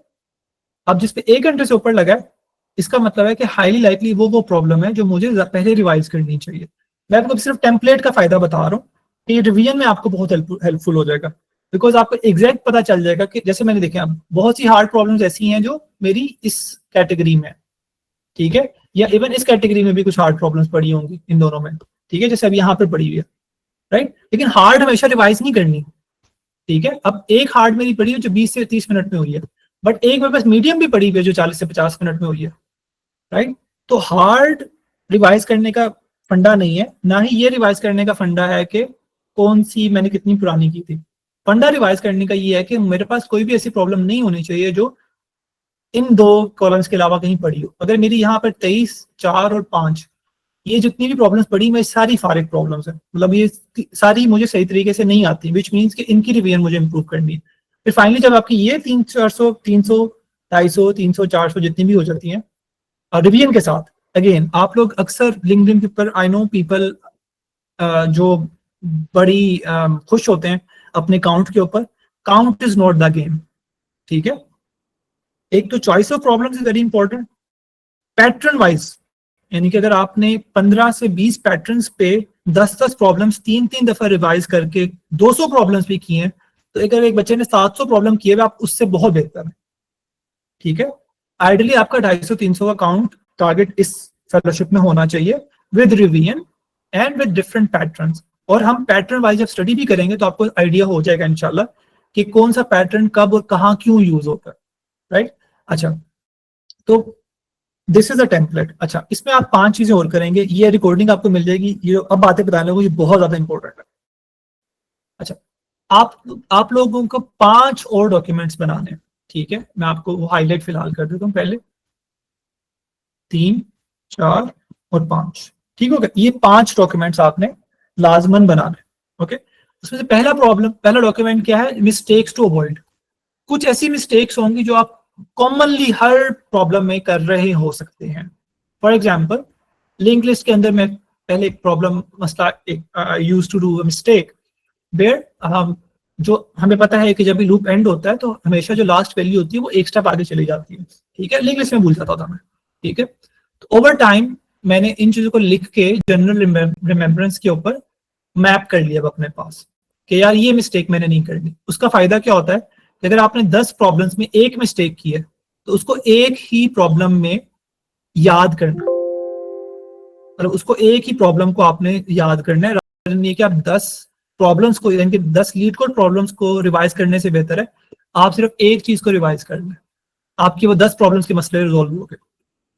[SPEAKER 1] अब जिस पे 1 घंटे से ऊपर लगा है, इसका मतलब है कि हाईली लाइकली वो प्रॉब्लम है जो मुझे पहले रिवाइज करनी चाहिए। मैं आपको सिर्फ टेम्पलेट का फायदा बता रहा हूँ कि रिवीजन में आपको बहुत हेल्पफुल हो जाएगा, बिकॉज आपको एग्जैक्ट पता चल जाएगा कि जैसे मैंने देखा बहुत सी हार्ड प्रॉब्लम्स ऐसी हैं जो मेरी इस कैटेगरी में, ठीक है, या इवन इस कैटेगरी में भी कुछ हार्ड प्रॉब्लम्स पड़ी होंगी इन दोनों में, ठीक है, जैसे अभी यहाँ पर पड़ी हुई है, राइट। लेकिन हार्ड हमेशा रिवाइज नहीं करनी, ठीक है। अब एक हार्ड मेरी पड़ी है जो 20 से 30 मिनट में हुई है, बट एक मेरे पास मीडियम भी पड़ी हुई है जो 40 से 50 मिनट में हुई है, राइट। तो हार्ड रिवाइज करने का फंडा नहीं है, ना ही ये रिवाइज करने का फंडा है कि कौन सी मैंने कितनी पुरानी की थी। फंडा रिवाइज करने का ये है कि मेरे पास कोई भी ऐसी प्रॉब्लम नहीं होनी चाहिए जो इन 2 कॉलम्स के अलावा कहीं पड़ी हो। अगर मेरी यहाँ पर 23, 4 और 5 ये जितनी भी प्रॉब्लम्स पढ़ी मैं सारी फारिग प्रॉब्लम्स है, मतलब ये सारी मुझे सही तरीके से नहीं आती, विच मीन्स कि इनकी रिवीजन मुझे इंप्रूव करनी है। फिर फाइनली जब आपकी ये 300, 400, 300, 350, 400 जितनी भी हो जाती हैं रिवीजन के साथ, अगेन आप लोग अक्सर लिंक्डइन के ऊपर, आई नो पीपल जो बड़ी खुश होते हैं अपने काउंट के ऊपर, count is not the game, ठीक है। एक तो choice of problems is very important, pattern wise, यानी कि अगर आपने 15 से 20 पैटर्न्स पे 10-10 प्रॉब्लम्स 3-3 दफा रिवाइज करके 200 प्रॉब्लम्स भी किए हैं, तो अगर एक बच्चे ने 700 प्रॉब्लम किए हुए, आप उससे बहुत बेहतर है, ठीक है। आइडियली आपका 250-300 का काउंट टारगेट इस फेलोशिप में होना चाहिए with revision and with different patterns. और हम पैटर्न वाइज जब स्टडी भी करेंगे तो आपको आइडिया हो जाएगा इंशाल्लाह कि कौन सा पैटर्न कब और कहाँ क्यों यूज होता है, राइट। अच्छा, तो दिस इज अ टेम्पलेट। अच्छा, इसमें आप 5 चीजें और करेंगे, ये रिकॉर्डिंग आपको मिल जाएगी, ये अब बातें बताने को ये बहुत ज्यादा इंपॉर्टेंट है। अच्छा, आप लोगों को 5 और डॉक्यूमेंट्स बनाने हैं, ठीक है। मैं आपको वो हाईलाइट फिलहाल कर देता हूँ, पहले 3, 4 और 5, ठीक हो गया। ये 5 डॉक्यूमेंट्स आपने लाजमन बनाने, ओके। उसमें से पहला डॉक्यूमेंट क्या है, मिस्टेक्स टू अवॉइड। कुछ ऐसी मिस्टेक्स होंगी जो आप कॉमनली हर प्रॉब्लम में कर रहे हो सकते हैं। फॉर एग्जाम्पल, लिंक लिस्ट के अंदर मैं पहले एक प्रॉब्लम मसला use to do a mistake where जो हमें पता है कि जब भी लूप एंड होता है तो हमेशा जो लास्ट वैल्यू होती है वो एक स्टेप आगे चली जाती है, ठीक है। लिंक लिस्ट में भूल जाता था मैं, ठीक है। तो ओवर टाइम मैंने इन चीजों को लिख के जनरल रिमेम्बरेंस के ऊपर मैप कर लिया अब अपने पास कि यार ये मिस्टेक मैंने नहीं करनी। उसका फायदा क्या होता है कि अगर आपने 10 प्रॉब्लम्स में एक मिस्टेक की है तो उसको एक ही प्रॉब्लम में याद करना, मतलब उसको एक ही प्रॉब्लम को आपने याद करना है, rather than ये कि आप 10 प्रॉब्लम्स को, यानी कि 10 लीड कोड प्रॉब्लम्स को रिवाइज करने से बेहतर है आप सिर्फ एक चीज को रिवाइज कर लें, आपकी वो 10 प्रॉब्लम्स के मसले रिजॉल्व हो गए।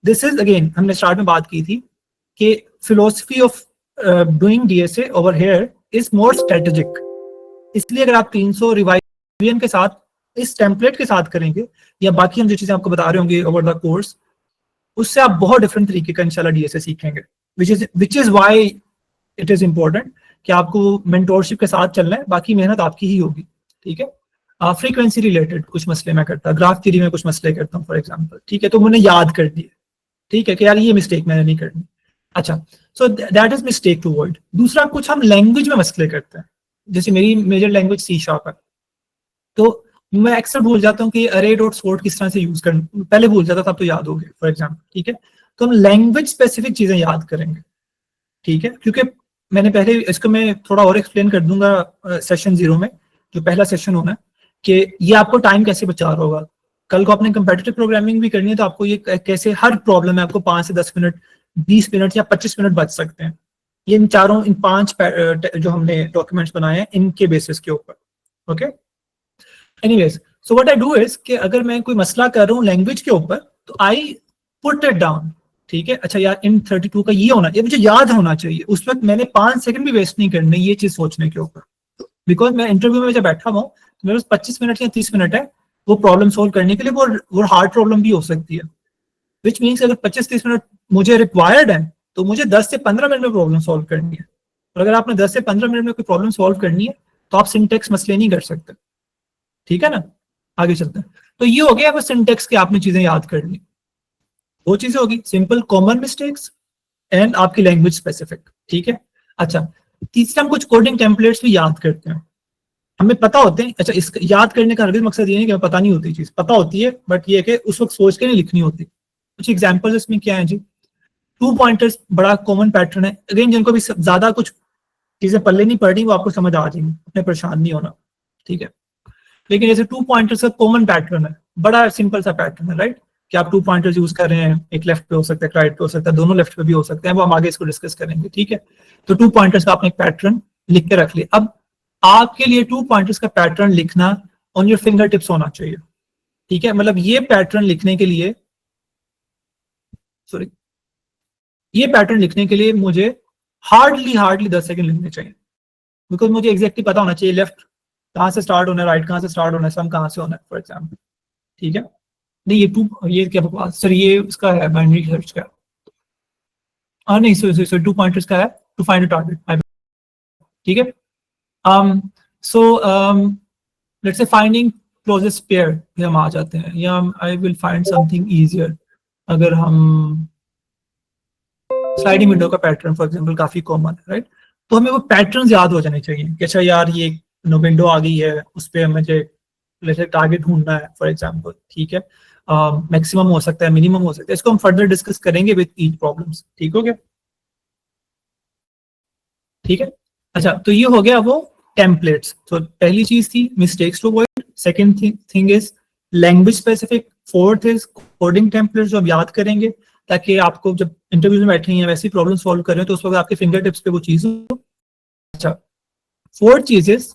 [SPEAKER 1] दिस इज अगेन, हमने स्टार्ट में बात की थी कि philosophy of doing DSA over here is more strategic. इसलिए अगर आप 300 रिवाइजन के साथ इस टेम्पलेट के साथ करेंगे या बाकी हम जो चीजें आपको बता रहे होंगे ओवर द कोर्स, उससे आप बहुत डिफरेंट तरीके का इंशाल्लाह डीएसए सीखेंगे, which is why it is important कि आपको मेंटोरशिप के साथ चलना है, बाकी मेहनत आपकी ही होगी, ठीक है। फ्रीक्वेंसी रिलेटेड कुछ मसले मैं करता, ग्राफ थ्योरी में कुछ मसले करता हूँ फॉर एग्जाम्पल, ठीक है। तो मैंने याद कर दिए, ठीक है, कि यार ये मिस्टेक मैंने नहीं करनी। अच्छा, so that is mistake to word. दूसरा, कुछ हम लैंग्वेज में मसले करते हैं, जैसे मेरी मेजर लैंग्वेज C# है, तो मैं अक्सर भूल जाता हूँ कि अरे डॉट सॉर्ट किस तरह से यूज करना, पहले भूल जाता था, अब तो याद हो गया फॉर एग्जाम्पल, ठीक है। तो हम लैंग्वेज स्पेसिफिक चीजें याद करेंगे, ठीक है, क्योंकि मैंने पहले इसको मैं थोड़ा और एक्सप्लेन कर दूंगा सेशन 0 में, जो पहला सेशन होना है, कि ये आपको टाइम कैसे बचा रहा होगा। कल को आपने कंपेटिटिव प्रोग्रामिंग भी करनी है तो आपको ये कैसे हर प्रॉब्लम में आपको 5 से 10 मिनट, 20 मिनट या 25 मिनट बच सकते हैं। ये इन 5 जो हमने डॉक्यूमेंट्स बनाए हैं इनके बेसिस के ऊपर, okay. Anyways, so what I do is कि अगर मैं कोई मसला कर रहा हूँ लैंग्वेज के ऊपर तो आई पुट इट डाउन, ठीक है। अच्छा यार, इन 32 का ये होना, ये मुझे याद होना चाहिए, उस वक्त मैंने 5 सेकंड भी वेस्ट नहीं करने ये चीज सोचने के ऊपर, बिकॉज मैं इंटरव्यू में जब बैठा हुआ हूँ तो मेरे पास 25 मिनट या 30 मिनट है वो प्रॉब्लम सोल्व करने के लिए, वो हार्ड प्रॉब्लम भी हो सकती है, विच मीन्स अगर 25-30 मिनट मुझे रिक्वायर्ड है तो मुझे 10 से 15 मिनट में प्रॉब्लम सॉल्व करनी है। और अगर आपने 10 से 15 मिनट में कोई प्रॉब्लम सॉल्व करनी है तो आप सिंटेक्स मसले नहीं कर सकते, ठीक है ना। आगे चलते हैं, तो ये हो गया, सिंटेक्स के आपने चीजें याद करनी, वो चीजें होगी सिंपल कॉमन मिस्टेक्स एंड आपकी लैंग्वेज स्पेसिफिक, ठीक है। अच्छा, तीसरा, हम कुछ कोडिंग टेम्पलेट्स भी याद करते हैं, हमें पता होते हैं। अच्छा, इसका याद करने का हरगिज़ मकसद ये नहीं कि पता नहीं होती चीज, पता होती है, बट ये है कि उस वक्त सोच के नहीं लिखनी होती। कुछ एग्जांपल्स इसमें क्या है जी, 2 पॉइंटर्स बड़ा कॉमन पैटर्न है, अगेन जिनको भी ज्यादा कुछ चीजें पल्ले नहीं पड़ रही वो आपको समझ आ जाएंगी, अपने परेशान नहीं होना, ठीक है। लेकिन जैसे 2 पॉइंटर्स का कॉमन पैटर्न है, बड़ा सिंपल सा पैटर्न है, राइट, कि आप 2 पॉइंटर्स यूज कर रहे हैं, एक लेफ्ट पे हो सकता है, राइट पे हो सकता है, दोनों लेफ्ट पे भी हो सकते हैं, वो हम आगे इसको डिस्कस करेंगे, ठीक है। तो 2 पॉइंटर्स का आपने एक पैटर्न लिख के रख लिया। अब आपके लिए 2 पॉइंटर्स का पैटर्न लिखना ऑन योर फिंगर टिप्स होना चाहिए, ठीक है। मतलब ये पैटर्न लिखने के लिए, सॉरी, ये पैटर्न लिखने के लिए मुझे हार्डली 10 सेकंड लिखने चाहिए, बिकॉज मुझे एग्जैक्टली पता होना चाहिए लेफ्ट कहाँ से स्टार्ट होना है, राइट कहाँ से स्टार्ट होना है, सम कहाँ से होना है फॉर एग्जाम्पल, ठीक है। नहीं, ये क्या बकवास सर, ये उसका है बाइनरी सर्च का, नहीं सो 2 पॉइंटर्स का है टू फाइंड अ टारगेट, ठीक है। So let's say finding closest pair पे हम आ जाते हैं, या I will find something easier. अगर हम स्लाइडिंग विंडो का पैटर्न फॉर एग्जांपल काफी कॉमन है, राइट, तो हमें वो पैटर्न याद हो जाने चाहिए कि अच्छा यार ये विंडो आ गई है, उस पर मुझे जैसे टारगेट ढूंढना है फॉर एग्जांपल, ठीक है। मैक्सिमम हो सकता है, मिनिमम हो सकता है, इसको हम फर्दर डिस्कस करेंगे विद ईच प्रॉब्लम्स, ठीक हो गया, ठीक है। अच्छा, तो ये हो गया वो टेम्पलेट्स। तो पहली चीज थी mistakes to avoid, second thing is language specific, fourth is coding templates जो आप याद करेंगे ताकि आपको जब इंटरव्यू में बैठे हैं वैसी प्रॉब्लम सॉल्व कर रहे हो तो उस वक्त आपके फिंगर टिप्स पे वो चीज हो। अच्छा, फोर्थ चीज is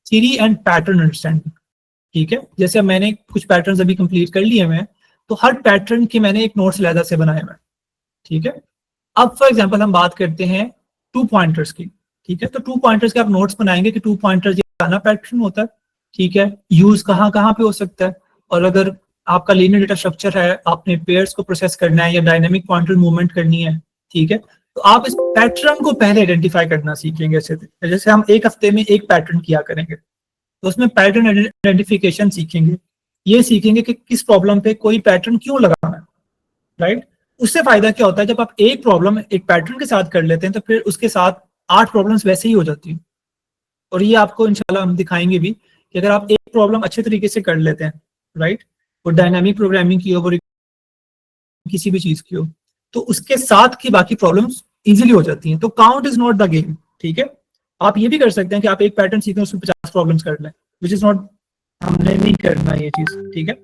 [SPEAKER 1] theory and pattern understanding, ठीक है। जैसे अब मैंने कुछ पैटर्न्स अभी कंप्लीट कर लिए मैं, तो हर पैटर्न के मैंने एक नोट्स अलग से बनाए हुए, ठीक है। अब फॉर एग्जांपल हम बात करते हैं 2 पॉइंटर्स की, ठीक है। तो 2 पॉइंटर्स के आप नोट्स बनाएंगे कि 2 पॉइंटर्स ये पहला पैटर्न होता है, ठीक है, यूज कहाँ कहाँ पे हो सकता है, और अगर आपका लीनियर डेटा स्ट्रक्चर है, आपने पेयर्स को प्रोसेस करना है या डायनेमिक पॉइंटर मूवमेंट करनी है, ठीक है, तो आप इस पैटर्न को पहले आइडेंटिफाई करना सीखेंगे। जैसे हम एक हफ्ते में एक पैटर्न किया करेंगे, तो उसमें पैटर्न आइडेंटिफिकेशन सीखेंगे, ये सीखेंगे कि किस प्रॉब्लम पे कोई पैटर्न क्यों लगाना है, राइट। उससे फायदा क्या होता है, जब आप एक प्रॉब्लम एक पैटर्न के साथ कर लेते हैं तो फिर उसके साथ 8 प्रॉब्लम्स वैसे ही हो जाती हैं। और ये आपको इंशाल्लाह हम दिखाएंगे भी कि अगर आप एक प्रॉब्लम अच्छे तरीके से कर लेते हैं, राइट, वो डायनामिक प्रोग्रामिंग की हो, वो किसी भी चीज की हो, तो उसके साथ की बाकी प्रॉब्लम्स इजीली हो जाती हैं। तो count is not the game, ठीक है। आप ये भी कर सकते हैं कि आप एक पैटर्न सीखें उसमें 50 प्रॉब्लम्स कर लें, विच इज नॉट, हमने नहीं करना ये चीज, ठीक है।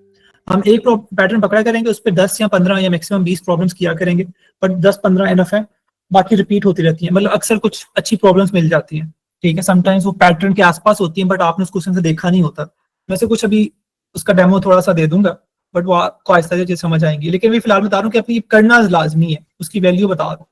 [SPEAKER 1] हम एक पैटर्न पकड़ा करेंगे, उस पर 10 या 15 या मैक्सिमम 20 प्रॉब्लम्स किया करेंगे, बट 10-15 एनफ है, बाकी रिपीट होती रहती है। मतलब अक्सर कुछ अच्छी प्रॉब्लम्स मिल जाती हैं, ठीक है। समटाइम्स वो पैटर्न के आसपास होती हैं बट आपने उस क्वेश्चन से देखा नहीं होता। वैसे कुछ अभी उसका डेमो थोड़ा सा दे दूंगा, बट वो आपको आहिस्ता आहिस्ता चीज समझ आएंगी। लेकिन मैं फिलहाल बता रहा हूँ कि आपको करना लाजमी है, उसकी वैल्यू बता रहा हूँ।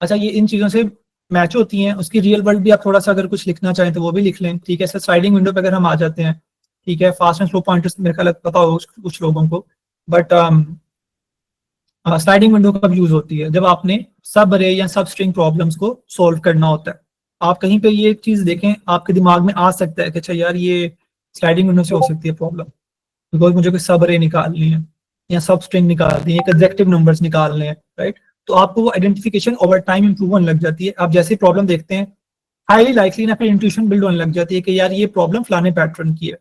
[SPEAKER 1] अच्छा, ये इन चीजों से मैच होती हैं। उसकी रियल वर्ल्ड भी आप थोड़ा सा अगर कुछ लिखना चाहें तो वो भी लिख लें, ठीक है। स्लाइडिंग विंडो पे अगर हम आ जाते हैं, ठीक है, फास्ट एंड स्लो पॉइंटर्स मेरे ख्याल पता हो कुछ लोगों को, बट स्लाइडिंग विंडो कब यूज होती है, जब आपने सब अरे या सब स्ट्रिंग प्रॉब्लम्स को सोल्व करना होता है। आप कहीं पे ये चीज देखें, आपके दिमाग में आ सकता है कि अच्छा यार ये स्लाइडिंग विंडो से हो सकती है प्रॉब्लम, बिकॉज मुझे कोई सब अरे निकालनी है या सब स्ट्रिंग निकालनी है, एग्जैक्टिव नंबर्स निकालने हैं, राइट। तो आपको वो आइडेंटिफिकेशन ओवर टाइम इंप्रूव होने लग जाती है। आप जैसे प्रॉब्लम देखते हैं, हाईली लाइकली ना फिर इंट्यूशन बिल्ड होने लग जाती है कि यार ये प्रॉब्लम फलाने पैटर्न की है,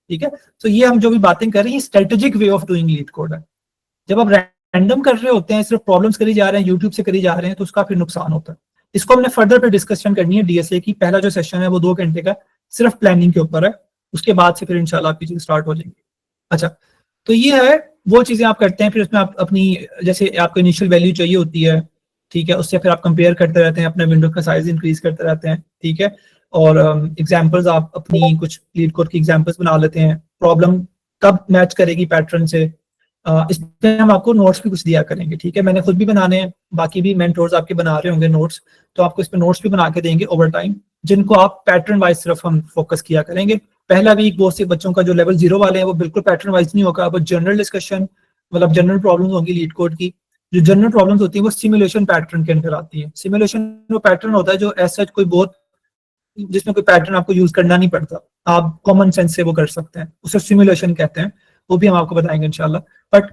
[SPEAKER 1] ठीक है। तो ये हम जो भी बातें कर रहे हैं, strategic way of doing leet code है। जब आप रैंडम कर रहे होते हैं, सिर्फ प्रॉब्लम्स करी जा रहे हैं, यूट्यूब से करी जा रहे हैं, तो उसका फिर नुकसान होता है। इसको हमने फर्दर पे डिस्कशन करनी है डीएसए की। पहला जो सेशन है वो 2 घंटे का सिर्फ प्लानिंग के ऊपर है, उसके बाद से फिर इंशाल्लाह आपकी चीज स्टार्ट हो जाएंगी। अच्छा, तो ये है वो चीजें आप करते हैं। फिर उसमें आप अपनी जैसे आपको इनिशियल वैल्यू चाहिए होती है, ठीक है, उससे फिर आप कंपेयर करते रहते हैं, अपने विंडो का साइज इंक्रीज करते रहते हैं, ठीक है। और एग्जांपल्स आप अपनी कुछ लीड कोड की एग्जांपल्स बना लेते हैं, प्रॉब्लम कब मैच करेगी पैटर्न से। इस पे हम आपको नोट्स भी कुछ दिया करेंगे, ठीक है। मैंने खुद भी बनाने हैं, बाकी भी मेंटोर्स आपके बना रहे होंगे नोट्स, तो आपको इस पे नोट्स भी बना के देंगे ओवर टाइम, जिनको आप पैटर्न वाइज सिर्फ हम फोकस किया करेंगे। पहला वीक बहुत से बच्चों का जो लेवल 0 वाले हैं वो बिल्कुल पैटर्न वाइज नहीं होगा, वो जनरल डिस्कशन, मतलब जनरल प्रॉब्लम्स होंगी लीड कोड की। जो जनरल प्रॉब्लम्स होती है वो सिमुलेशन पैटर्न के अंदर आती है। सिमुलेशन वो पैटर्न होता है जो ऐसा कोई बहुत, जिसमें कोई पैटर्न आपको यूज करना नहीं पड़ता, आप कॉमन सेंस से वो कर सकते हैं, उसे सिमुलेशन कहते हैं। वो भी हम आपको बताएंगे इंशाल्लाह। बट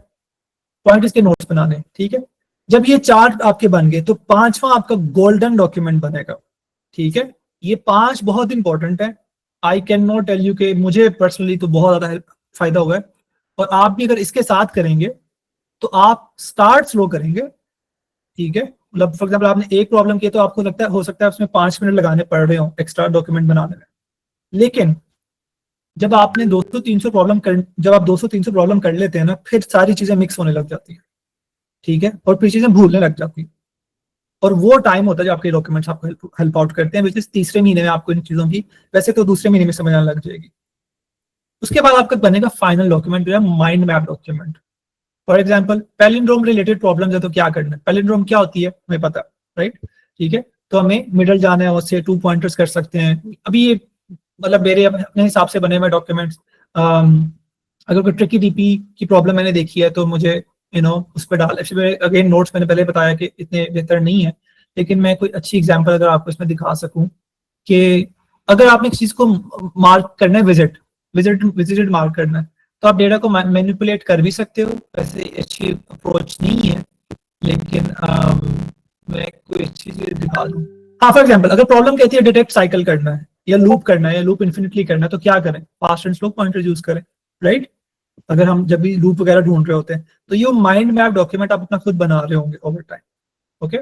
[SPEAKER 1] पॉइंट इसके नोट्स बनाने, ठीक है। जब ये 4 आपके बन गए तो 5वां आपका गोल्डन डॉक्यूमेंट बनेगा, ठीक है। ये 5 बहुत इंपॉर्टेंट है। I can not tell you के मुझे पर्सनली तो बहुत ज्यादा फायदा हुआ है, और आप भी अगर इसके साथ करेंगे तो आप स्टार्ट स्लो करेंगे, ठीक है। मतलब फॉर एग्जाम्पल आपने एक प्रॉब्लम किया तो आपको लगता है हो सकता है उसमें 5 मिनट लगाने पड़ रहे हो एक्स्ट्रा डॉक्यूमेंट बनाने में, लेकिन जब आपने 200-300 प्रॉब्लम कर, जब आप 200-300 प्रॉब्लम कर लेते हैं ना, फिर सारी चीजें मिक्स होने लग जाती हैं, ठीक है, और फिर चीजें भूलने लग जाती हैं। और वो टाइम होता है जब आपके डॉक्यूमेंट्स आपको हेल्प आउट करते हैं, विच इज तीसरे महीने में आपको इन चीजों की, वैसे तो दूसरे महीने में समझ आने लग जाएगी। उसके बाद आपका बनेगा फाइनल डॉक्यूमेंट जो है mind map document. For example palindrome related problem है तो क्या करना है, पैलिंड्रोम क्या होती है हमें पता, राइट, ठीक है। तो हमें मिडल जाना है, उससे 2 पॉइंटर्स कर सकते हैं। अभी ये मतलब मेरे अपने हिसाब से बने हुए डॉक्यूमेंट्स। अगर कोई ट्रिकी डीपी की प्रॉब्लम मैंने देखी है तो मुझे उस पर डाल। अगेन नोट्स मैंने पहले बताया कि इतने बेहतर नहीं है, लेकिन मैं कोई अच्छी एग्जांपल अगर आपको इसमें दिखा सकूं कि अगर आपने किसी चीज को मार्क करना है, विजिटेड मार्क करना है, तो आप डेटा को मैनिपुलेट कर भी सकते हो। वैसे अच्छी अप्रोच नहीं है, लेकिन मैं कोई अच्छी चीज दिखा दूं। हाँ, फॉर एग्जांपल अगर प्रॉब्लम कहती है डिटेक्ट साइकिल करना है या लूप करना है या लूप इन्फिनिटली करना है, तो क्या करें? Fast and slow pointer use करें, राइट? अगर हम जब भी लूप वगैरह ढूंढ रहे होते हैं, तो ये माइंड मैप डॉक्यूमेंट आप अपना खुद बना रहे होंगे ओवर टाइम। ओके,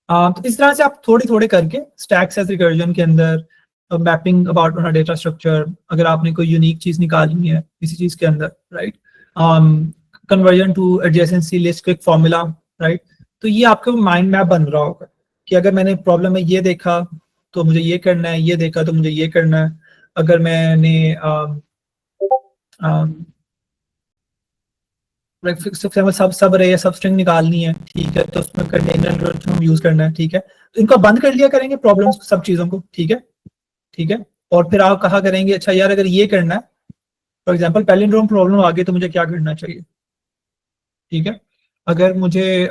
[SPEAKER 1] तो इस तरह से आप थोड़े थोड़े करके स्टैक साइज रिकर्जन के अंदर मैपिंग अबाउट डेटा स्ट्रक्चर, अगर आपने कोई यूनिक चीज निकालनी है किसी चीज के अंदर, right, conversion to adjacency list, quick formula, right, तो ये आपका माइंड मैप बन रहा होगा कि अगर मैंने प्रॉब्लम में ये देखा तो मुझे ये करना है, ये देखा तो मुझे ये करना है। अगर मैंने सब रे या सब स्ट्रिंग निकालनी है, ठीक है, तो उसमें कंटेनर हम यूज करना है, ठीक है, तो इनको बंद कर लिया करेंगे प्रॉब्लम्स, सब चीजों को, ठीक है, ठीक है। और फिर आप कहा करेंगे अच्छा यार अगर ये करना है, फॉर एग्जांपल पैलिंड्रोम प्रॉब्लम आ गई तो मुझे क्या करना चाहिए, ठीक है। अगर मुझे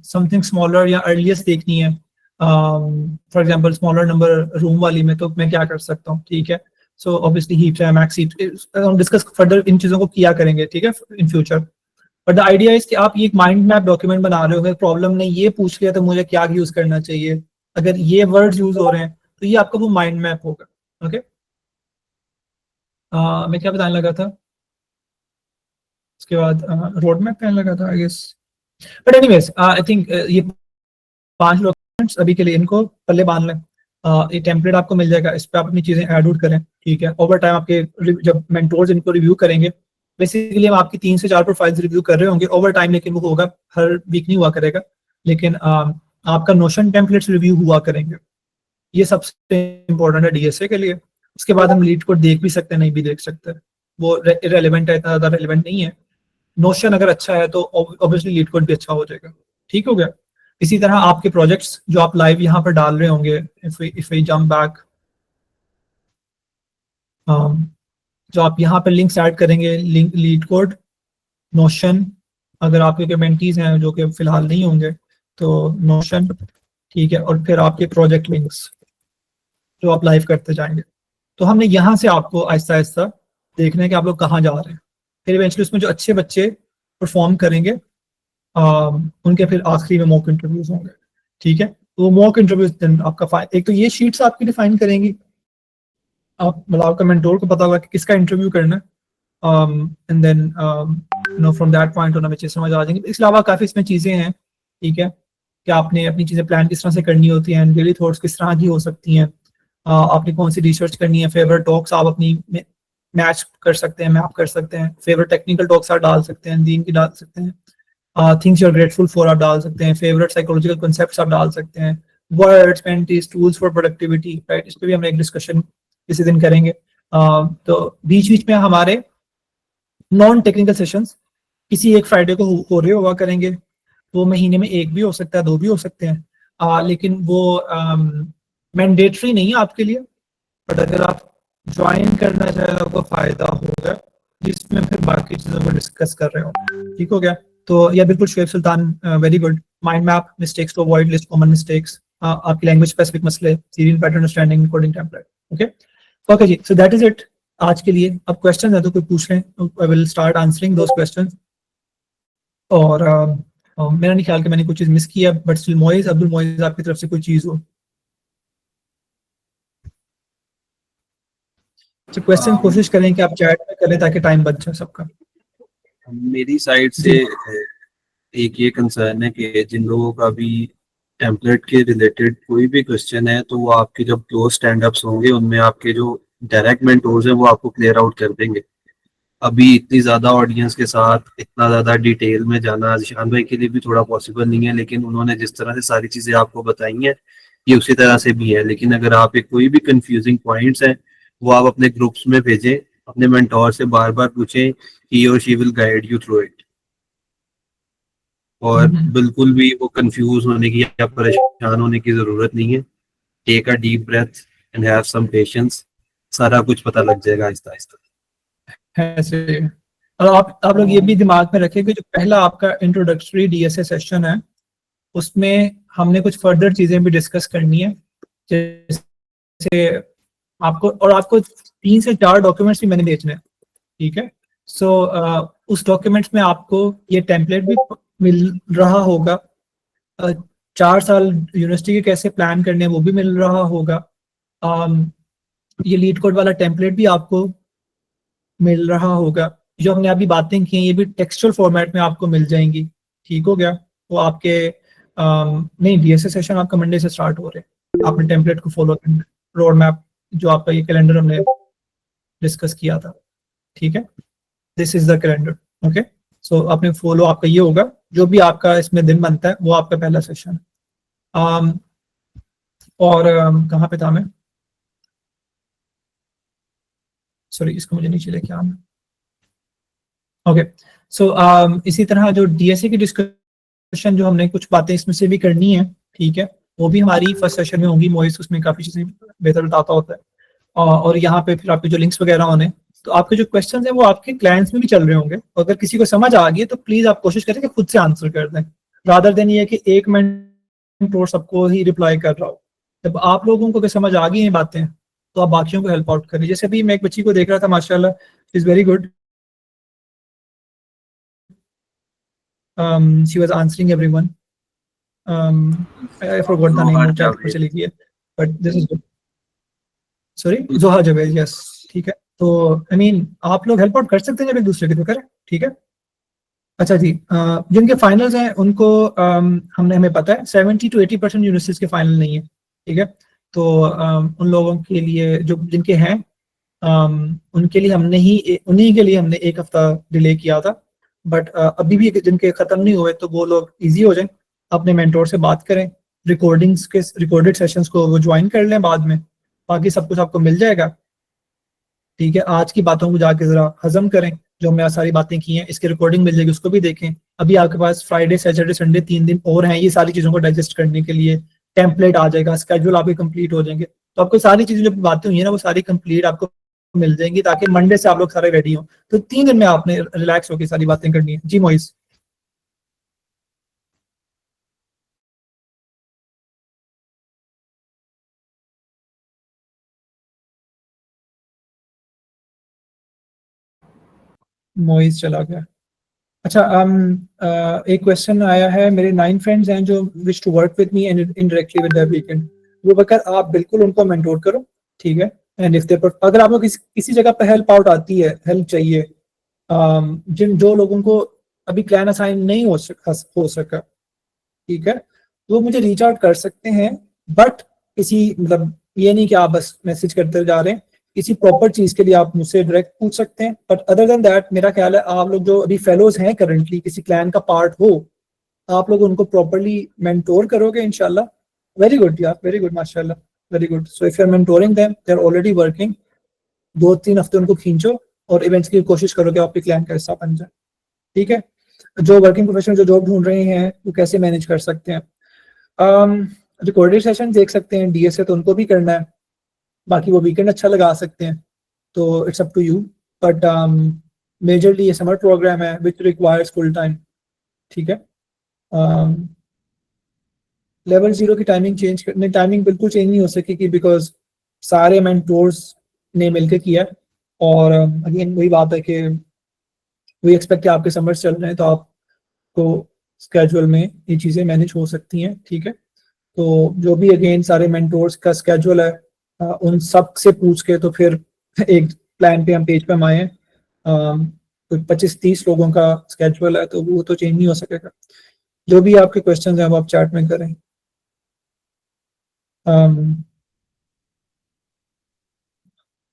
[SPEAKER 1] समथिंग स्मॉलर या अर्लीस्ट देखनी है, for example smaller number room वाली में, तो मैं क्या कर सकता हूँ, ठीक है। सो ऑब्वियसली हीप है, मैक्स हीप, हम डिस्कस फर्दर इन चीजों को किया करेंगे, ठीक है, in future. But the idea is कि आप ये एक माइंड मैप डॉक्यूमेंट बना रहे हो, प्रॉब्लम ने ये पूछ लिया तो मुझे क्या यूज करना चाहिए, अगर ये वर्ड्स यूज हो रहे हैं तो ये आपका वो माइंड मैप होगा। ओके, मैं क्या बताने लगा था, उसके बाद रोड मैप कहने लगा था I guess. But anyways I think ये 5 डॉक्यूमेंट्स अभी के लिए इनको पल्ले बांध लें। ये टेम्पलेट आपको मिल जाएगा, इस पर आप अपनी चीजें ऐड आउट करें, ठीक है। ओवर टाइम आपके जब मेंटोर्स इनको रिव्यू करेंगे, बेसिकली हम आपकी 3 से 4 प्रोफाइल्स रिव्यू कर रहे होंगे ओवर टाइम, लेकिन वो होगा हर वीक नहीं हुआ करेगा, लेकिन आपका नोशन टेम्पलेट्स रिव्यू हुआ करेंगे। ये सबसे इंपॉर्टेंट है डीएसए के लिए। उसके बाद हम लीड कोड देख भी सकते हैं, नहीं भी देख सकते, वो इरेलेवेंट है, इतना ज्यादा रेलेवेंट नहीं है। नोशन अगर अच्छा है तो ऑब्वियसली लीड कोड भी अच्छा हो जाएगा, ठीक हो गया। इसी तरह आपके प्रोजेक्ट्स जो आप लाइव यहाँ पर डाल रहे होंगे, इफ वी जंप बैक, जो आप यहाँ पर लिंक्स ऐड करेंगे, लिंक लीड कोड, नोशन, अगर आपके कमेंटीज हैं जो कि फिलहाल नहीं होंगे तो नोशन, ठीक है, और फिर आपके प्रोजेक्ट लिंक्स जो आप लाइव करते जाएंगे। तो हमने यहाँ से आपको आहिस्ता आहिस्ता देखना है कि आप लोग कहाँ जा रहे हैं। फिर इवेंचुअली उसमें जो अच्छे बच्चे परफॉर्म करेंगे उनके फिर आखिरी में मॉक इंटरव्यूज होंगे, ठीक है। तो वो मॉक इंटरव्यूज आपका एक तो ये शीट्स आपकी डिफाइन करेंगी, आप मतलब आपका मेंटोर को पता होगा कि किसका इंटरव्यू करना है, and then from that point on हमें चीज़ समझ आ जाएंगी। इसके अलावा काफ़ी इसमें चीज़ें हैं, ठीक है, कि आपने अपनी चीज़ें प्लान किस तरह से करनी होती हैं, डेली थॉट्स किस तरह की हो सकती हैं, आपने कौन सी रिसर्च करनी है, फेवरेट टॉक्स आप अपनी मैच कर सकते हैं, मैप कर सकते हैं, फेवरेट टेक्निकल टॉक्स आप डाल सकते हैं, दीन की डाल सकते हैं, things you are grateful for आप डाल सकते हैं, फेवरेट साइकोलॉजिकल कॉन्सेप्ट्स आप डाल सकते हैं, words, mentees, tools for productivity, right. इस पर भी हम एक डिस्कशन किसी दिन करेंगे। तो बीच बीच में हमारे नॉन टेक्निकल सेशंस किसी एक फ्राइडे को हो रहे हुआ करेंगे। वो महीने में 1 भी हो सकता है, 2 भी हो सकते हैं, लेकिन वो मैंडेटरी नहीं है आपके लिए, बट अगर आप ज्वाइन करना चाहें तो आपको फायदा होगा, जिसमें फिर बाकी चीजों को डिस्कस कर रहे हो, ठीक हो गया। तो यह बिल्कुल Shoaib Sultan, very good. Mind map, mistakes to avoid, list common mistakes, आपकी लैंग्वेज स्पेसिफिक मसले, serial pattern understanding, coding template. Okay okay जी, सो दैट इज इट आज के लिए। अब क्वेश्चन है तो कोई पूछ लें, I will start answering those questions. और मेरा नहीं ख्याल कि मैंने कुछ चीज मिस किया, बट स्टिल मोइज, अब्दुल मोइज, आपकी तरफ से कोई चीज हो तो क्वेश्चन कोशिश करें कि आप चैट में करें ताकि टाइम बच जाए सबका।
[SPEAKER 3] मेरी साइड से एक ये कंसर्न है कि जिन लोगों का भी टेम्पलेट के रिलेटेड कोई भी क्वेश्चन है, तो वो आपके जब क्लोज स्टैंड अप्स होंगे उनमें आपके जो डायरेक्ट मेंटोर्स हैं वो आपको क्लियर आउट कर देंगे। अभी इतनी ज्यादा ऑडियंस के साथ इतना ज्यादा डिटेल में जाना जिशान भाई के लिए भी थोड़ा पॉसिबल नहीं है, लेकिन उन्होंने जिस तरह से सारी चीजें आपको बताई हैं ये उसी तरह से भी है। लेकिन अगर आप एक कोई भी कंफ्यूजिंग पॉइंट्स हैं वो आप अपने ग्रुप्स में भेजें, अपने मेंटोर से बार बार पूछें, ही और she will guide you through it. और बिल्कुल भी वो कंफ्यूज होने की या परेशान होने की जरूरत नहीं है। Take a deep breath and have some patience, सारा कुछ पता लग जाएगा आहिस्ता आहिस्ता।
[SPEAKER 1] ऐसे और आप लोग ये भी दिमाग में रखें कि जो पहला आपका इंट्रोडक्टरी डीएसए सेशन है उसमें हमने कुछ फर्दर चीजें भी डिस्कस करनी है, जैसे आपको 3 से 4 डॉक्यूमेंट्स भी मैंने भेजने हैं, ठीक है। सो उस डॉक्यूमेंट्स में आपको ये टेम्पलेट भी मिल रहा होगा, 4 साल यूनिवर्सिटी के कैसे प्लान करने हैं वो भी मिल रहा होगा, ये लीड कोड वाला टेम्पलेट भी आपको मिल रहा होगा, जो हमने अभी बातें की हैं ये भी टेक्सचुअल फॉर्मेट में आपको मिल जाएंगी, ठीक हो गया। वो आपके नहीं, डीएसए सेशन आपका मंडे से स्टार्ट हो रहे हैं, आपने टेम्पलेट को फॉलो करना है, रोड मैप जो आपका ये कैलेंडर हमने डिस्कस किया था, ठीक है। This is the calendar, okay. So आपने फॉलो, आपका ये होगा जो भी आपका इसमें दिन बनता है वो आपका पहला सेशन है। और कहाँ पे था मैं, सॉरी इसको मुझे नीचे लेके आना, ओके। सो इसी तरह जो डीएसए की डिस्कशन जो हमने कुछ बातें इसमें से भी करनी है, ठीक है, वो भी हमारी फर्स्ट सेशन में होंगी। मोइस उसमें काफी चीजें बेहतर बताता होता है, और यहाँ पे फिर आपके जो लिंक्स वगैरह होने, तो आपके जो क्वेश्चन है वो आपके क्लाइंट्स में भी चल रहे होंगे। अगर किसी को समझ आ गई तो प्लीज आप कोशिश करें कि खुद से आंसर कर दें, रादर देन ये कि एक मेंटोर सबको ही रिप्लाई कर रहा हो। जब आप लोगों को समझ आ गई ये बातें तो आप बाकियों को हेल्प आउट करें। जैसे अभी मैं एक बच्ची को देख रहा था, माशाल्लाह is very good, she was answering everyone, I forgot the name, वो चैट पर चली गई है, बट दिस इज, सॉरी जोहा जावेद, यस, ठीक है। तो आई मीन आप लोग हेल्प आउट कर सकते हैं जब एक दूसरे के, तो करें, ठीक है। अच्छा जी, जिनके फाइनल्स हैं उनको हमें पता है 70 to 80% यूनिवर्सिटीज के फाइनल नहीं है, ठीक है। तो उन लोगों के लिए जो जिनके हैं, उनके लिए हमने ही उन्हीं के लिए हमने 1 हफ्ता डिले किया था, बट अभी भी जिनके खत्म नहीं हुए तो वो लोग इजी हो जाए, अपने मेंटोर से बात करें, रिकॉर्डेड सेशंस को वो ज्वाइन कर लें बाद में, बाकी सब कुछ आपको मिल जाएगा, ठीक है। आज की बातों को जाके जरा हजम करें, जो हमने आज सारी बातें की हैं, इसकी रिकॉर्डिंग मिल जाएगी, उसको भी देखें। अभी आपके पास फ्राइडे सैटरडे संडे 3 दिन और हैं ये सारी चीजों को डाइजेस्ट करने के लिए। टेम्पलेट आ जाएगा, स्केड्यूल आपके कंप्लीट हो जाएंगे, तो आपको सारी चीजें जो बातें हुई है ना वो सारी कंप्लीट आपको मिल जाएंगी, ताकि मंडे से आप लोग सारे रेडी हो। तो 3 दिन में आपने रिलैक्स होकर सारी बातें करनी है। जी मोइस। मोइस चला गया। अच्छा, एक क्वेश्चन आया है, मेरे 9 फ्रेंड्स हैं जो wish to work with me and indirectly with the weekend. वो बकर आप बिल्कुल उनको मेंटोर करो, ठीक है। एंड इफ दे अगर आप लोग किसी जगह पे हेल्प आउट आती है, हेल्प चाहिए, जिन जो लोगों को अभी क्लाइंट असाइन नहीं हो सका, ठीक है, तो वो मुझे रीच आउट कर सकते हैं, बट किसी मतलब ये नहीं कि आप बस मैसेज करते जा रहे हैं, किसी प्रॉपर चीज के लिए आप मुझसे डायरेक्ट पूछ सकते हैं। बट अदर देन दैट मेरा ख्याल है आप लोग जो अभी फेलोज हैं करंटली, किसी क्लाइंट का पार्ट हो, आप लोग उनको प्रॉपरली मेंटोर करोगे इंशाल्लाह। वेरी गुड यार, वेरी गुड, माशाल्लाह, very good. So if you are mentoring them, they are already working, 2-3 हफ्ते उनको खींचो और इवेंट्स की कोशिश करो कि आपके क्लाइंट का हिस्सा बन जाए, ठीक है। जो वर्किंग प्रोफेशनल जो जॉब ढूंढ रहे हैं वो कैसे मैनेज कर सकते हैं, रिकॉर्डेड सेशन देख सकते हैं, डीएसए तो उनको भी करना है, बाकी वो वीकेंड अच्छा लगा सकते हैं, तो it's up to you. But majorly ये समर प्रोग्राम है विच रिक्वायर्स फुल टाइम, ठीक है। लेवल 0 की टाइमिंग चेंज करने, टाइमिंग बिल्कुल चेंज नहीं हो सकेगी, बिकॉज सारे मेंटोर्स ने मिलकर किया, और अगेन वही बात है कि वी एक्सपेक्ट कि आपके समर्स चल रहे हैं तो आपको स्केजुअल में ये चीज़ें मैनेज हो सकती हैं, ठीक है। तो जो भी अगेन सारे मेंटोर्स का स्केजुअल है, उन सब से पूछ के तो फिर एक प्लान पे हम पेज पे हम आए हैं। कोई 25-30 लोगों का स्केजुअल है तो वो तो चेंज नहीं हो सकेगा। जो भी आपके क्वेश्चंस हैं वो आप चैट में करें।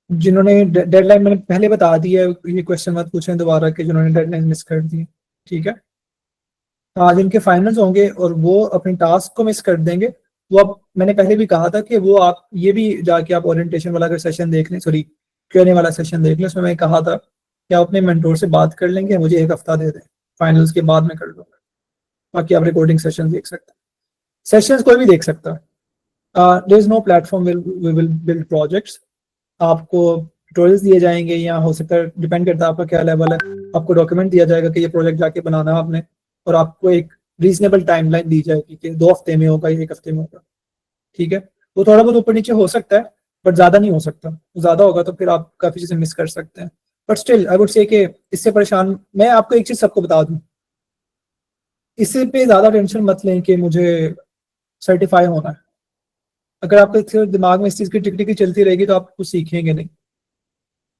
[SPEAKER 1] जिन्होंने डेडलाइन, मैंने पहले बता दिया है, ये क्वेश्चन मत पूछें दोबारा कि जिन्होंने डेडलाइन मिस कर दी, ठीक है। आज इनके फाइनल्स होंगे और वो अपने टास्क को मिस कर देंगे। वो अब मैंने पहले भी कहा था कि वो आप ये भी जाके आप ओरिएंटेशन वाला अगर सेशन देख लें, सॉरी क्यूएनए वाला सेशन देख लें, उसमें मैं कहा था कि आप अपने मेंटोर से बात कर लेंगे, मुझे 1 हफ्ता दे दें, फाइनल्स के बाद में कर लूँगा, बाकी आप रिकॉर्डिंग सेशन देख सकते हैं। सेशंस कोई भी देख सकता है, there is no platform we will build projects. आपको ट्यूटोरियल्स दिए जाएंगे, या हो सकता है, डिपेंड करता है आपका क्या लेवल है, आपको डॉक्यूमेंट दिया जाएगा कि ये प्रोजेक्ट जाके बनाना है आपने, और आपको एक रीजनेबल टाइमलाइन दी जाएगी कि 2 हफ्ते में होगा या 1 हफ्ते में होगा। ठीक है, वो थोड़ा बहुत ऊपर नीचे हो सकता है, बट ज्यादा नहीं हो सकता। ज्यादा होगा तो फिर आप काफी चीजें मिस कर सकते हैं। But still I would say कि इससे परेशान, मैं आपको एक चीज सबको बता दूं, इससे पे ज्यादा टेंशन मत लें कि मुझे सर्टिफाई होना है। अगर आपके दिमाग में इस चीज की टिक चलती रहेगी तो आप कुछ सीखेंगे नहीं,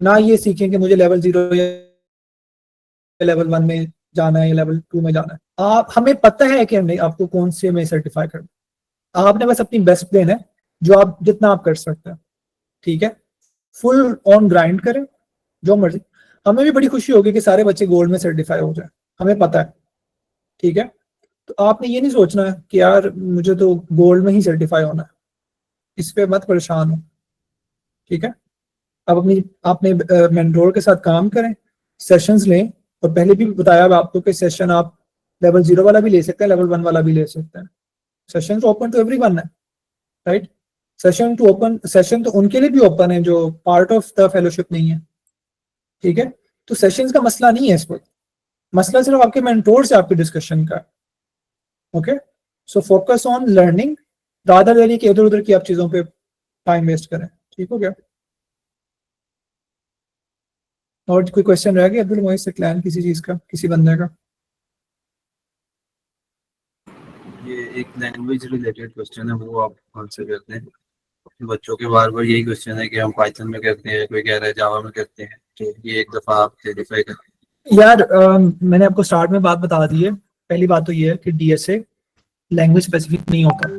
[SPEAKER 1] ना ये सीखेंगे मुझे लेवल 0 या लेवल 1 में जाना है या लेवल 2 में जाना है। आप, हमें पता है कि हमने आपको कौन से में सर्टिफाई करना, आपने बस अपनी बेस्ट देना है, जो आप जितना आप कर सकते हैं। ठीक है, फुल ऑन ग्राइंड करें, जो मर्जी। हमें भी बड़ी खुशी होगी कि सारे बच्चे गोल्ड में सर्टिफाई हो जाए, हमें पता है। ठीक है, तो आपने ये नहीं सोचना है कि यार मुझे तो गोल्ड में ही सर्टिफाई होना है, इस पे मत परेशान हो। ठीक है, आप अपने मेंटोर के साथ काम करें, सेशंस लें, और पहले भी बताया आपको कि सेशन आप लेवल 0 वाला भी ले सकते हैं, लेवल 1 वाला भी ले सकते हैं। सेशन ओपन टू एवरीवन है, राइट। सेशन तो उनके लिए भी ओपन है जो पार्ट ऑफ द फेलोशिप नहीं है। ठीक है, तो सेशंस का मसला नहीं है इस वक्त, मसला सिर्फ आपके मेंटोर से आपके डिस्कशन का। Okay, so focus on learning rather than कि इधर उधर की आप चीजों पे टाइम वेस्ट करें। ठीक हो गया? और कोई क्वेश्चन रह गया अब्दुल मोहित से, क्लैन किसी चीज का, किसी बंदे का?
[SPEAKER 3] ये एक लैंग्वेज रिलेटेड क्वेश्चन है, वो आप आंसर करते हैं। बच्चों के बार बार यही क्वेश्चन है कि हम पाइथन में करते हैं, कोई कह रहा है जावा में करते हैं, तो ये एक दफा आप क्लेरिफाई करें।
[SPEAKER 1] यार मैंने आपको स्टार्ट में बात बता दी है। पहली बात तो ये है कि डीएसए लैंग्वेज स्पेसिफिक नहीं होता।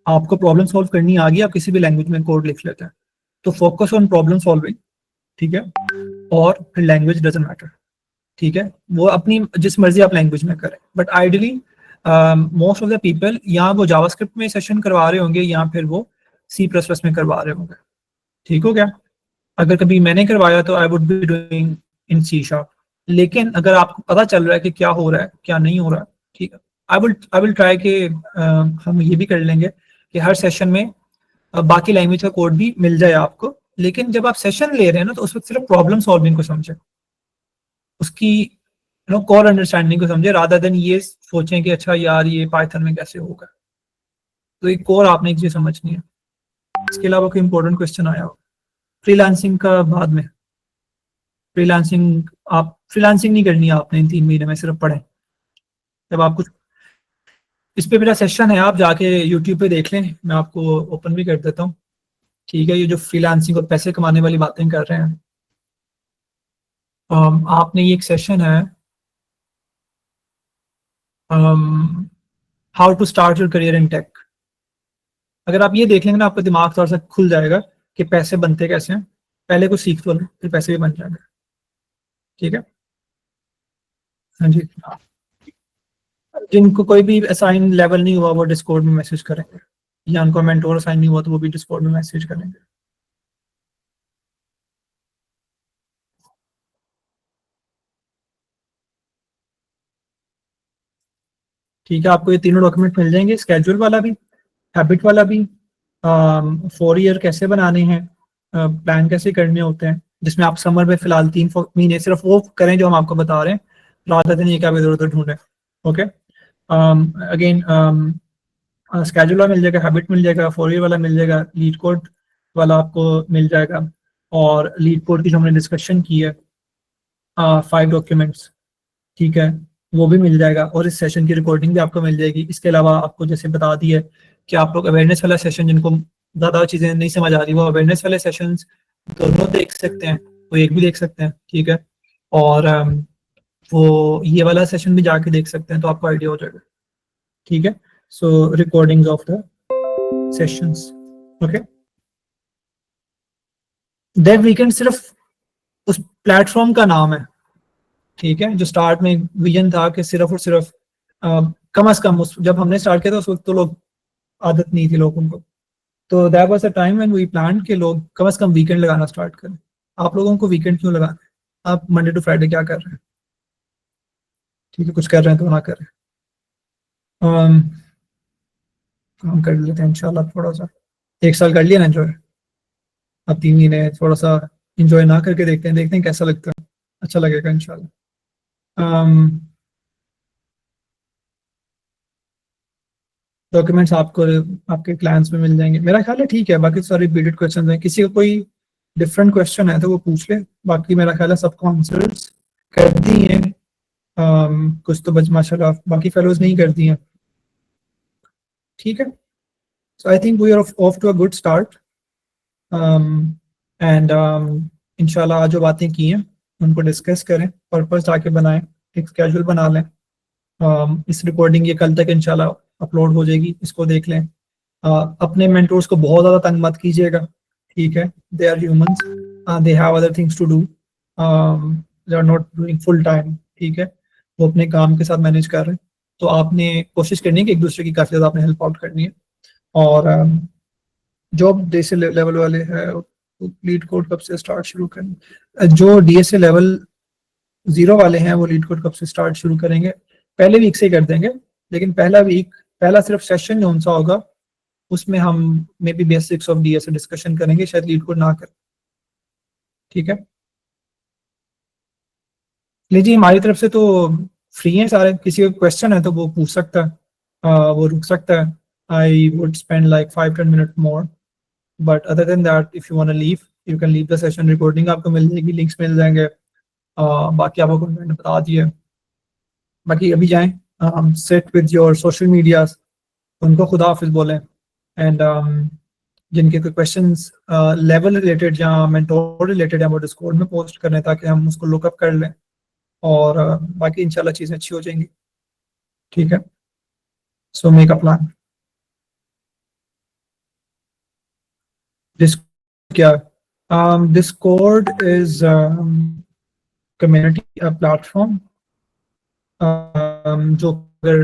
[SPEAKER 1] आपको प्रॉब्लम सॉल्व करनी आ गई, आप किसी भी लैंग्वेज में कोड लिख लेते हैं, तो फोकस ऑन प्रॉब्लम सॉल्विंग। ठीक है, और फिर लैंग्वेज डजंट मैटर। ठीक है, वो अपनी जिस मर्जी आप लैंग्वेज में करें, but ideally most of the people या वो जावास्क्रिप्ट में सेशन करवा रहे होंगे या फिर वो C++ में करवा रहे होंगे। ठीक हो गया? अगर कभी मैंने करवाया तो आई would be doing in C#। लेकिन अगर आपको पता चल रहा है कि क्या हो रहा है क्या नहीं हो रहा है, ठीक है, आई विल ट्राई कि हम ये भी कर लेंगे कि हर सेशन में बाकी लैंग्वेज का कोड भी मिल जाए आपको। लेकिन जब आप सेशन ले रहे हैं ना, तो उस वक्त सिर्फ प्रॉब्लम सॉल्विंग को समझे, उसकी कोर अंडरस्टैंडिंग को समझे, रादर देन ये सोचें कि अच्छा यार ये पाइथन में कैसे होगा। तो एक कोर आपने एक चीज समझनी है। इसके अलावा कोई इंपॉर्टेंट क्वेश्चन आया हो? फ्रीलांसिंग का बाद में, फ्रीलांसिंग नहीं करनी है आपने इन 3 महीने में, सिर्फ पढ़ें। जब आप कुछ, इस पे मेरा सेशन है, आप जाके यूट्यूब पे देख लें, मैं आपको ओपन भी कर देता हूँ। ठीक है, ये जो फ्रीलांसिंग और पैसे कमाने वाली बातें कर रहे हैं, आपने ये एक सेशन है, how to start your career in tech. अगर आप ये देख लेंगे ना, आपका दिमाग थोड़ा सा खुल जाएगा कि पैसे बनते कैसे हैं। पहले कुछ सीख तो लो, फिर पैसे भी बन जाएंगे। ठीक है, हाँ जी। जिनको कोई भी असाइन लेवल नहीं हुआ वो डिस्कॉर्ड में मैसेज करेंगे, या उनको मेंटोर असाइन नहीं हुआ तो वो भी डिस्कॉर्ड में मैसेज करेंगे। ठीक है, आपको ये तीनों डॉक्यूमेंट मिल जाएंगे, स्केड्यूल वाला भी, हैबिट वाला भी, 4 ईयर कैसे बनाने हैं, प्लान कैसे करने होते हैं, जिसमें आप समर में फिलहाल 3 महीने सिर्फ वो करें जो हम आपको बता रहे हैं, रात दिन ये क्या इधर उधर ढूंढें। ओके, अगेन स्केड्यूल वाला मिल जाएगा, हैबिट मिल जाएगा, 4 ईयर वाला मिल जाएगा, लीड कोड वाला आपको मिल जाएगा, और लीड कोड की जो हमने डिस्कशन की है 5 डॉक्यूमेंट्स, ठीक है, वो भी मिल जाएगा, और इस सेशन की रिकॉर्डिंग भी आपको मिल जाएगी। इसके अलावा आपको जैसे बता दी है कि आप लोग अवेयरनेस वाला सेशन, जिनको ज़्यादा चीज़ें नहीं समझ आ रही, वो अवेयरनेस वाले सेशंस दोनों देख सकते हैं, वो एक भी देख सकते हैं। ठीक है, और वो ये वाला सेशन भी जाके देख सकते हैं, तो आपको आइडिया हो जाएगा। ठीक है, so recordings of the sessions. Okay, dev weekend सिर्फ उस प्लेटफॉर्म का नाम है। ठीक है, जो स्टार्ट में विजन था कि सिर्फ और सिर्फ कम से कम, उस जब हमने स्टार्ट किया था उस वक्त तो लोग, आदत नहीं थी लोगों को, तो that was a time when we plan के लोग कम से कम वीकेंड लगाना स्टार्ट करें। आप लोगों को वीकेंड क्यों लगाना है? आप मंडे टू फ्राइडे क्या कर रहे हैं? ठीक है, कुछ कर रहे हैं तो ना करें। काम कर लेते हैं इंशाल्लाह, थोड़ा सा 1 साल कर लिया ना एंजॉय, अब 3 महीने थोड़ा सा इंजॉय ना करके देखते हैं कैसा लगता है, अच्छा लगेगा इंशाल्लाह। डॉक्यूमेंट्स आपको आपके क्लाइंट्स में मिल जाएंगे, मेरा ख्याल है ठीक है। बाकी सारे रिपीटेड क्वेश्चन हैं, किसी का कोई डिफरेंट क्वेश्चन है तो वो पूछ ले, बाकी मेरा ख्याल है सबको आंसर्स कर दी हैं। कुछ तो बच माशाल्लाह बाकी फेलोज नहीं कर दी हैं, ठीक है। So I think we are off to a good start, and इंशाल्लाह आज जो बातें की हैं उनको डिस्कस करें, पर्पस जाके बनाएं, एक स्केड्यूल बना लें। इस रिकॉर्डिंग ये कल तक इंशाल्लाह अपलोड हो जाएगी, इसको देख लें। अपने मेंटोर्स को बहुत ज़्यादा तंग मत कीजिएगा, ठीक है। They are humans, they have other things to do, they are not doing full time, ठीक है। वो अपने काम के साथ मैनेज कर रहे हैं, तो आपने कोशिश करनी है कि एक दूसरे की काफ़ी ज़्यादा आपने हेल्प आउट करनी है। और जो डीएसए लेवल वाले हैं लीड कोड कब से स्टार्ट शुरू करें, जो डीएसए लेवल 0 वाले हैं वो लीड कोड कब से स्टार्ट शुरू करेंगे, पहले वीक से ही कर देंगे। लेकिन पहला सिर्फ सेशन कौन सा होगा उसमें हम may be basics of DSA discussion करेंगे, शायद लीड कोड ना करें, ठीक है। लीजिए हमारी तरफ से तो फ्री है सारे, किसी का क्वेश्चन है तो वो पूछ सकता है, वो रुक सकता है। I would spend like 5-10 minute more, but other than that if you want to leave you can leave the session. Recording आपको मिल जाएगी, लिंक्स मिल जाएंगे, बाकी आपको मैंने बता दिया। बाकी अभी जाएं, set with your social medias, उनको खुदा हाफिज बोलें, एंड जिनके कोई क्वेश्चंस लेवल रिलेटेड या मेंटोर रिलेटेड है वो डिस्कॉर्ड में पोस्ट करें ताकि हम उसको लुकअप कर लें, और बाकी इंशाल्लाह चीज़ें अच्छी हो जाएंगी, ठीक है। So make a plan. क्या डिस्कॉर्ड इज कम्युनिटी प्लेटफॉर्म, जो अगर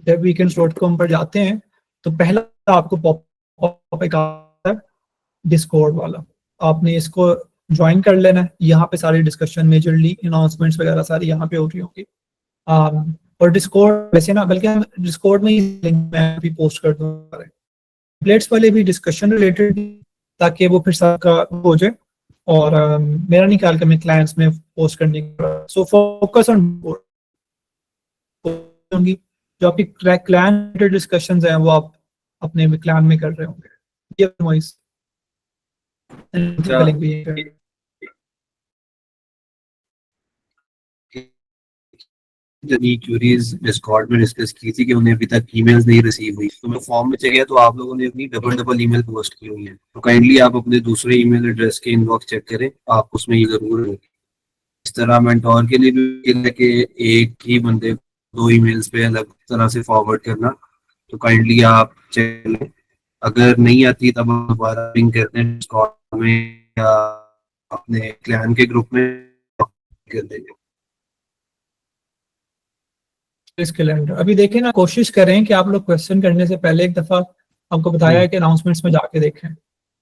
[SPEAKER 1] devweekends.com पर जाते हैं तो पहला आपको पॉपअप एक आता है डिस्कॉर्ड वाला, आपने इसको ज्वाइन कर लेना है। यहाँ पे सारी डिस्कशन मेजरली अनाउंसमेंट्स वगैरह सारी यहाँ पे हो रही होगी। और डिस्कॉर्ड वैसे ना, बल्कि हम डिस्कॉर्ड में ही लिंक मैं भी पोस्ट कर दूंगा प्लेट्स वाले भी डिस्कशन रिलेटेड, ताकि वो फिर सबका हो जाए। और मेरा नहीं ख्याल कि मैं क्लाइंट्स में पोस्ट करने की, सो फोकस ऑन होंगी। जो आपकी क्लाइंट डिस्कशंस हैं वो आप अपने क्लाइंट में कर रहे होंगे, ये वॉइस
[SPEAKER 3] जितनी क्यूरीज डिस्कॉर्ड में डिस्कस की थी कि उन्हें अभी तक ईमेल्स नहीं रिसीव हुई, तो मैं फॉर्म में चाहिए तो आप लोगों ने अपनी डबल ईमेल पोस्ट की हुई है, तो काइंडली आप अपने दूसरे ईमेल एड्रेस के इनबॉक्स चेक करें, आप उसमें ये जरूर है। इस तरह मेंटोर के लिए भी कि एक ही बंदे 2 ईमेल्स पे अलग तरह से फॉरवर्ड करना, तो काइंडली आप चेक लें। अगर नहीं आती तब हम दोबारा पिंग करते हैं डिस्कॉर्ड में या अपने क्लान के ग्रुप में कर देंगे।
[SPEAKER 1] इस कैलेंडर अभी देखें ना, कोशिश करें कि आप लोग क्वेश्चन करने से पहले एक दफा आपको बताया है कि अनाउंसमेंट्स में जाके देखें,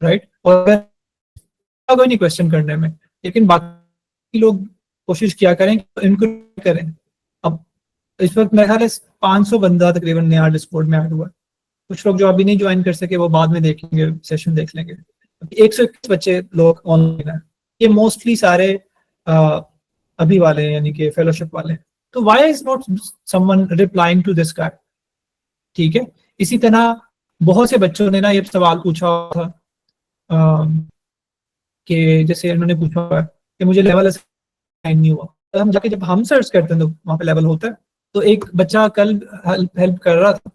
[SPEAKER 1] राइट। और अगर कोई नहीं क्वेश्चन करने में, लेकिन बाकी लोग कोशिश किया करें कि इनको करें। अब इस वक्त मेरे ख्याल है 500 बंदा तकरीबन नया डिस्कॉर्ड में ऐड हुआ है। कुछ लोग जो अभी नहीं ज्वाइन कर सके वो बाद में देखेंगे, सेशन देख लेंगे। 121 बच्चे लोग ऑनलाइन है, ये मोस्टली सारे अभी वाले हैं, यानी कि फेलोशिप वाले। तो why is not someone replying to this guy, ठीक है। इसी तरह बहुत से बच्चों ने ना ये सवाल पूछा था कि जैसे उन्होंने पूछा कि मुझे लेवल असाइन नहीं हुआ, तो हम जाके जब हम सर्च करते हैं तो वहाँ पे लेवल होता है। तो एक बच्चा कल हेल्प कर रहा था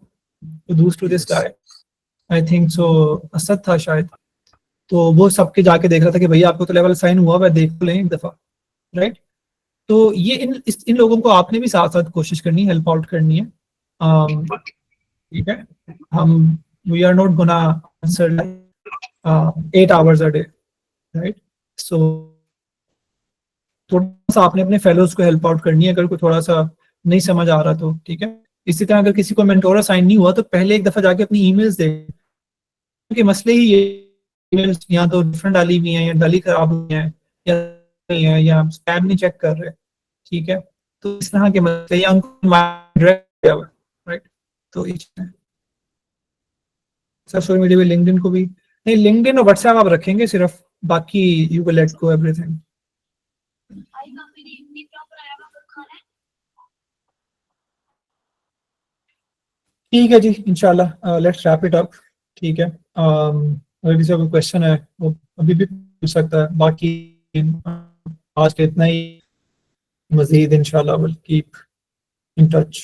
[SPEAKER 1] to this guy, I think so Asad था शायद, तो वो सबके जाके देख रहा था कि भैया आपको तो लेवल असाइन हुआ, वह देख लें एक दफा, राइट। तो ये इन लोगों को आपने भी साथ साथ कोशिश करनी है, हेल्प आउट करनी है, ठीक है। हम we are not gonna answer 8 hours a day, right. So थोड़ा सा आपने अपने फेलोज को हेल्प आउट करनी है, अगर कोई थोड़ा सा नहीं समझ आ रहा तो, ठीक है। इसी तरह अगर किसी को मेंटोर असाइन नहीं हुआ तो पहले एक दफा जाके अपनी ईमेल्स देखें, क्योंकि मसले ही ये ईमेल्स या तो डिफरेंट डाली हुई हैं या डाली खराब हुई हैं या नहीं है या स्पैम नहीं चेक कर रहे, ठीक है। तो इस तरह के मसले या राइट। तो सोशल मीडिया पे लिंक्डइन को भी नहीं, लिंक्डइन और व्हाट्सएप आप रखेंगे सिर्फ, बाकी you will let go everything. ठीक है जी, इंशाल्लाह लेट्स रैप इट अप। ठीक है, अगर किसी का कोई क्वेश्चन है वो अभी भी पूछ सकता है। बाकी आज के इतना ही, मजीद इंशाल्लाह विल कीप in touch.